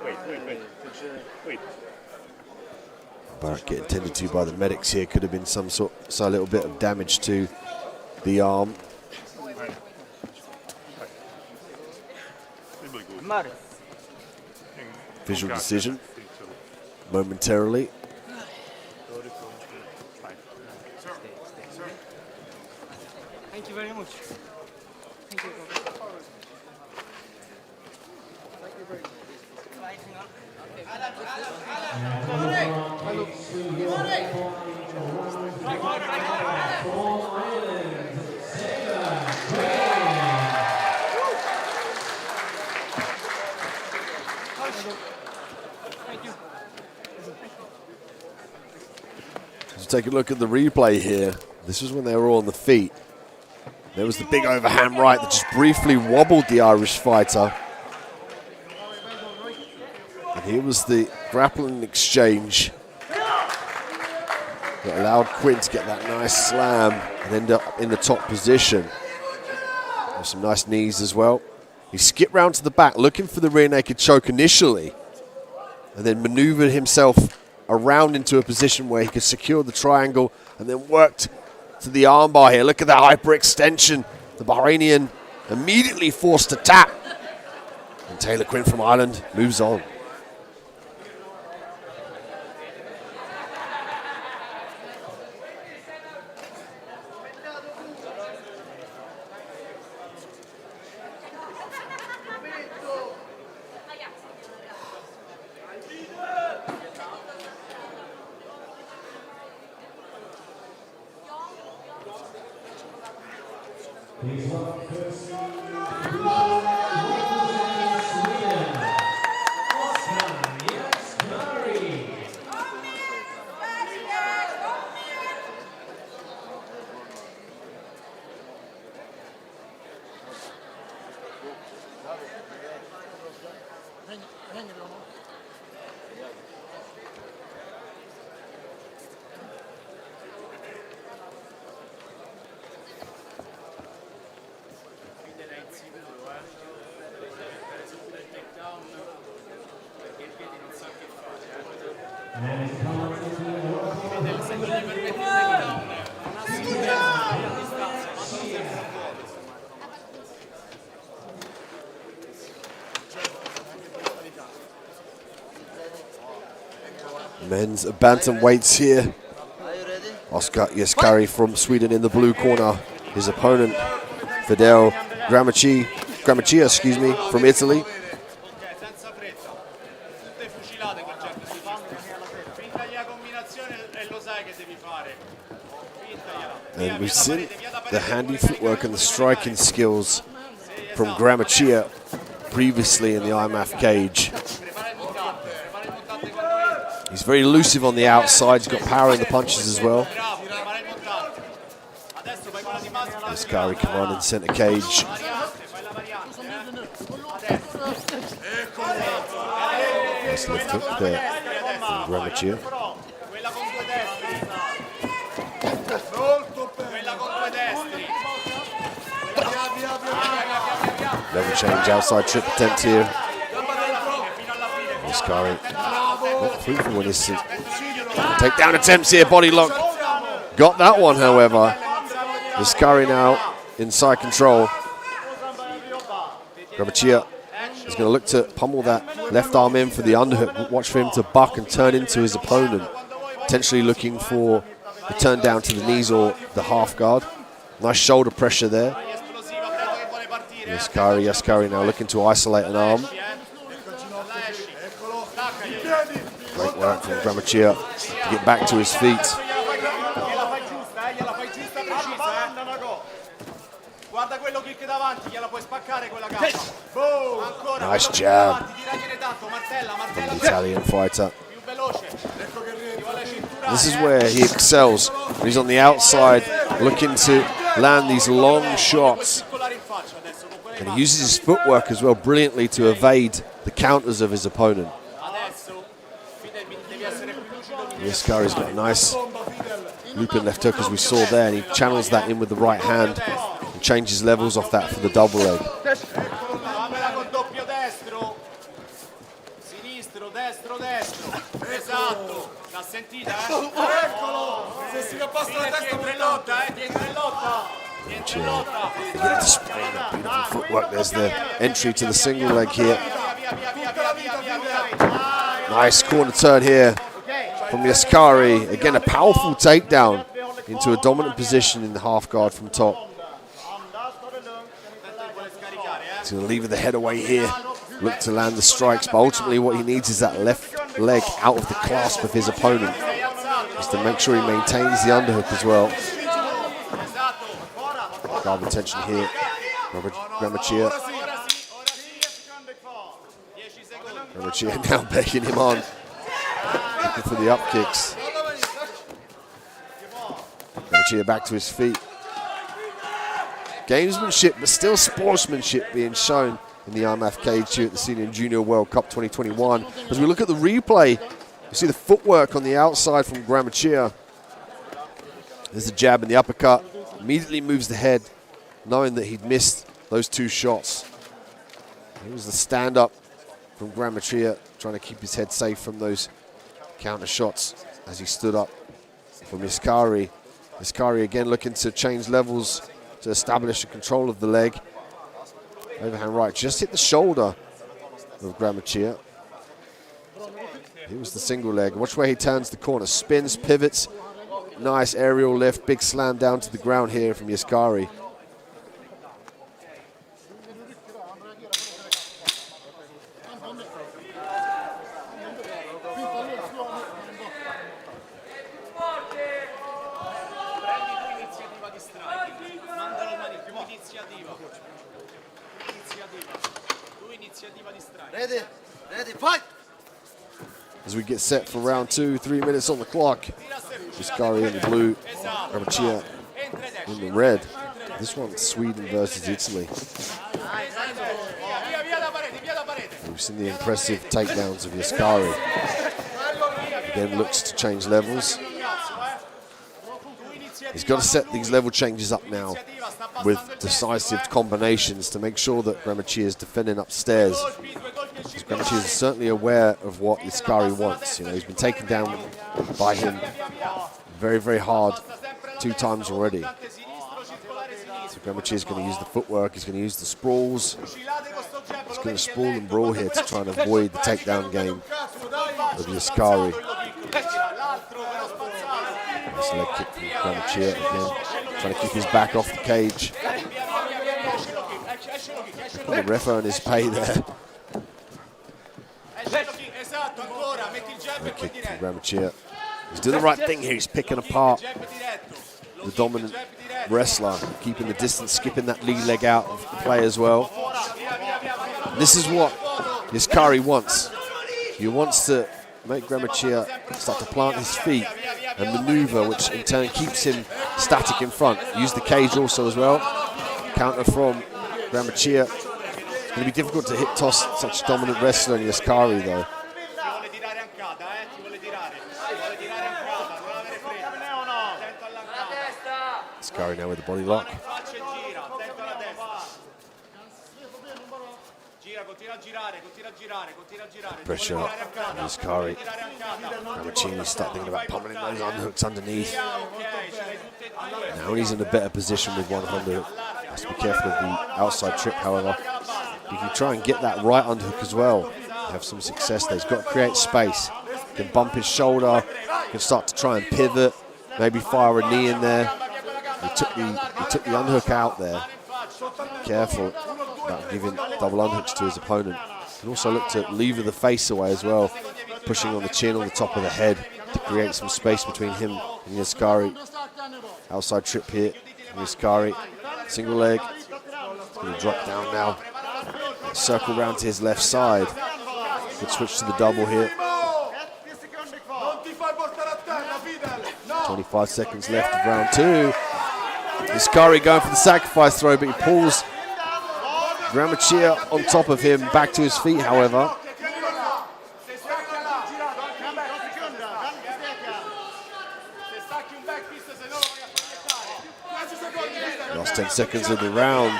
Wait. Mubarak getting tended to by the medics here. Could have been a little bit of damage to the arm. Visual decision momentarily. Thank you very much. Thank you. Let's take a look at the replay here. This was when they were all on the feet. There was the big overhand right that just briefly wobbled the Irish fighter. And here was the grappling exchange that allowed Quinn to get that nice slam and end up in the top position. With some nice knees as well. He skipped round to the back looking for the rear naked choke initially, and then maneuvered himself around into a position where he could secure the triangle and then worked to the armbar here. Look at that hyperextension. The Bahrainian immediately forced to tap. And Taylor Quinn from Ireland moves on. Please welcome courtesy Men's bantamweights here. Oskar Yaskari from Sweden in the blue corner. His opponent, Fidel Gramaccia, excuse me, from Italy. And we've seen the handy footwork and the striking skills from Gramaccia previously in the IMMAF cage. He's very elusive on the outside. He's got power in the punches as well. Yaskari can run in center cage. Nice lift hook there from Gramaccia. Level change, outside trip attempt here. Yaskari not through for one. This takedown attempts here, body lock. Got that one, however. Yaskari now inside control. Gramaccia is going to look to pummel that left arm in for the underhook. Watch for him to buck and turn into his opponent. Potentially looking for the turn down to the knees or the half guard. Nice shoulder pressure there. Yaskari now looking to isolate an arm. Great work from Gramaccia to get back to his feet. Nice jab from the Italian fighter. This is where he excels. He's on the outside looking to land these long shots. And he uses his footwork as well brilliantly to evade the counters of his opponent. Yaskari's got a nice looping left hook as we saw there, and he channels that in with the right hand and changes levels off that for the double leg. Beginning to spray that beautiful footwork. There's the entry to the single leg here. Nice corner turn here from Yaskari. Again, a powerful takedown into a dominant position in the half guard from top. He's going to lever the head away here, look to land the strikes, but ultimately what he needs is that left leg out of the clasp of his opponent, just to make sure he maintains the underhook as well. Guard attention here, Gramaccia. Gramaccia now begging him on, looking for the up kicks. Gramaccia back to his feet. Gamesmanship, but still sportsmanship being shown in the IMMAF cage here at the Senior and Junior World Cup 2021. As we look at the replay, you see the footwork on the outside from Gramaccia. There's the jab and the uppercut. Immediately moves the head, knowing that he'd missed those two shots. It was the stand-up from Gramaccia, trying to keep his head safe from those counter shots as he stood up from Yaskari. Yaskari again looking to change levels to establish the control of the leg. Overhand right, just hit the shoulder of Gramaccia. Here was the single leg. Watch where he turns the corner, spins, pivots. Nice aerial lift, big slam down to the ground here from Yaskari. Ready? Ready? Fight! As we get set for round 2, 3 minutes on the clock. Viscari in the blue, Gramaccia in the red. This one's Sweden versus Italy. We've seen the impressive takedowns of Viscari. Again, looks to change levels. He's got to set these level changes up now with decisive combinations to make sure that Gramaccia is defending upstairs. Because Gramaccia is certainly aware of what Viscari wants. You know, he's been taken down by him very, very hard 2 times already. So Gramaccia is going to use the footwork, he's going to use the sprawls. He's going to sprawl and brawl here to try and avoid the takedown game of Viscari. Nice leg kick from Gramaccia again, trying to keep his back off the cage. The ref earned his pay there. Leg kick from Gramaccia. He's doing the right thing here, he's picking apart the dominant wrestler, keeping the distance, skipping that lead leg out of the play as well. This is what Viscari wants. He wants to make Gramaccia start to plant his feet and maneuver, which in turn keeps him static in front. Use the cage also as well. Counter from Gramaccia. It's going to be difficult to hit toss such a dominant wrestler in Viscari though. Viscari now with the body lock. Pressure up on Viscari. Gramaccia start thinking about pummeling those underhooks underneath. Now he's in a better position with one underhook. Has to be careful of the outside trip, however. He can try and get that right underhook as well. Have some success there. He's got to create space. He can bump his shoulder. He can start to try and pivot. Maybe fire a knee in there. He took the underhook out there. Careful about giving double underhooks to his opponent. He can also look to lever the face away as well, pushing on the chin, on the top of the head to create some space between him and Viscari. Outside trip here from Viscari. Single leg. He's going to drop down now. Circle round to his left side. Good switch to the double here. 25 seconds left of round 2. Viscari going for the sacrifice throw, but he pulls Gramaccia on top of him, back to his feet, however. Last 10 seconds of the round.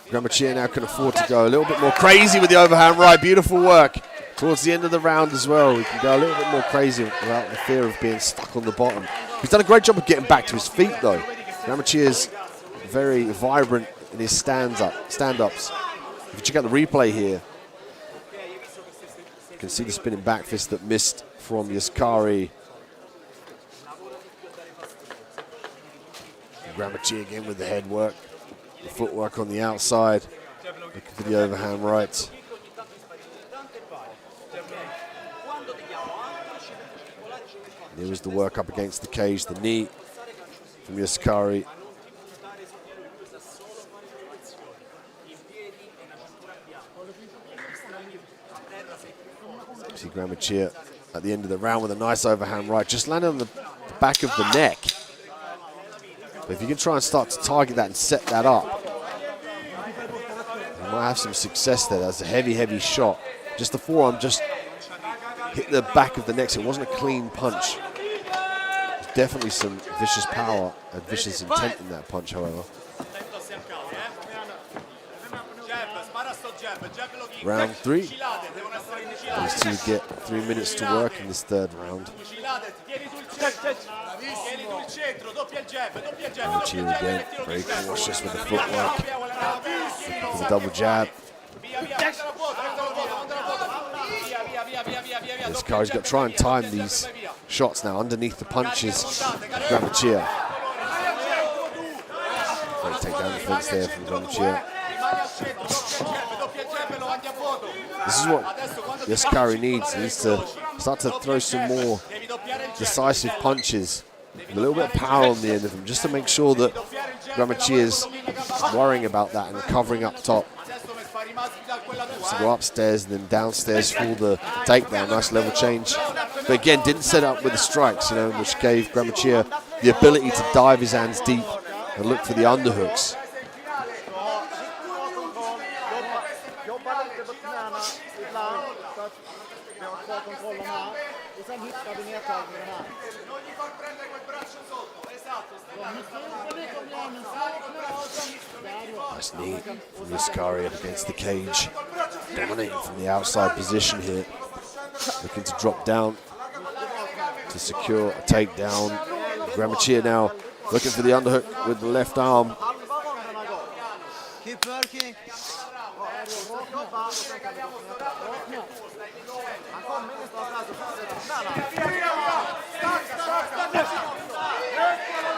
Gramaccia now can afford to go a little bit more crazy with the overhand right. Beautiful work towards the end of the round as well. He can go a little bit more crazy without the fear of being stuck on the bottom. He's done a great job of getting back to his feet though. Gramaccia is very vibrant in his stand-ups. If you check out the replay here, you can see the spinning back fist that missed from Viscari. Gramaccia again with the head work, the footwork on the outside, looking for the overhand right. There was the work up against the cage, the knee from Viscari. See Gramaccia at the end of the round with a nice overhand right, just landed on the back of the neck. But if you can try and start to target that and set that up, you might have some success there. That's a heavy, heavy shot. Just the forearm just hit the back of the neck, so it wasn't a clean punch. There's definitely some vicious power and vicious intent in that punch, however. Round 3. These two get 3 minutes to work in this third round. Gramaccia again, very cautious with the footwork. With a double jab. Viscari's got to try and time these shots now underneath the punches. Gramaccia. Great takedown defense there from Gramaccia. This is what Viscari needs. He needs to start to throw some more decisive punches with a little bit of power on the end of them, just to make sure that Grammacia's worrying about that and covering up top. So go upstairs and then downstairs for the takedown. Nice level change. But again, didn't set up with the strikes, you know, which gave Grammacia the ability to dive his hands deep and look for the underhooks. Nice knee from Yaskari up against the cage. Dominating from the outside position here. Looking to drop down to secure a takedown. Grammacia now looking for the underhook with the left arm. Keep working.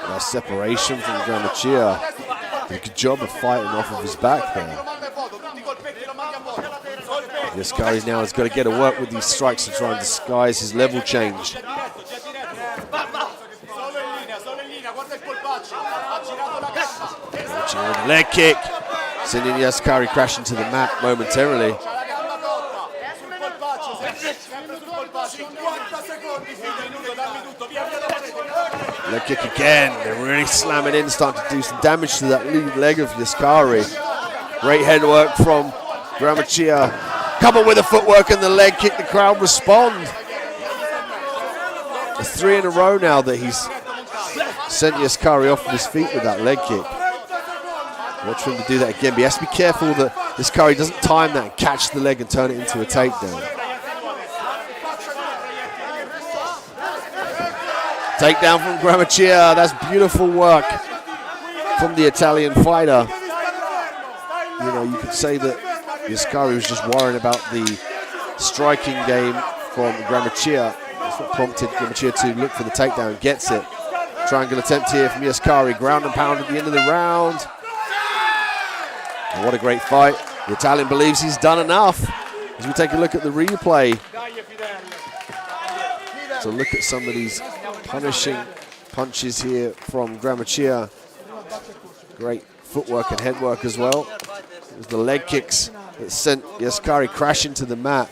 Nice separation from Grammacia. Did a good job of fighting off of his back there. Yaskari now has got to get to work with these strikes to try and disguise his level change. Leg kick, sending Yaskari crashing to the mat momentarily. Leg kick again, they're really slamming in, starting to do some damage to that lead leg of Yaskari. Great head work from Grammacia. Coupled with the footwork and the leg kick, the crowd respond. It's 3 in a row now that he's sent Yaskari off of his feet with that leg kick. Watch for him to do that again, but he has to be careful that Yaskari doesn't time that and catch the leg and turn it into a takedown. Takedown from Grammacia, that's beautiful work from the Italian fighter. You know, you could say that Yaskari was just worrying about the striking game from Grammacia. That's what prompted Grammacia to look for the takedown, gets it. Triangle attempt here from Yaskari, ground and pound at the end of the round. And what a great fight. The Italian believes he's done enough. As we take a look at the replay. So look at some of these punishing punches here from Grammacia. Great footwork and head work as well. It was the leg kicks that sent Yaskari crashing to the mat.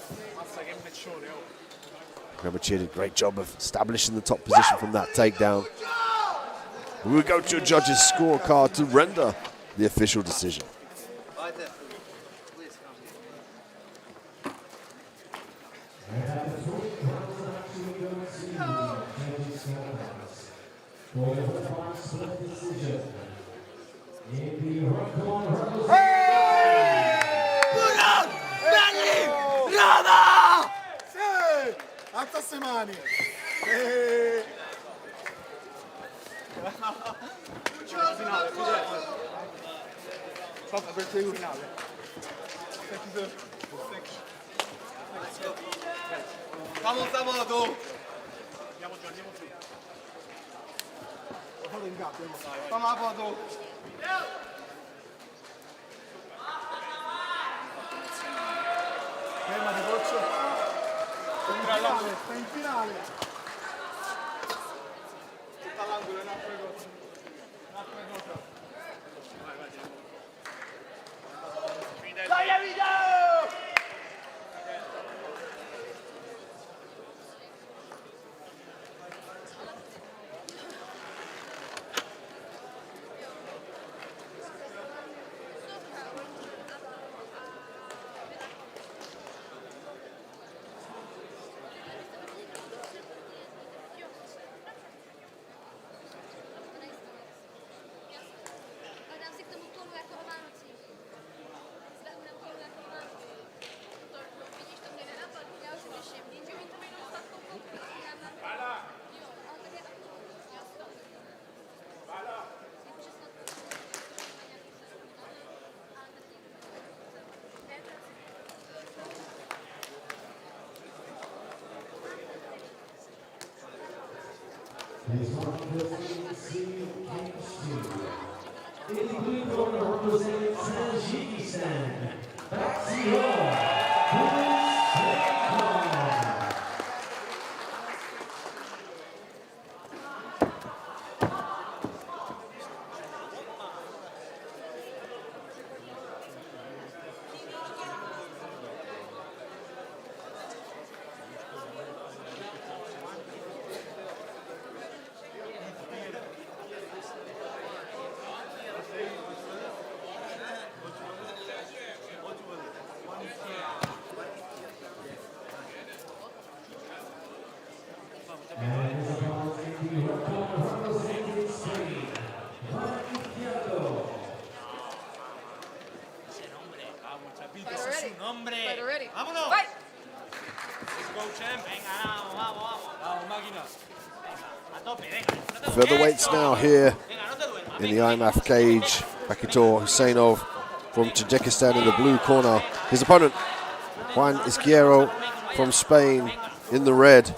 Grammacia did a great job of establishing the top position from that takedown. We will go to a judge's scorecard to render the official decision. Alza se mani. Vamos, Sabato. Vamos, Sabato. Fermati, Boccio. Sta in finale. Tutta all'angolo è un'altra cosa. Un'altra cosa. Vai, vai. Dai, video! He's representing in the blue corner representing Tajikistan. And his opponent in the red corner representing Spain, right izquierdo. Fighter ready. ¡Vámonos! Fight. Featherweights now here in the IMMAF cage. Bakitor Husseinov from Tajikistan in the blue corner. His opponent, Juan Izquierdo from Spain in the red.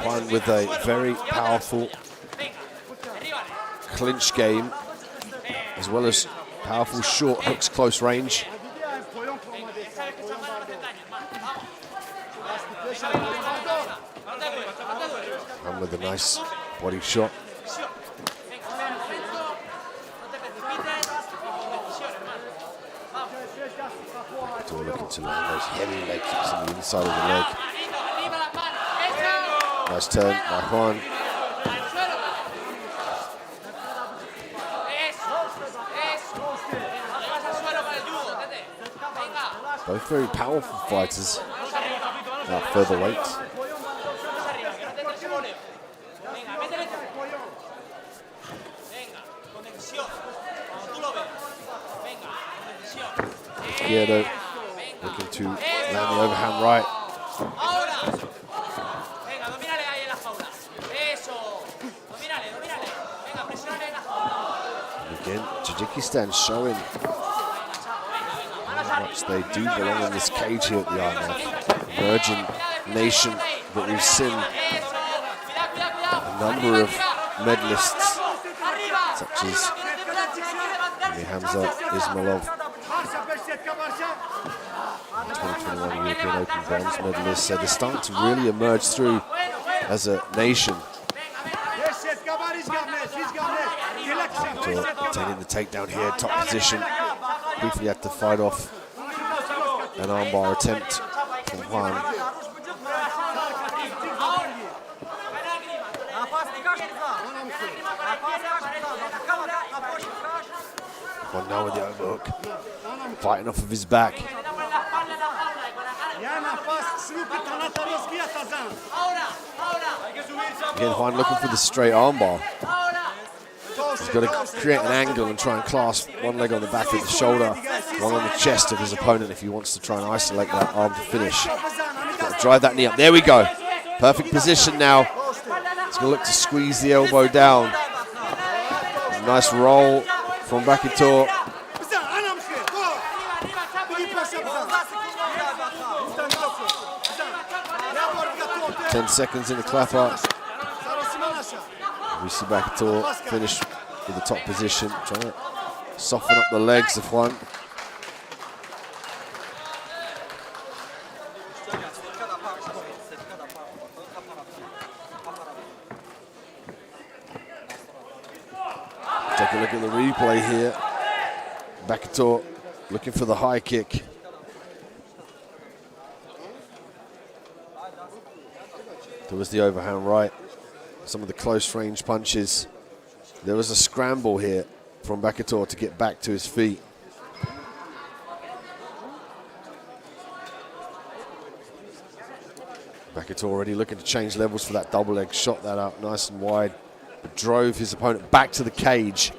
Juan with a very powerful clinch game, as well as powerful short hooks close range. And with a nice body shot. Looking to land those heavy leg kicks on the inside of the leg. Nice turn by Juan. Both very powerful fighters at featherweight. Izquierdo looking to land the overhand right. And again, Tajikistan showing how much they do belong in this cage here at the IMMAF. Emerging nation that we've seen a number of medalists, such as Hamza Ismailov, 2021 European Open bronze medalist. So they're starting to really emerge through as a nation. Taking the takedown here, top position. Briefly had to fight off an armbar attempt from Juan. Juan now with the overhook, fighting off of his back. Again, Juan looking for the straight armbar. He's got to create an angle and try and clasp one leg on the back of the shoulder, one on the chest of his opponent if he wants to try and isolate that arm to finish. He's got to drive that knee up. There we go. Perfect position now. He's going to look to squeeze the elbow down. Nice roll from Bakitor. 10 seconds in the clapper. We see Bakitor finish with the top position, trying to soften up the legs of Juan. Take a look at the replay here. Bakitor looking for the high kick. There was the overhand right. Some of the close range punches. There was a scramble here from Bakitor to get back to his feet. Bakitor already looking to change levels for that double leg. Shot that up nice and wide. Drove his opponent back to the cage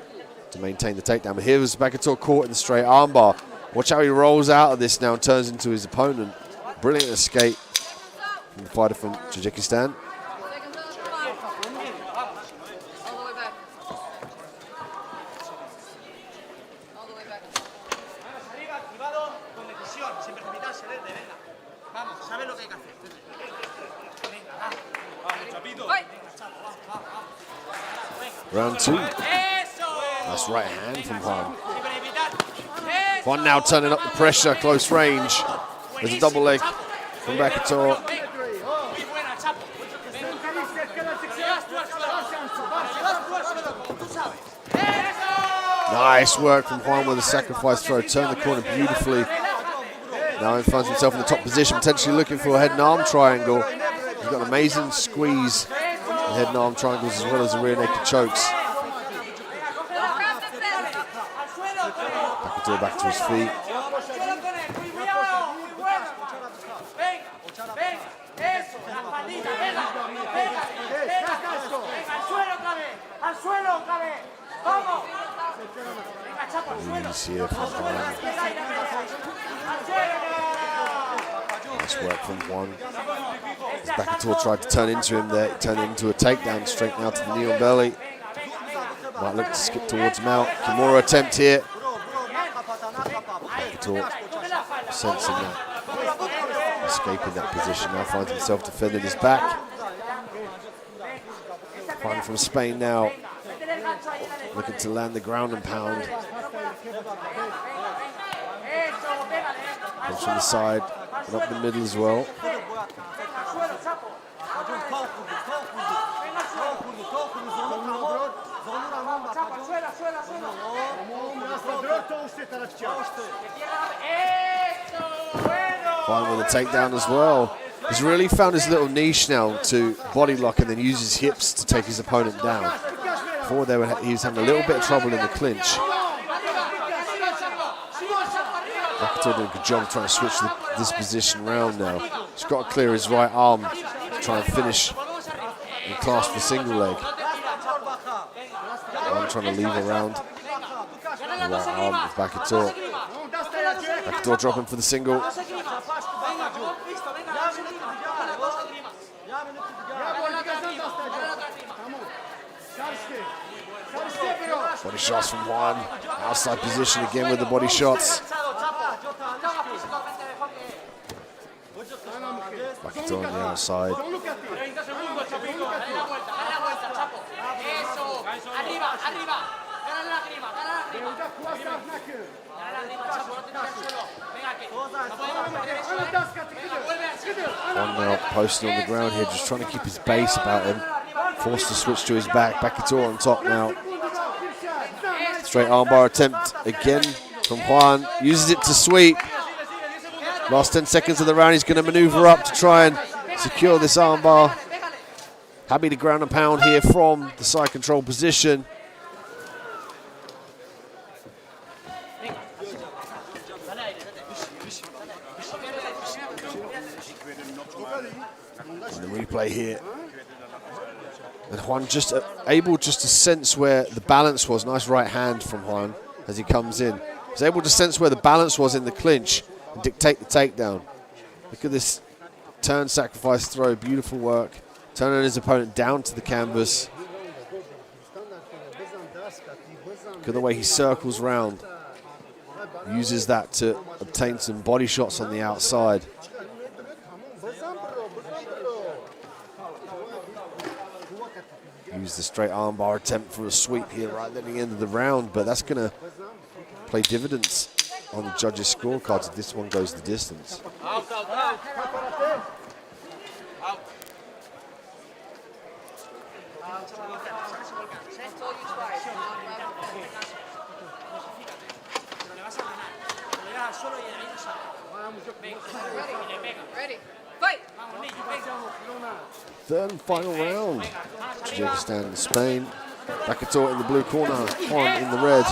to maintain the takedown. But here was Bakitor caught in the straight armbar. Watch how he rolls out of this now and turns into his opponent. Brilliant escape from the fighter from Tajikistan. Round two. Nice right hand from Juan. Juan now turning up the pressure, close range. There's a double leg from Bakitor. Nice work from Juan with a sacrifice throw. Turned the corner beautifully. Now he finds himself in the top position, potentially looking for a head and arm triangle. He's got an amazing squeeze. Head and arm triangles as well as the rear naked chokes. Bakitor back to his feet. Knees here from Juan. Nice work from Juan. As Bakator tried to turn into him there, he turned it into a takedown straight now to the knee on belly. Might look to skip towards Mount. Kimura attempt here. Bakator sensing that, escaping that position, now finds himself defending his back. Juan from Spain now, looking to land the ground and pound. Comes from the side and up the middle as well. Juan with a takedown as well. He's really found his little niche now to body lock and then use his hips to take his opponent down. Before he was having a little bit of trouble in the clinch. Bakator doing a good job of trying to switch this position round now. He's got to clear his right arm to try and finish and clasp the single leg. I'm trying to leave around the right arm with Bakator. Bakator dropping for the single. Body shots from Juan. Outside position again with the body shots. Bakator on the outside. Juan now posting on the ground here, just trying to keep his base about him. Forced to switch to his back. Bakator on top now. Straight armbar attempt again from Juan. Uses it to sweep. Last 10 seconds of the round, he's going to maneuver up to try and secure this armbar. Happy to ground and pound here from the side control position. And the replay here. And Juan just able just to sense where the balance was. Nice right hand from Juan as he comes in. He's able to sense where the balance was in the clinch and dictate the takedown. Look at this turn, sacrifice, throw. Beautiful work. Turning his opponent down to the canvas. Look at the way he circles round. Uses that to obtain some body shots on the outside. Use the straight armbar attempt for a sweep here right at the end of the round, but that's going to play dividends on the judges' scorecards if this one goes the distance. Ready, fight! Third and final round. Tajikistan and Spain. Bakator in the blue corner, Juan in the red.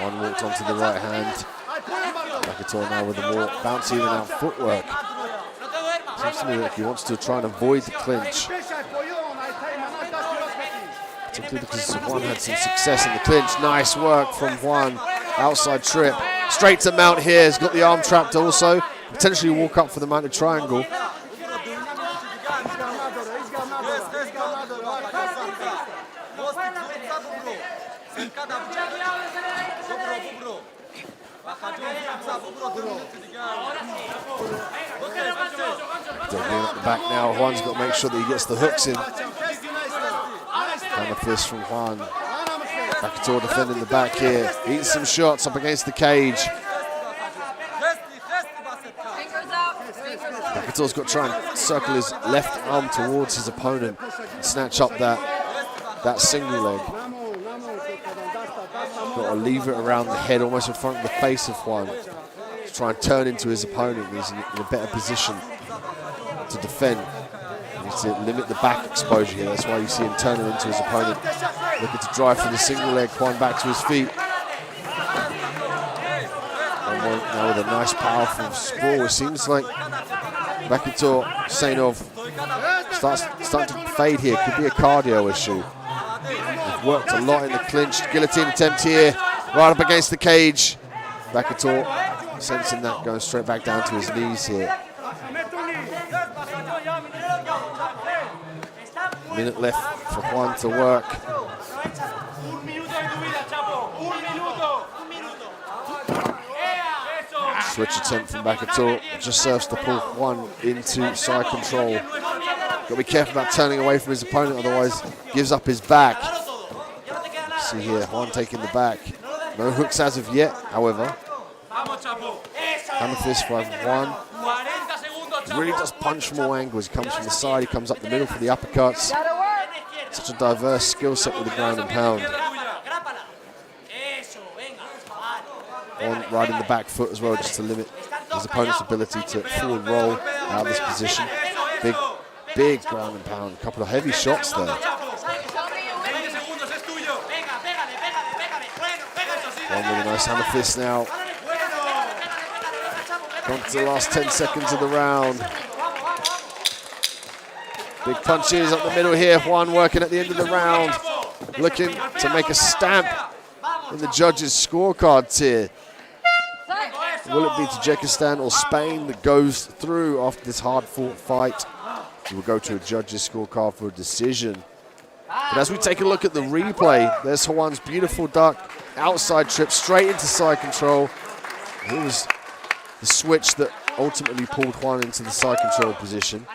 Juan walked onto the right hand. Bakator now with the more bouncy in and out footwork. Seems to me like he wants to try and avoid the clinch. Particularly because Juan had some success in the clinch. Nice work from Juan. Outside trip. Straight to Mount here. He's got the arm trapped also. Potentially walk up for the mounted triangle. At the back now. Juan's got to make sure that he gets the hooks in. And a fist from Juan. Bakator defending the back here. Eats some shots up against the cage. Bakator's got to try and circle his left arm towards his opponent and snatch up that single leg. Got to leave it around the head, almost in front of the face of Juan. To try and turn into his opponent. He's in a better position to defend. He needs to limit the back exposure here. That's why you see him turning into his opponent. Looking to drive for the single leg. Juan back to his feet. And now with a nice, powerful sprawl. It seems like Bakator Sainov starts starting to fade here. Could be a cardio issue. They've worked a lot in the clinch. Guillotine attempt here, right up against the cage. Bacator sensing that, going straight back down to his knees here. Minute left for Juan to work. Switch attempt from Bacator. Just serves to pull Juan into side control. Got to be careful about turning away from his opponent, otherwise gives up his back. See here, Juan taking the back. No hooks as of yet, however. Hammer fist by Juan. Really does punch from all angles. He comes from the side, he comes up the middle for the uppercuts. Such a diverse skill set with the ground and pound. On riding the back foot as well, just to limit his opponent's ability to forward roll out of this position. Big ground and pound. A couple of heavy shots there. One with a nice hammer fist now. Gone to the last 10 seconds of the round. Big punches up the middle here. Juan working at the end of the round. Looking to make a stamp in the judges' scorecards here. Will it be Tajikistan or Spain that goes through after this hard-fought fight? He will go to a judges' scorecard for a decision. But as we take a look at the replay, there's Juan's beautiful duck, outside trip, straight into side control. It was the switch that ultimately pulled Juan into the side control position.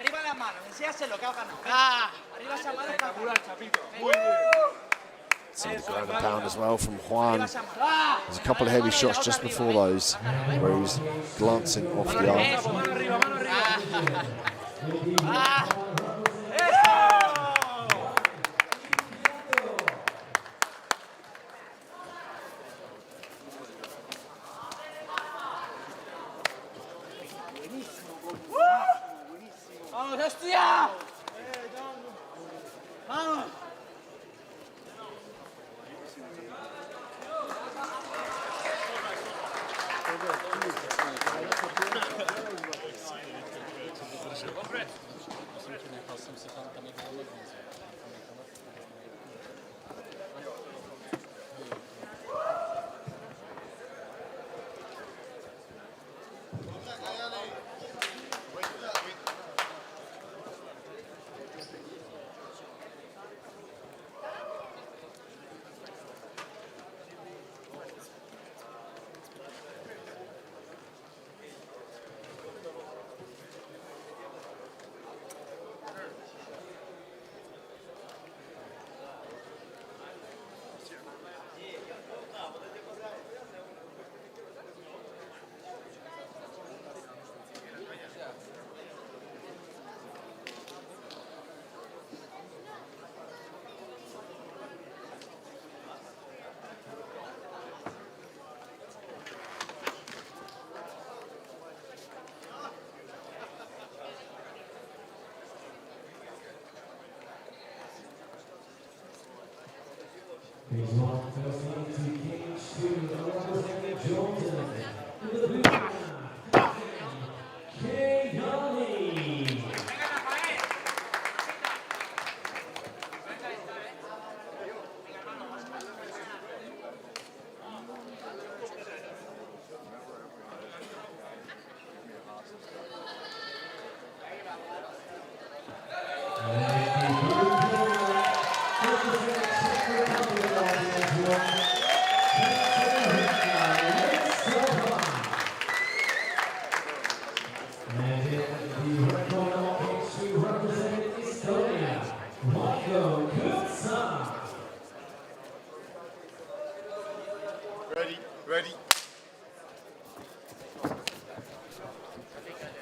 See the ground and pound as well from Juan. There's a couple of heavy shots just before those, where he was glancing off the arm.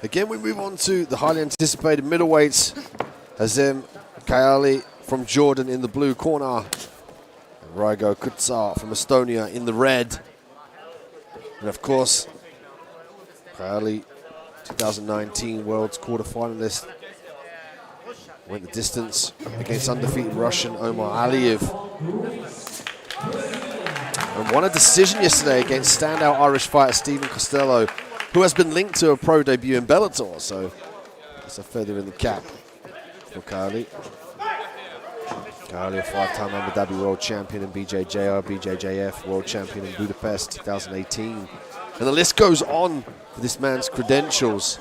Again, we move on to the highly anticipated middleweights. Hazem Kayali from Jordan in the blue corner. And Raigo Kutsar from Estonia in the red. And of course, Kayali, 2019 World's quarterfinalist. Went the distance against undefeated Russian Omar Aliyev. And won a decision yesterday against standout Irish fighter Stephen Costello, who has been linked to a pro debut in Bellator, so that's a feather in the cap for Kali. Kali, a 5-time Abu Dhabi World Champion in BJJR, BJJF, World Champion in Budapest 2018. And the list goes on for this man's credentials.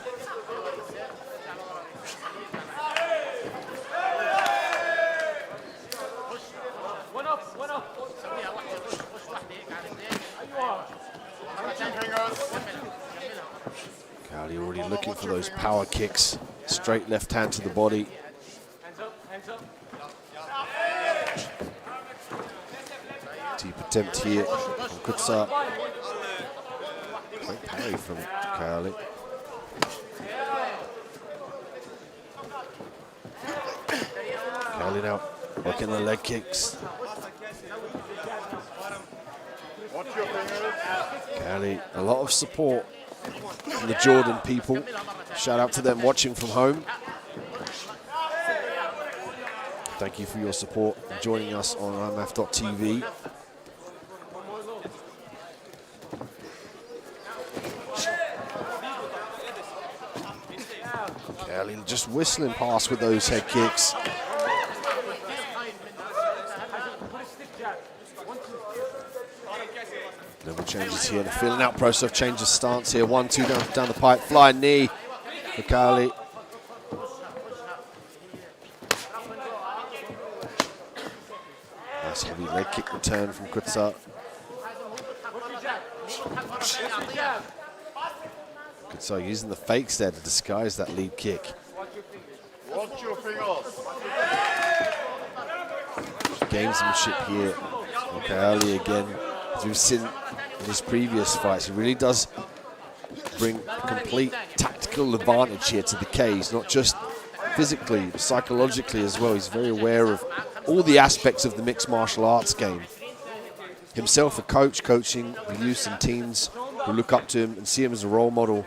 Kali already looking for those power kicks. Straight left hand to the body. Deep attempt here from Kutsa. Great parry from Kali. Kali now working the leg kicks. Kali, a lot of support from the Jordan people. Shout out to them watching from home. Thank you for your support and joining us on immaf.tv. Kali just whistling past with those head kicks. Level changes here, the feeling out process, change of stance here. 1-2 down the pipe, flying knee for Kali. Nice heavy leg kick return from Kutsa. Kutsa using the fakes there to disguise that lead kick. Watch your fingers. Gamesmanship here for Kali again. As we've seen in his previous fights, he really does bring a complete tactical advantage here to the cage, not just physically, but psychologically as well. He's very aware of all the aspects of the mixed martial arts game. Himself a coach, coaching the youths and teens who look up to him and see him as a role model.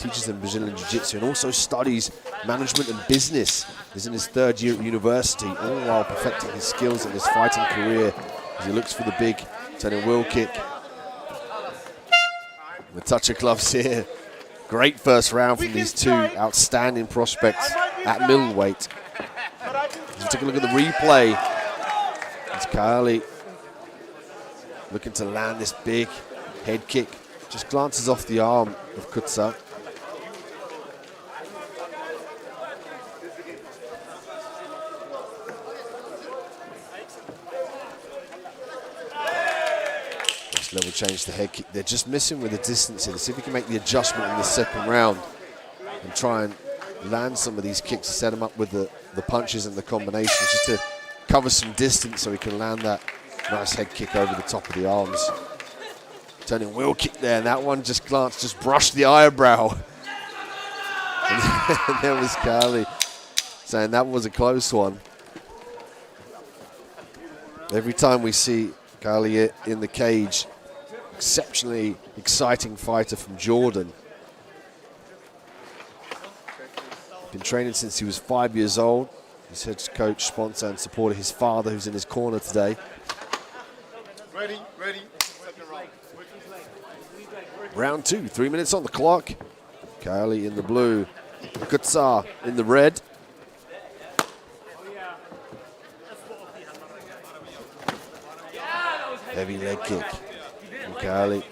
Teaches them Brazilian Jiu-Jitsu and also studies management and business. He's in his 3rd year at university, all while perfecting his skills in his fighting career as he looks for the big turning wheel kick. The touch of gloves here. Great first round from these two outstanding prospects at middleweight. As we take a look at the replay, it's Kali looking to land this big head kick. Just glances off the arm of Kutsa. Level change the head kick. They're just missing with the distance here. Let's see if we can make the adjustment in the 2nd round and try and land some of these kicks to set them up with the punches and the combinations, just to cover some distance so we can land that nice head kick over the top of the arms. Turning wheel kick there, and that one just glanced, just brushed the eyebrow. And there was Kali saying that was a close one. Every time we see Kali in the cage, exceptionally exciting fighter from Jordan. Been training since he was 5 years old. His head coach, sponsor, and supporter, his father, who's in his corner today. Ready. Round 2, 3 minutes on the clock. Kali in the blue, Kutsa in the red. Heavy leg kick from Kali.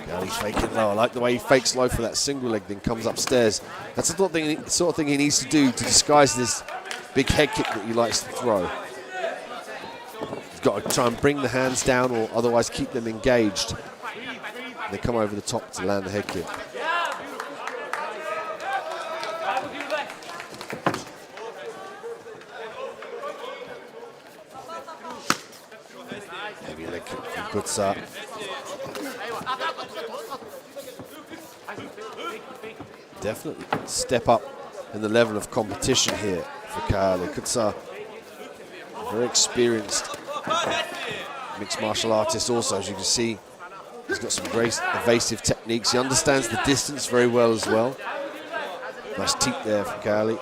Kali's faking low. I like the way he fakes low for that single leg, then comes upstairs. That's the sort of thing he needs to do to disguise this big head kick that he likes to throw. He's got to try and bring the hands down or otherwise keep them engaged. They come over the top to land the head kick. Heavy leg kick from Kutsa. Definitely step up in the level of competition here for Kali. Kutsa, very experienced mixed martial artist also, as you can see. He's got some great evasive techniques. He understands the distance very well as well. Nice teep there for Kali.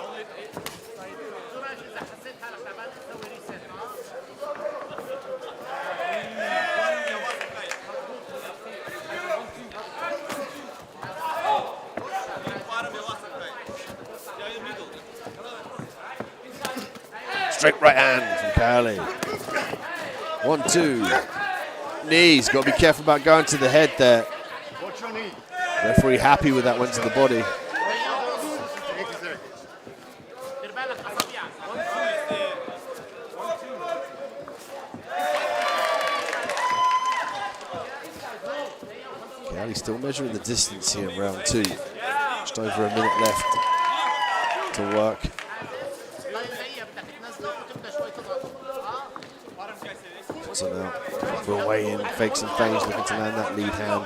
Straight right hand from Kali. 1, 2. Knees. Got to be careful about going to the head there. Referee happy with that, went to the body. Kali still measuring the distance here in round 2. Just over a minute left to work. So now we'll weigh in, fakes and feigns, looking to land that lead hand.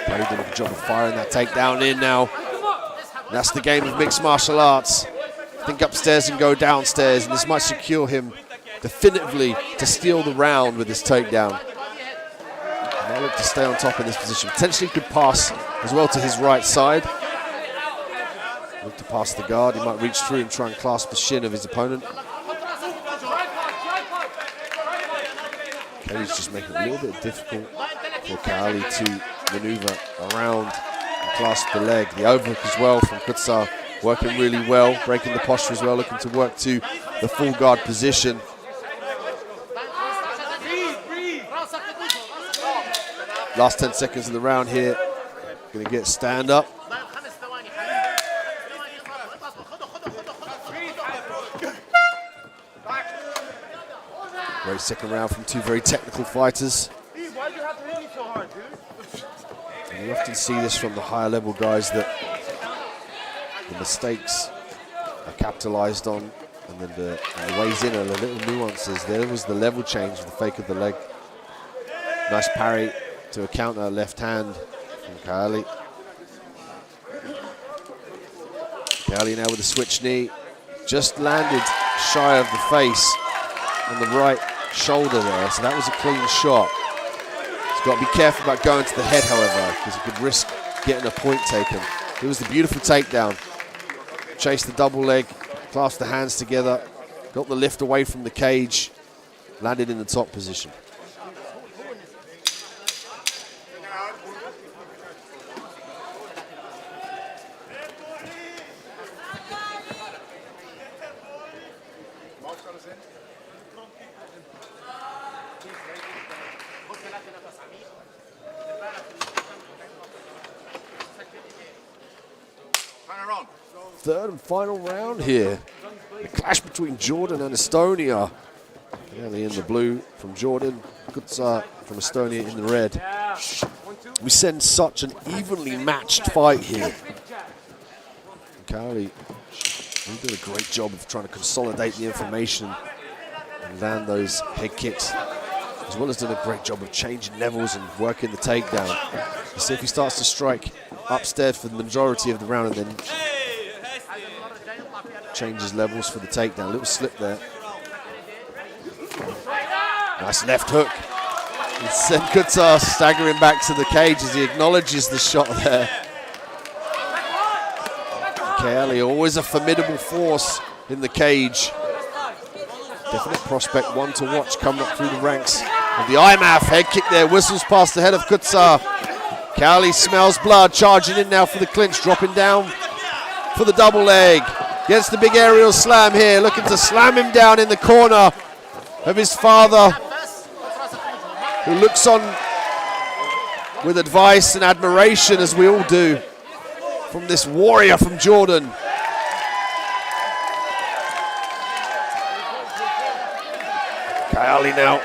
Played did a good job of firing that takedown in now. And that's the game of mixed martial arts. Think upstairs and go downstairs, and this might secure him definitively to steal the round with this takedown. Now look to stay on top of this position. Potentially could pass as well to his right side. Look to pass the guard. He might reach through and try and clasp the shin of his opponent. Kali's just making it a little bit difficult for Kali to maneuver around and clasp the leg. The overhook as well from Kutsar, working really well, breaking the posture as well, looking to work to the full guard position. Last 10 seconds of the round here. Going to get stand up. Great second round from two very technical fighters. And you often see this from the higher level guys, that the mistakes are capitalized on, and then the ways in are the little nuances. There was the level change with the fake of the leg. Nice parry to a counter left hand from Kali. Kali now with a switch knee. Just landed shy of the face on the right shoulder there, so that was a clean shot. He's got to be careful about going to the head, however, because he could risk getting a point taken. It was the beautiful takedown. Chased the double leg, clasped the hands together, got the lift away from the cage, landed in the top position. Third and final round here. The clash between Jordan and Estonia. Kali in the blue from Jordan, Kutsar from Estonia in the red. We send such an evenly matched fight here. Kali did a great job of trying to consolidate the information and land those head kicks, as well as doing a great job of changing levels and working the takedown. You see if he starts to strike upstairs for the majority of the round and then changes levels for the takedown. Little slip there. Nice left hook. And send Kutsar staggering back to the cage as he acknowledges the shot there. Kali, always a formidable force in the cage. Definite prospect, one to watch coming up through the ranks of the IMMAF. Head kick there, whistles past the head of Kutsar. Kali smells blood, charging in now for the clinch, dropping down for the double leg. Gets the big aerial slam here, looking to slam him down in the corner of his father, who looks on with advice and admiration, as we all do, from this warrior from Jordan. Kali now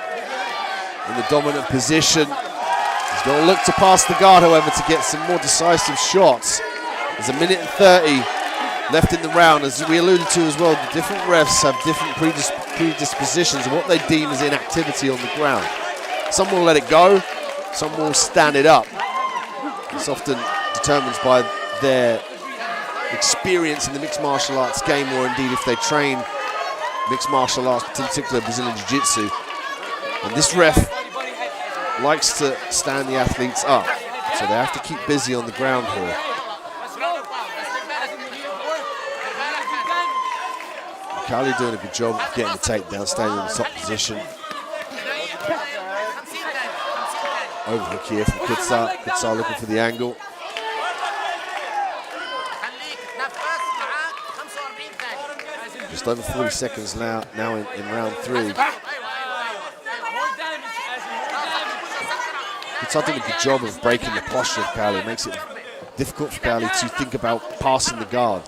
in the dominant position. He's got to look to pass the guard, however, to get some more decisive shots. There's a minute and 30 left in the round. As we alluded to as well, the different refs have different predispositions of what they deem as inactivity on the ground. Some will let it go, some will stand it up. It's often determined by their experience in the mixed martial arts game, or indeed if they train mixed martial arts, in particular Brazilian Jiu-Jitsu. And this ref likes to stand the athletes up, so they have to keep busy on the ground here. Kali doing a good job of getting the takedown, staying in the top position. Overhook here from Kutsar. Kutsar looking for the angle. Just over 40 seconds now in round 3. It's doing a good job of breaking the posture of Kali. It makes it difficult for Kali to think about passing the guard.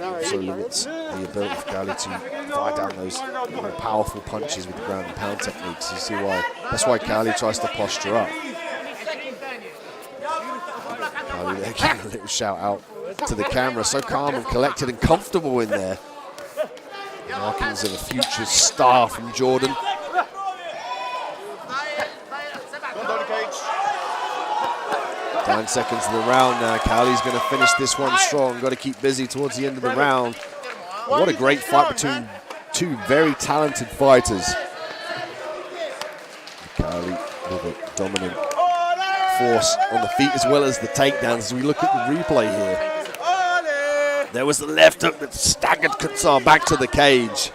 Also limits the ability for Kali to fire down those more powerful punches with the ground and pound techniques. You see why? That's why Kali tries to posture up. Kali there giving a little shout out to the camera. So calm and collected and comfortable in there. Markings of a future star from Jordan. 9 seconds of the round now. Kali's going to finish this one strong. Got to keep busy towards the end of the round. What a great fight between two very talented fighters. Kali with a dominant force on the feet as well as the takedowns. As we look at the replay here, there was the left hook that staggered Kutsar back to the cage.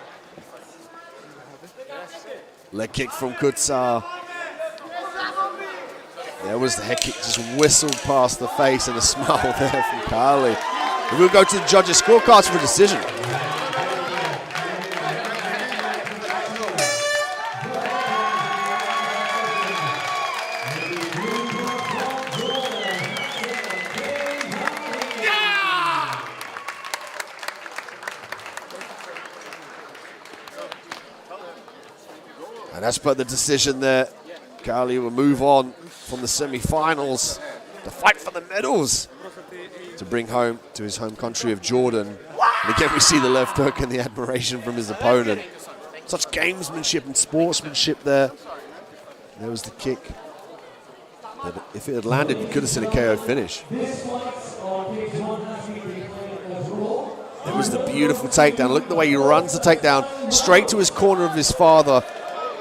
Leg kick from Kutsar. There was the head kick, just whistled past the face, and a smile there from Kali. We'll go to the judges' scorecards for a decision. And as per the decision there, Kali will move on from the semi-finals to fight for the medals to bring home to his home country of Jordan. And again, we see the left hook and the admiration from his opponent. Such gamesmanship and sportsmanship there. There was the kick. But if it had landed, we could have seen a KO finish. There was the beautiful takedown. Look at the way he runs the takedown straight to his corner of his father,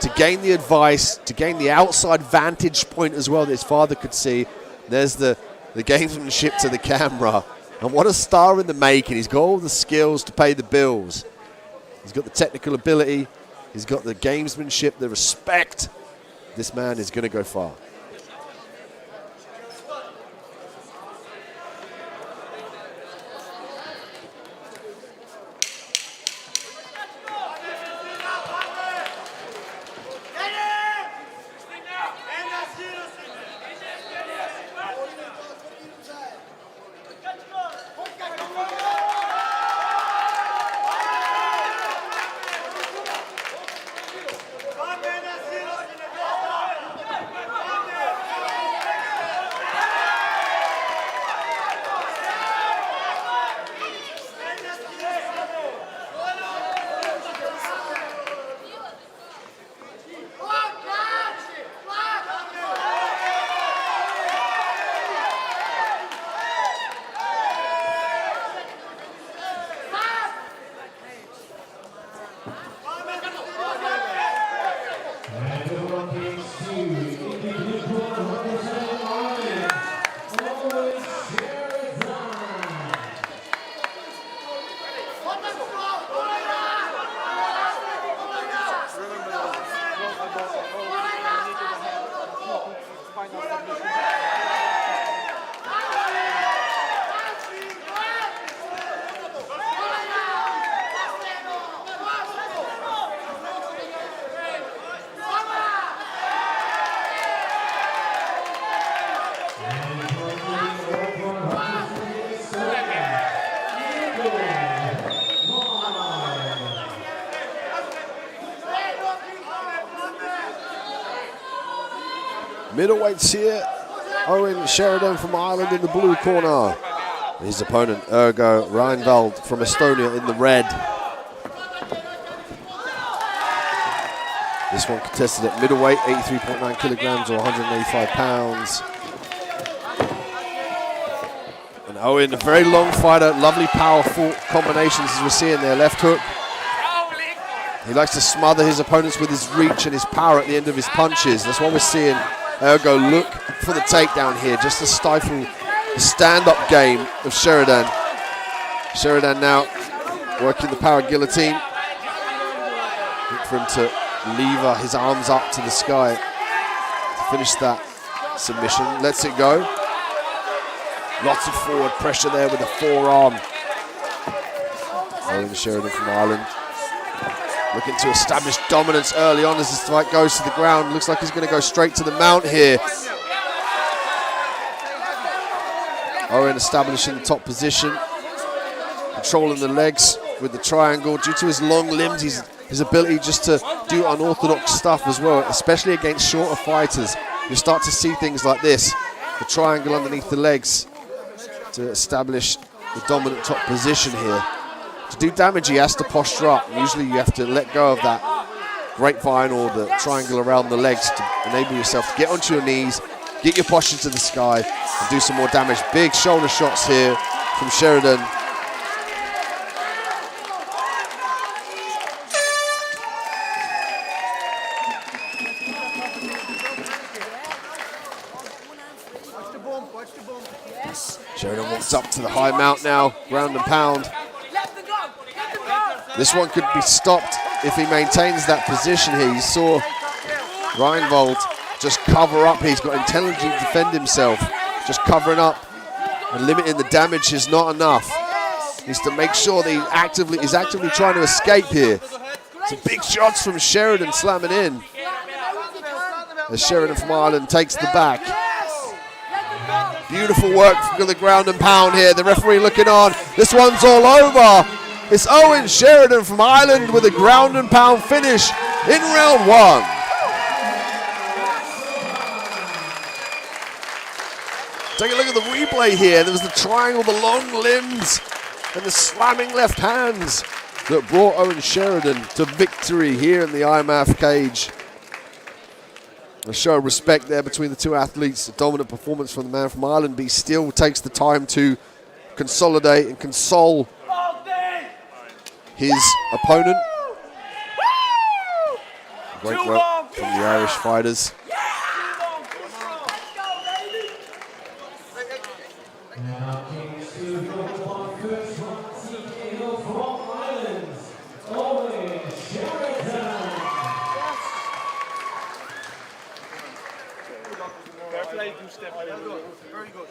to gain the advice, to gain the outside vantage point as well that his father could see. There's the gamesmanship to the camera. And what a star in the making. He's got all the skills to pay the bills. He's got the technical ability. He's got the gamesmanship, the respect. This man is going to go far. Middleweights here, Owen Sheridan from Ireland in the blue corner. His opponent, Ergo Reinvald from Estonia in the red. This one contested at middleweight, 83.9 kilograms or 185 pounds. And Owen, a very long fighter, lovely powerful combinations as we're seeing there. Left hook. He likes to smother his opponents with his reach and his power at the end of his punches. That's what we're seeing. Ergo look for the takedown here, just to stifle the stand-up game of Sheridan. Sheridan now working the power guillotine. Look for him to lever his arms up to the sky to finish that submission. Lets it go. Lots of forward pressure there with a forearm Owen Sheridan from Ireland looking to establish dominance early on as this fight goes to the ground. Looks like he's going to go straight to the mount here. Owen establishing the top position, controlling the legs with the triangle. Due to his long limbs, his ability just to do unorthodox stuff as well, especially against shorter fighters. You start to see things like this, the triangle underneath the legs to establish the dominant top position here. To do damage, he has to posture up. Usually you have to let go of that grapevine or the triangle around the legs to enable yourself to get onto your knees, get your posture to the sky, and do some more damage. Big shoulder shots here from Sheridan. Sheridan walks up to the high mount now, ground and pound. This one could be stopped if he maintains that position here. You saw Reinvold just cover up. He's got intelligence to defend himself. Just covering up and limiting the damage is not enough. He needs to make sure that he's actively trying to escape here. Some big shots from Sheridan slamming in. As Sheridan from Ireland takes the back. Beautiful work from the ground and pound here. The referee looking on. This one's all over. It's Owen Sheridan from Ireland with a ground and pound finish in round one. Take a look at the replay here. There was the triangle, the long limbs, and the slamming left hands that brought Owen Sheridan to victory here in the IMMAF cage. A show of respect there between the two athletes. A dominant performance from the man from Ireland, but he still takes the time to consolidate and console his opponent. Great work from the Irish fighters. Now kings to go on first one, TKO from Ireland, Owen Sheridan. Fair play, two step. Very good, very good.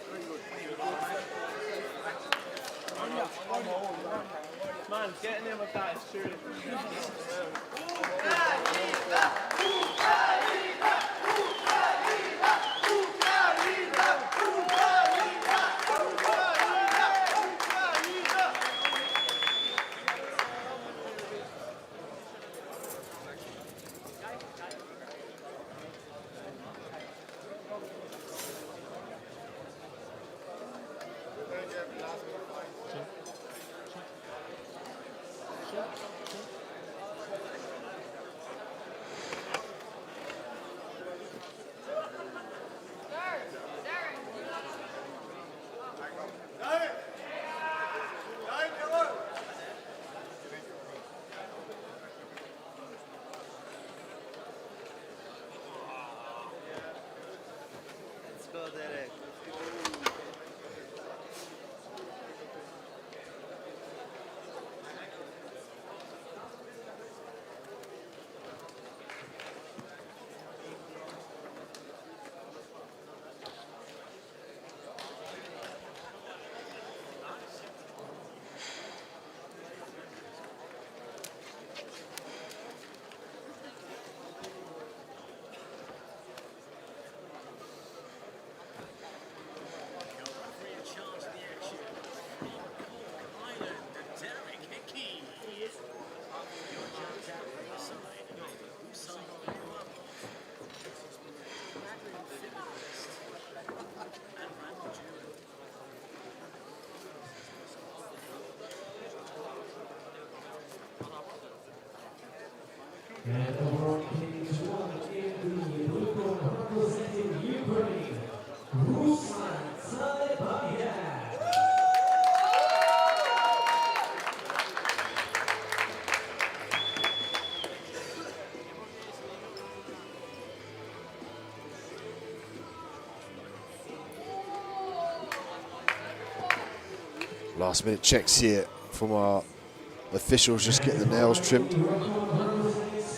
Man, getting in with that is serious. And over kings one in the blue corner representing Ukraine, Ruslan Zalebaya. Last minute checks here from our officials, just getting the nails trimmed.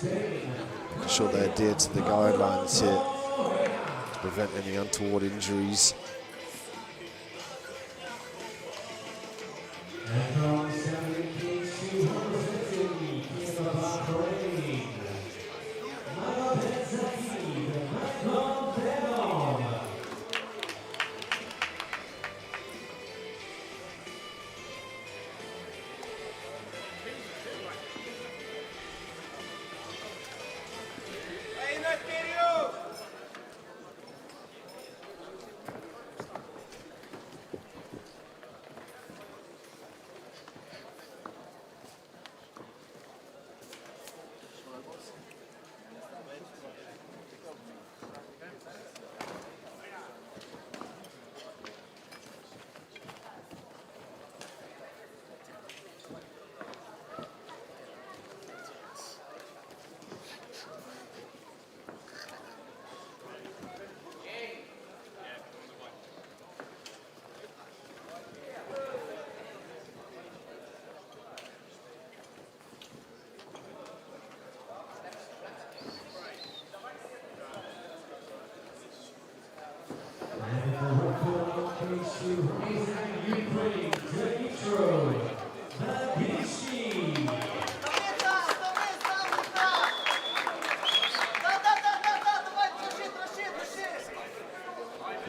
Making sure they adhere to the guidelines here to prevent any untoward injuries. And from 70 kings to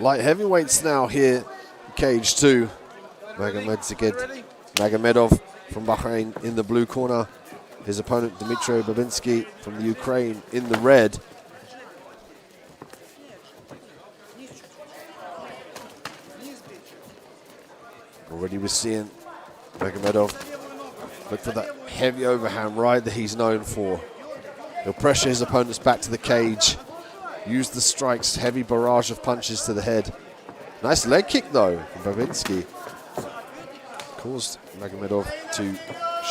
Light heavyweights now here, cage 2. Magomedov from Bahrain in the blue corner. His opponent Dmitry Babinski from the Ukraine in the red. Already we're seeing Magomedov look for that heavy overhand right that he's known for. He'll pressure his opponents back to the cage. Use the strikes, heavy barrage of punches to the head. Nice leg kick though from Babinski. Caused Magomedov to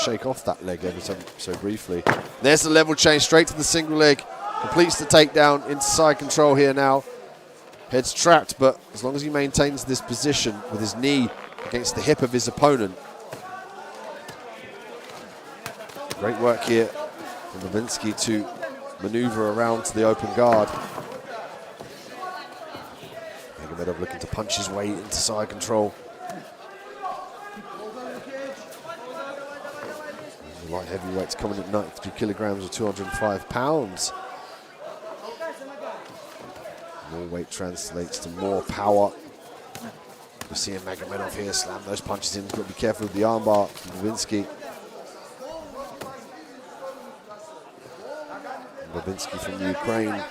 shake off that leg ever so briefly. There's the level change, straight to the single leg. Completes the takedown into side control here now. Head's trapped, but as long as he maintains this position with his knee against the hip of his opponent. Great work here from Babinski to maneuver around to the open guard. Magomedov looking to punch his way into side control. The light heavyweights coming at 93 kilograms or 205 pounds. More weight translates to more power. We're seeing Magomedov here slam those punches in. He's got to be careful with the armbar from Babinski. Babinski from Ukraine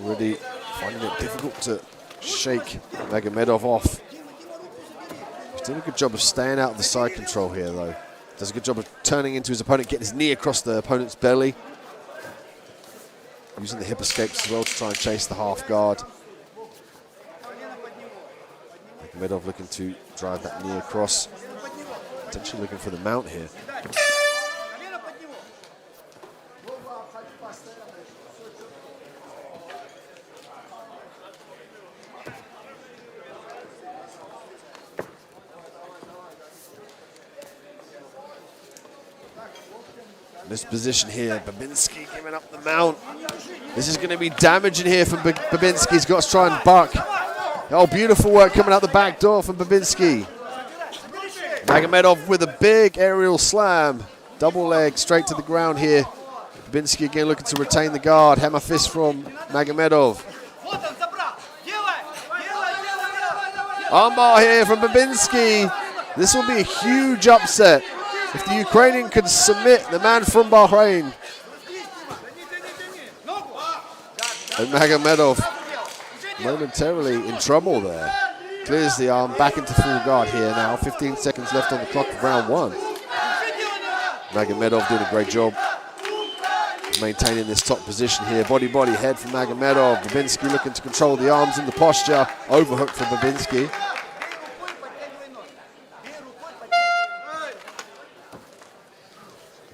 already finding it difficult to shake Magomedov off. He's doing a good job of staying out of the side control here though. Does a good job of turning into his opponent, getting his knee across the opponent's belly. Using the hip escapes as well to try and chase the half guard. Magomedov looking to drive that knee across. Potentially looking for the mount here. This position here, Babinski giving up the mount. This is going to be damaging here from Babinski. He's got to try and buck. Oh, beautiful work coming out the back door from Babinski. Magomedov with a big aerial slam. Double leg straight to the ground here. Babinski again looking to retain the guard. Hammer fist from Magomedov. Armbar here from Babinski. This will be a huge upset. If the Ukrainian could submit the man from Bahrain. And Magomedov momentarily in trouble there. Clears the arm, back into full guard here now. 15 seconds left on the clock of round 1. Magomedov doing a great job maintaining this top position here. Body, head from Magomedov. Babinski looking to control the arms and the posture. Overhook for Babinski.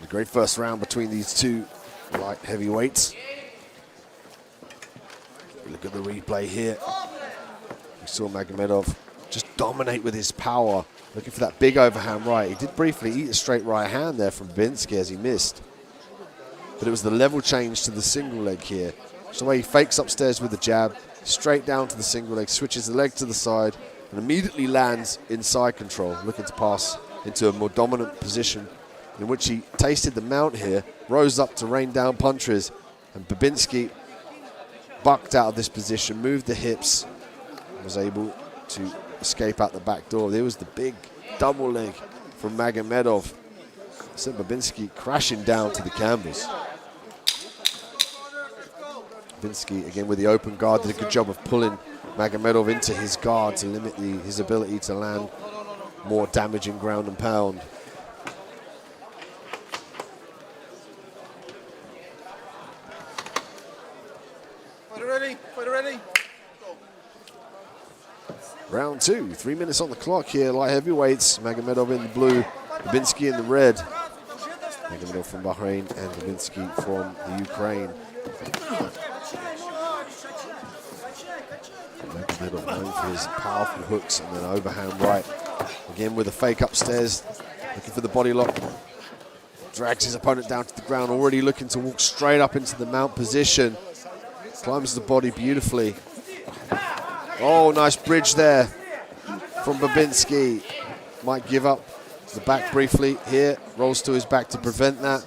A great first round between these two light heavyweights. Look at the replay here. We saw Magomedov just dominate with his power, looking for that big overhand right. He did briefly eat a straight right hand there from Babinski as he missed. But it was the level change to the single leg here. So the way he fakes upstairs with the jab, straight down to the single leg, switches the leg to the side, and immediately lands in side control, looking to pass into a more dominant position in which he tasted the mount here, rose up to rain down punches, and Babinski bucked out of this position, moved the hips, and was able to escape out the back door. There was the big double leg from Magomedov. Sent Babinski crashing down to the canvas. Babinski again with the open guard, did a good job of pulling Magomedov into his guard to limit his ability to land more damaging ground and pound. Fighter ready. Round 2, 3 minutes on the clock here. Light heavyweights, Magomedov in the blue, Babinski in the red. Magomedov from Bahrain and Babinski from the Ukraine. Magomedov known for his powerful hooks and then overhand right. Again with a fake upstairs, looking for the body lock. Drags his opponent down to the ground, already looking to walk straight up into the mount position. Climbs the body beautifully. Oh, nice bridge there from Babinski. Might give up the back briefly here. Rolls to his back to prevent that.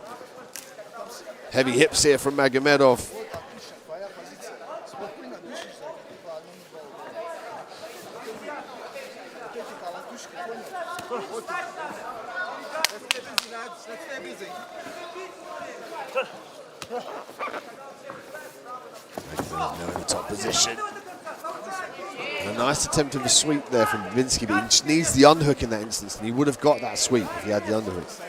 Heavy hips here from Magomedov. Now in the top position. And a nice attempt of a sweep there from Babinski, but he just needs the underhook in that instance, and he would have got that sweep if he had the underhook.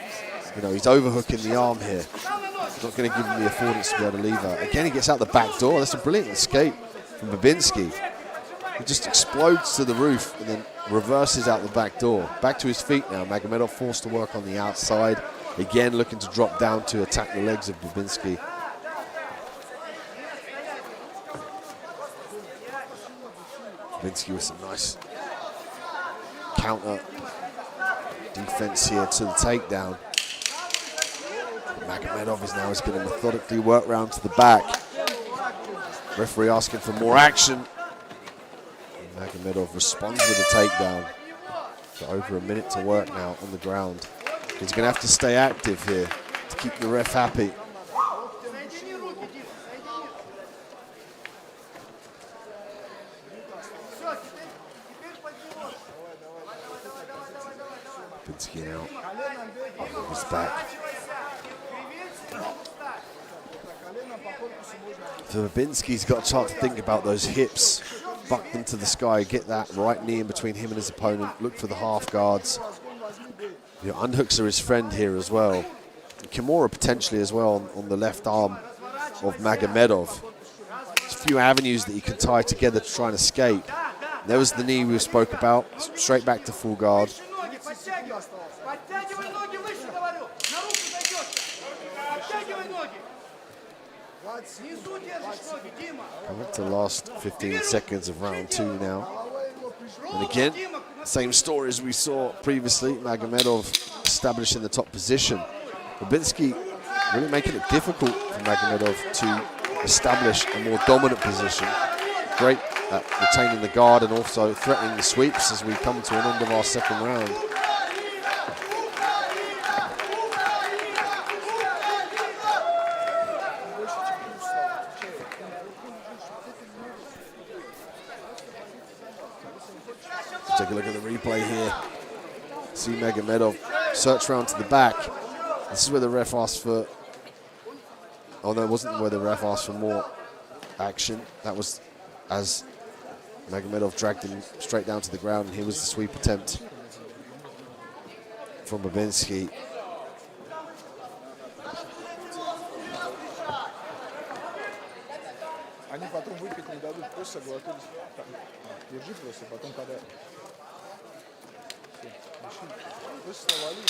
You know, he's overhooking the arm here. He's not going to give him the affordance to be able to leave that. Again, he gets out the back door. That's a brilliant escape from Babinski. He just explodes to the roof and then reverses out the back door. Back to his feet now. Magomedov forced to work on the outside. Again, looking to drop down to attack the legs of Babinski. Babinski with some nice counter defense here to the takedown. Magomedov is now going to methodically work round to the back. Referee asking for more action. And Magomedov responds with a takedown. Got over a minute to work now on the ground. He's going to have to stay active here to keep the ref happy. Babinski now. He's back. So Babinski's got a chance to think about those hips, buck them to the sky, get that right knee in between him and his opponent, look for the half guards. You know, underhooks are his friend here as well. And Kimura potentially as well on the left arm of Magomedov. There's a few avenues that he can tie together to try and escape. There was the knee we spoke about, straight back to full guard. Coming up to the last 15 seconds of round 2 now. And again, same story as we saw previously. Magomedov establishing the top position. Babinski really making it difficult for Magomedov to establish a more dominant position. Great at retaining the guard and also threatening the sweeps as we come to an end of our second round. Take a look at the replay here. See Magomedov search round to the back. This is where the ref asked for... Oh no, it wasn't where the ref asked for more action. That was as Magomedov dragged him straight down to the ground, and here was the sweep attempt from Babinski. Они потом выпить не дадут, просто глотнуть. Держи просто, потом когда... Просто вали,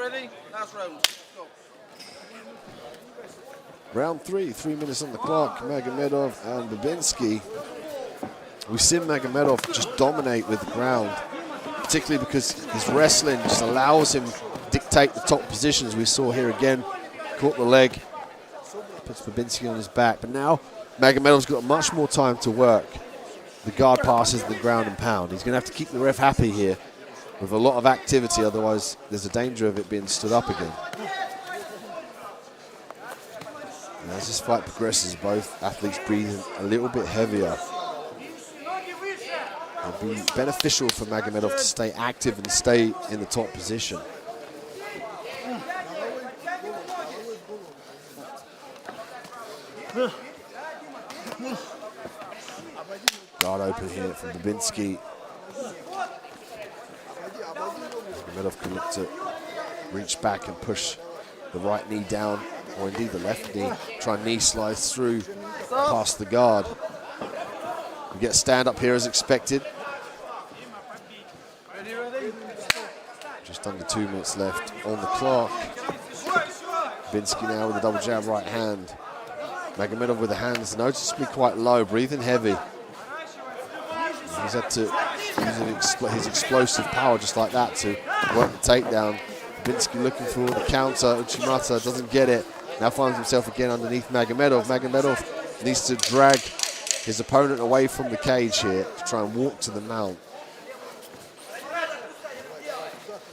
Ready? Last round. Round 3, 3 minutes on the clock. Magomedov and Babinski. We've seen Magomedov just dominate with the ground, particularly because his wrestling just allows him to dictate the top positions. We saw here again, caught the leg, puts Babinski on his back. But now Magomedov's got much more time to work. The guard passes the ground and pound. He's going to have to keep the ref happy here with a lot of activity, otherwise there's a danger of it being stood up again. And as this fight progresses, both athletes breathing a little bit heavier. It'll be beneficial for Magomedov to stay active and stay in the top position. Guard open here from Babinski. Magomedov can look to reach back and push the right knee down, or indeed the left knee. Try and knee slides through past the guard. We get stand up here as expected. Just under 2 minutes left on the clock. Babinski now with a double jab right hand. Magomedov with the hands noticeably quite low, breathing heavy. He's had to use his explosive power just like that to work the takedown. Babinski looking for the counter. Uchimata doesn't get it. Now finds himself again underneath Magomedov. Magomedov needs to drag his opponent away from the cage here to try and walk to the mount.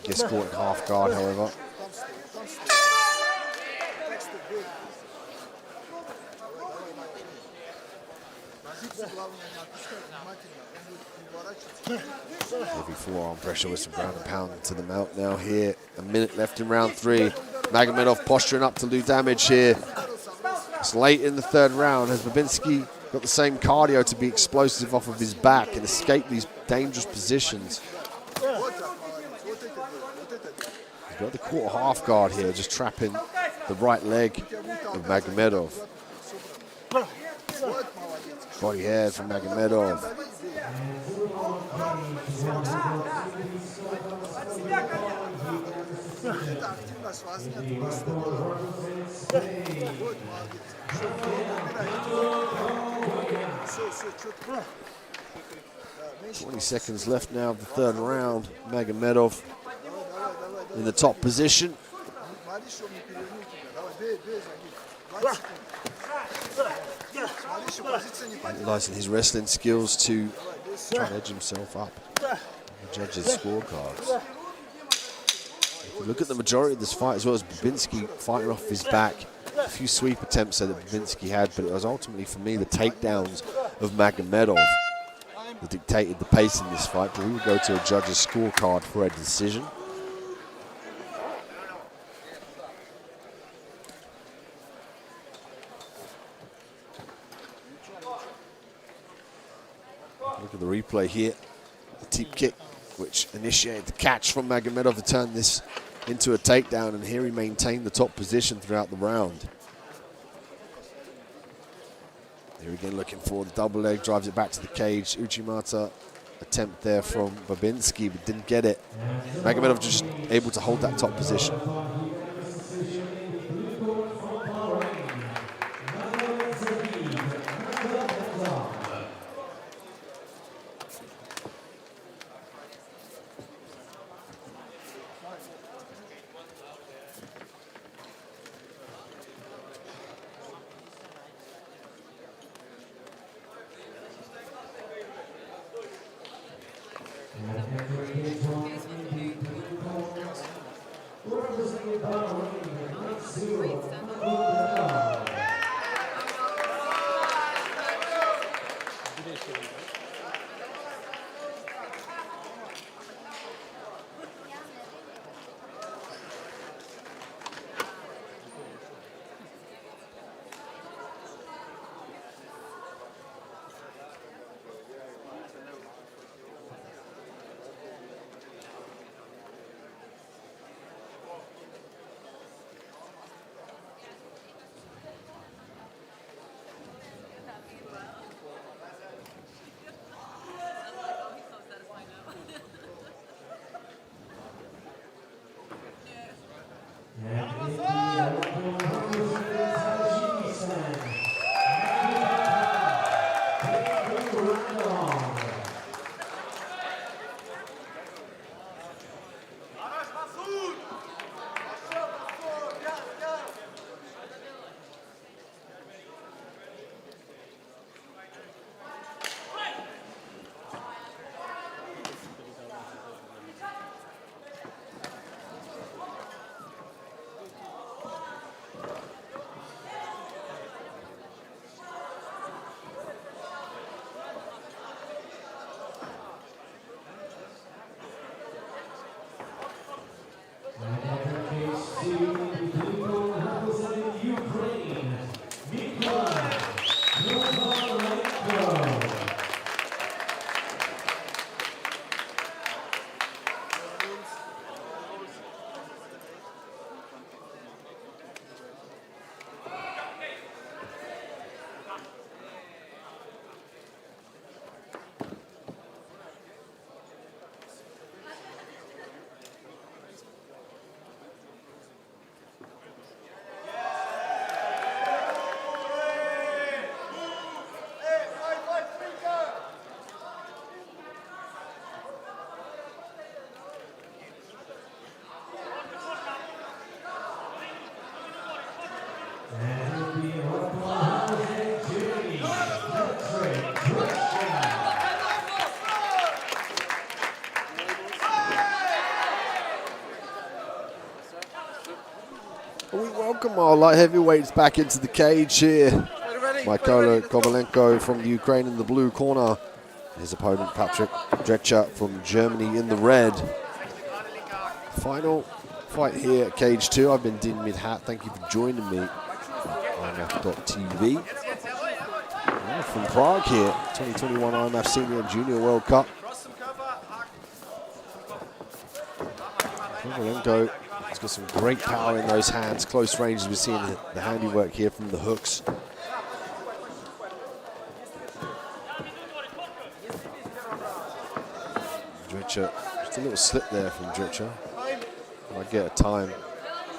Gets caught in half guard, however. Heavy forearm pressure with some ground and pound to the mount now here. A minute left in round 3. Magomedov posturing up to do damage here. It's late in the 3rd round. Has Babinski got the same cardio to be explosive off of his back and escape these dangerous positions? He's got the quarter half guard here, just trapping the right leg of Magomedov. Body head from Magomedov. "20 seconds left now of the 3rd round. Magomedov in the top position. Utilizing his wrestling skills to try to edge himself up on the judges' scorecards. If you look at the majority of this fight, as well as Babinski fighting off his back, a few sweep attempts that Babinski had, but it was ultimately, for me, the takedowns of Magomedov that dictated the pace in this fight. But we will go to a judges' scorecard for a decision. Look at the replay here. The teep kick, which initiated the catch from Magomedov to turn this into a takedown, and here he maintained the top position throughout the round. Here again, looking for the double leg, drives it back to the cage. Uchimata attempt there from Babinski, but didn't get it. Magomedov just able to hold that top position. Welcome our light heavyweights back into the cage here. Mykola Kovalenko from the Ukraine in the blue corner. His opponent Patrick Drecher from Germany in the red. Final fight here at cage 2. I've been Dean Midhat. Thank you for joining me on IMMAF.tv. From Prague here, 2021 IMMAF Senior and Junior World Cup. Kovalenko has got some great power in those hands. Close range, as we're seeing the handiwork here from the hooks. Drecher, just a little slip there from Drecher. Might get a time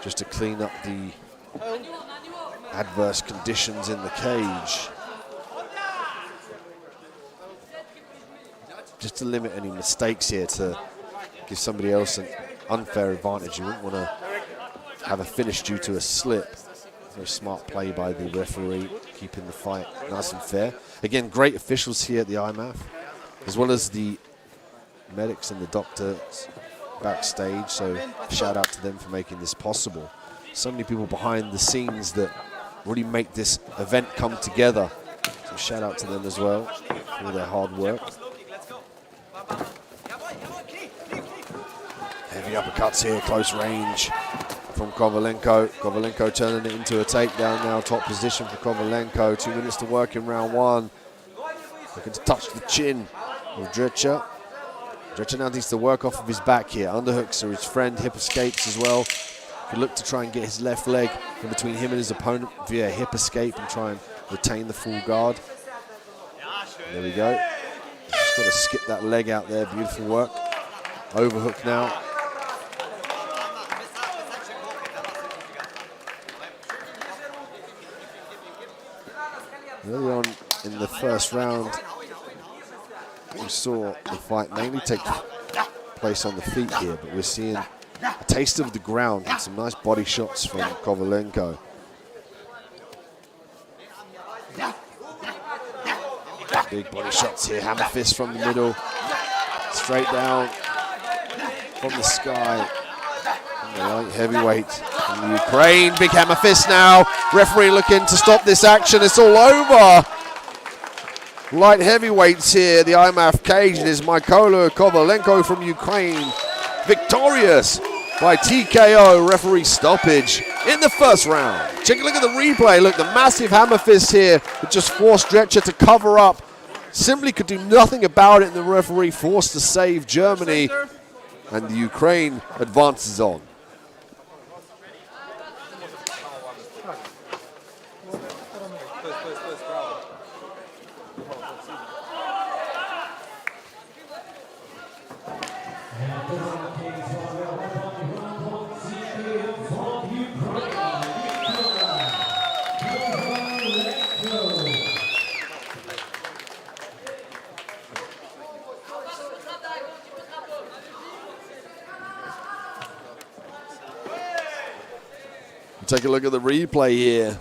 just to clean up the adverse conditions in the cage. Just to limit any mistakes here, to give somebody else an unfair advantage. You wouldn't want to have a finish due to a slip. Very smart play by the referee, keeping the fight nice and fair. Again, great officials here at the IMMAF, as well as the medics and the doctors backstage, so shout out to them for making this possible. So many people behind the scenes that really make this event come together, so shout out to them as well for their hard work. Heavy uppercuts here, close range from Kovalenko. Kovalenko turning it into a takedown now, top position for Kovalenko. 2 minutes to work in round 1. Looking to touch the chin of Drecher. Drecher now needs to work off of his back here. Underhooks are his friend, hip escapes as well. Could look to try and get his left leg in between him and his opponent via hip escape and try and retain the full guard. There we go. Just got to skip that leg out there, beautiful work. Overhook now. Early on in the first round, we saw the fight mainly take place on the feet here, but we're seeing a taste of the ground and some nice body shots from Kovalenko. Big body shots here, hammer fist from the middle, straight down from the sky. And the light heavyweight from Ukraine, big hammer fist now. Referee looking to stop this action, it's all over. Light heavyweights here, the IMMAF cage. It is Mykola Kovalenko from Ukraine, victorious by TKO, referee stoppage in the first round. Take a look at the replay. Look, the massive hammer fist here that just forced Drecher to cover up. Simply could do nothing about it, and the referee forced to save Germany, and the Ukraine advances on. Take a look at the replay here.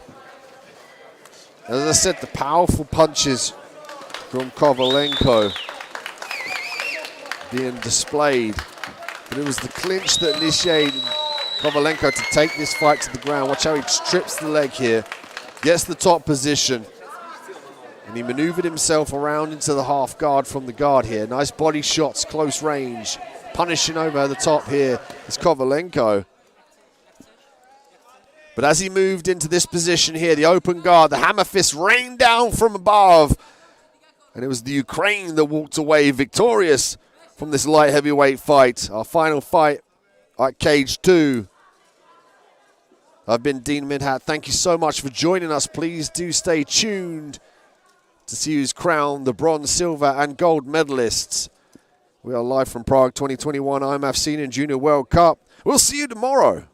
As I said, the powerful punches from Kovalenko being displayed. But it was the clinch that initiated Kovalenko to take this fight to the ground. Watch how he strips the leg here, gets the top position, and he maneuvered himself around into the half guard from the guard here. Nice body shots, close range. Punishing over the top here is Kovalenko. But as he moved into this position here, the open guard, the hammer fist rained down from above. And it was the Ukraine that walked away victorious from this light heavyweight fight. Our final fight at cage 2. I've been Dean Midhat. Thank you so much for joining us. Please do stay tuned to see who's crowned the bronze, silver, and gold medalists. We are live from Prague 2021 IMMAF Senior and Junior World Cup. We'll see you tomorrow.